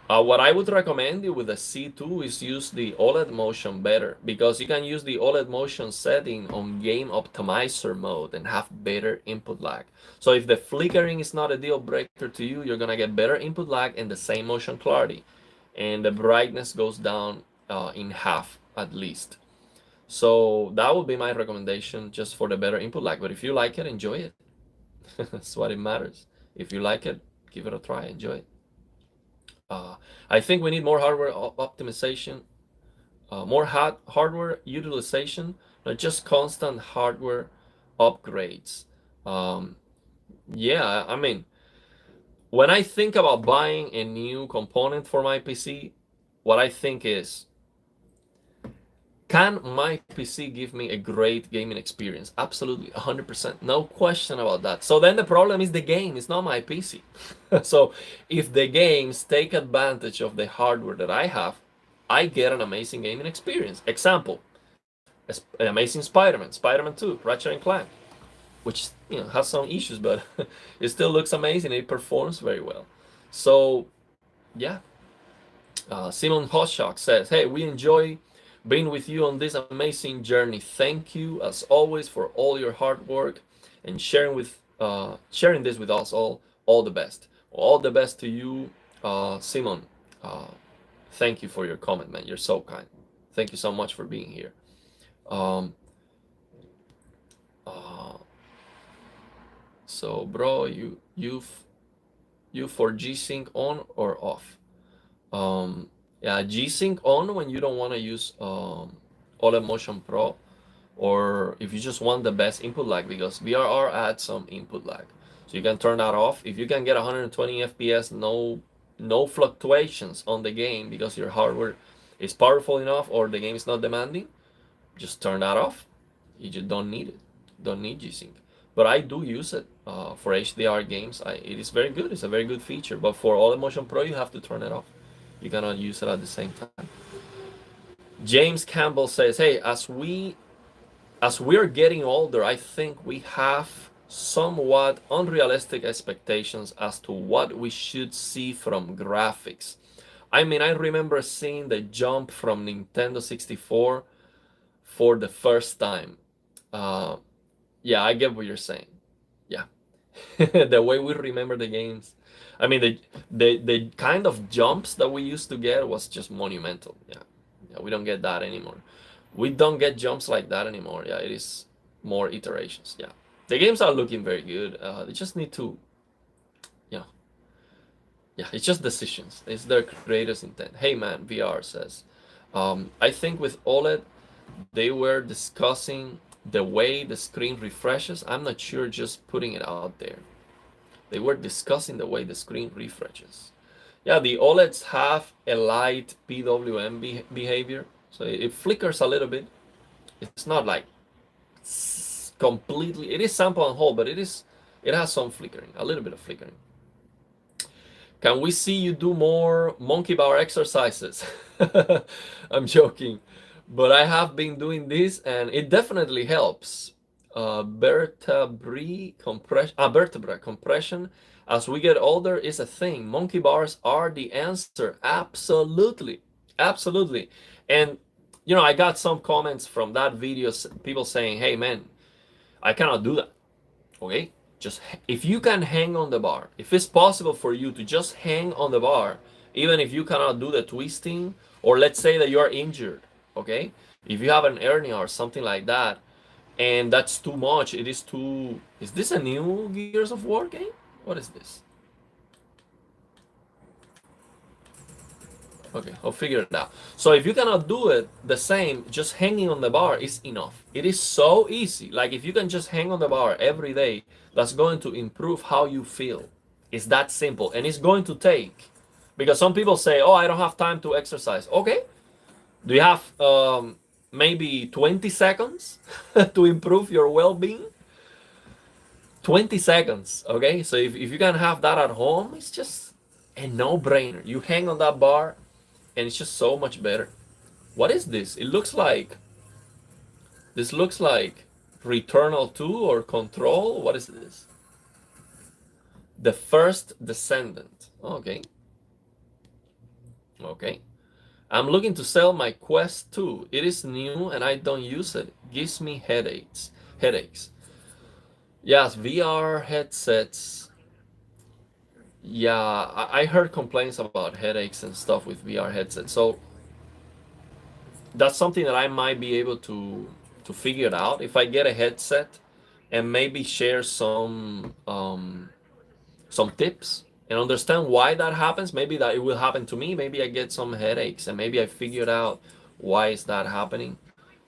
What I would recommend you with the C2 is use the OLED motion better, because you can use the OLED motion setting on game optimizer mode and have better input lag. So if the flickering is not a deal breaker to you, you're gonna get better input lag and the same motion clarity, and the brightness goes down in half at least. So that would be my recommendation, just for the better input lag. But if you like it, enjoy it. That's what it matters. If you like it, give it a try, enjoy it. I think we need more hardware optimization, more hardware utilization, not just constant hardware upgrades. Yeah, I mean, when I think about buying a new component for my PC, what I think is, can my PC give me a great gaming experience? Absolutely, 100%, no question about that. So then the problem is the game, it's not my PC. So if the games take advantage of the hardware that I have, I get an amazing gaming experience. Example, amazing Spider-Man 2, Ratchet and Clank, which has some issues, but it still looks amazing. It performs very well. So yeah, Simon Hoshak says, hey, we enjoy being with you on this amazing journey. Thank you as always for all your hard work and sharing this with us all. All the best. All the best to you, Simon. Thank you for your comment, man. You're so kind. Thank you so much for being here. So, bro, you for G-Sync on or off? Yeah, G-Sync on when you don't want to use OLED Motion Pro, or if you just want the best input lag, because VRR adds some input lag. So you can turn that off. If you can get 120 FPS, no fluctuations on the game because your hardware is powerful enough or the game is not demanding, just turn that off. You just don't need it. Don't need G-Sync. But I do use it for HDR games. It is very good. It's a very good feature. But for OLED Motion Pro, you have to turn it off. You cannot use it at the same time. James Campbell says, hey, as we're getting older, I think we have somewhat unrealistic expectations as to what we should see from graphics. I mean, I remember seeing the jump from Nintendo 64 for the first time. Yeah, I get what you're saying. Yeah. The way we remember the games. I mean, the kind of jumps that we used to get was just monumental. Yeah. Yeah, we don't get that anymore. We don't get jumps like that anymore. Yeah, it is more iterations. Yeah. The games are looking very good. They just need to, yeah, it's just decisions. It's their creators' intent. Hey man, VR says, I think with OLED, they were discussing the way the screen refreshes. I'm not sure, just putting it out there. They were discussing the way the screen refreshes. Yeah, the OLEDs have a light PWM behavior, so it flickers a little bit. It's not like completely, it is sample and hold, but it has some flickering, a little bit of flickering. Can we see you do more monkey bar exercises? I'm joking, but I have been doing this and it definitely helps. Vertebra compression as we get older is a thing. Monkey bars are the answer. Absolutely. Absolutely. And you know, I got some comments from that video, people saying, hey man, I cannot do that. Okay, just if you can hang on the bar, if it's possible for you to just hang on the bar, even if you cannot do the twisting, or let's say that you're injured, okay, if you have an hernia or something like that, and that's too much, is this a new Gears of War game? What is this? Okay, I'll figure it out. So if you cannot do it the same, just hanging on the bar is enough. It is so easy. Like if you can just hang on the bar every day, that's going to improve how you feel. It's that simple. And it's going to take, because some people say, oh, I don't have time to exercise. Okay. Do you have maybe 20 seconds to improve your well-being? 20 seconds, okay? So if you can have that at home, it's just a no-brainer. You hang on that bar, and it's just so much better. What is this? This looks like Returnal 2 or Control. What is this? The First Descendant. Okay. Okay. I'm looking to sell my Quest 2. It is new and I don't use it. Gives me headaches. Yes, VR headsets. Yeah, I heard complaints about headaches and stuff with VR headsets. So that's something that I might be able to figure it out if I get a headset and maybe share some tips and understand why that happens. Maybe that it will happen to me. Maybe I get some headaches and maybe I figured out why is that happening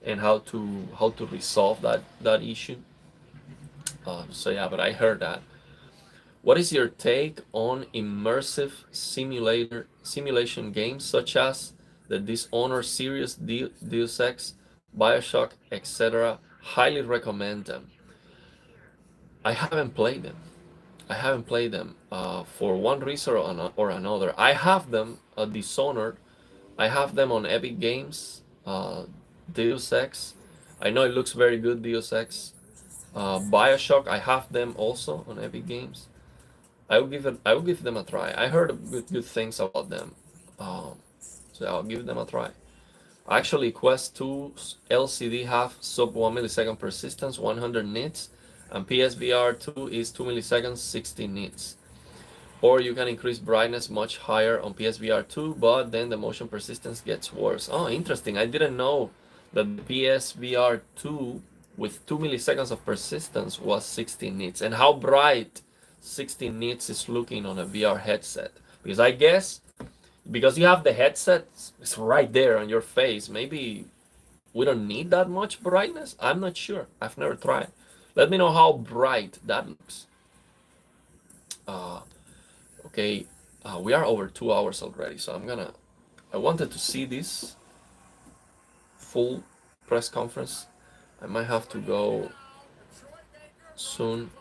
and how to resolve that issue. So yeah, but I heard that. What is your take on immersive simulation games such as the Dishonored series, Deus Ex, Bioshock, etc.? Highly recommend them. I haven't played them. For one reason or another. I have them Dishonored. I have them on Epic Games. Deus Ex. I know it looks very good, Deus Ex. Bioshock, I have them also on Epic Games. I will give them a try. I heard good things about them, so I'll give them a try. Actually, Quest 2 LCD have sub 1 millisecond persistence, 100 nits, and PSVR 2 is 2 milliseconds, 60 nits. Or you can increase brightness much higher on PSVR 2, but then the motion persistence gets worse. Oh, interesting. I didn't know that the PSVR 2 with 2 milliseconds of persistence was 16 nits. And how bright 16 nits is looking on a VR headset. Because I guess, because you have the headset, it's right there on your face. Maybe we don't need that much brightness. I'm not sure. I've never tried. Let me know how bright that looks. Okay, we are over 2 hours already, so I wanted to see this full press conference. I might have to go soon.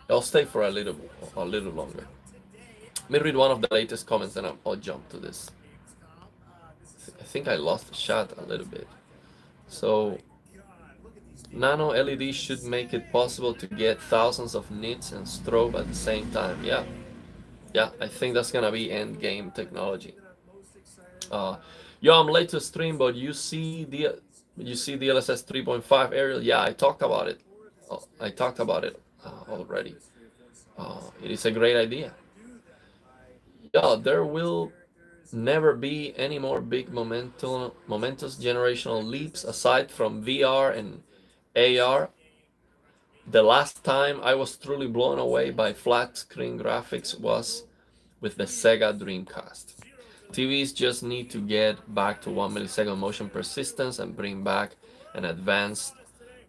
I'll stay for a little longer. Let me read one of the latest comments, and I'll jump to this. I think I lost the shot a little bit. So, nano LED should make it possible to get thousands of nits and strobe at the same time. Yeah, I think that's gonna be end game technology. Yo, I'm late to stream, but you see DLSS 3.5 Ariel? Yeah, I talked about it. Already. It is a great idea. Yeah, there will never be any more big momentous generational leaps aside from VR and AR. The last time I was truly blown away by flat screen graphics was with the Sega Dreamcast. TVs just need to get back to 1 millisecond motion persistence and bring back an advanced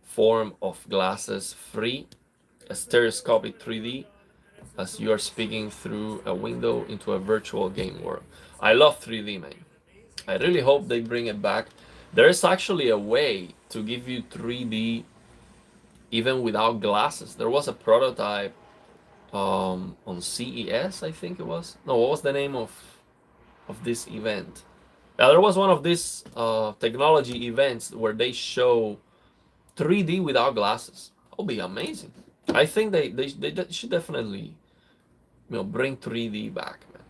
form of glasses free, a stereoscopic 3D, as you are speaking through a window into a virtual game world. I love 3D, man. I really hope they bring it back. There is actually a way to give you 3D even without glasses. There was a prototype on CES, I think it was. No, what was the name of this event? Yeah, there was one of these technology events where they show 3D without glasses. That'll be amazing. I think they should definitely, bring 3D back, man.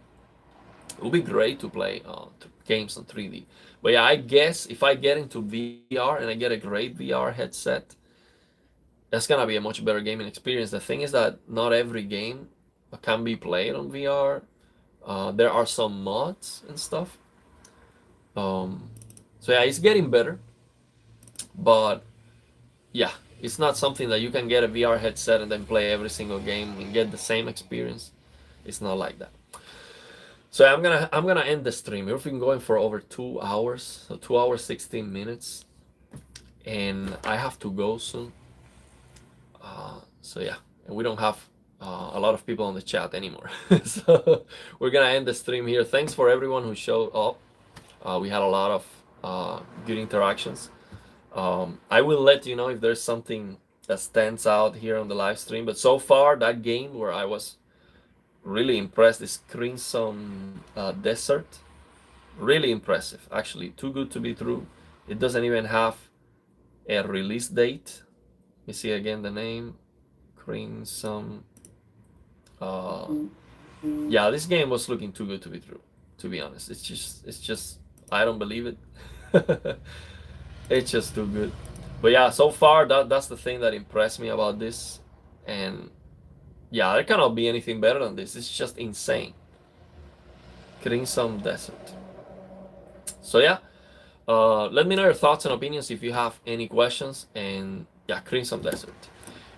It would be great to play games on 3D. But yeah, I guess if I get into VR and I get a great VR headset, that's gonna be a much better gaming experience. The thing is that not every game can be played on VR. There are some mods and stuff. So yeah, it's getting better, but yeah, it's not something that you can get a VR headset and then play every single game and get the same experience. It's not like that. So I'm gonna end the stream. We've been going for over 2 hours, so 2 hours 16 minutes, and I have to go soon. So yeah, and we don't have a lot of people on the chat anymore. So we're gonna end the stream here. Thanks for everyone who showed up. We had a lot of good interactions. I will let you know if there's something that stands out here on the live stream. But so far, that game where I was really impressed is Crimson Desert. Really impressive, actually. Too good to be true. It doesn't even have a release date. Let me see again the name. Crimson. Yeah, this game was looking too good to be true, to be honest. It's just I don't believe it. It's just too good. But yeah, so far that's the thing that impressed me about this. And yeah, there cannot be anything better than this. It's just insane. Crimson Desert. So yeah, let me know your thoughts and opinions if you have any questions. And yeah, Crimson Desert.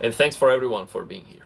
And thanks for everyone for being here.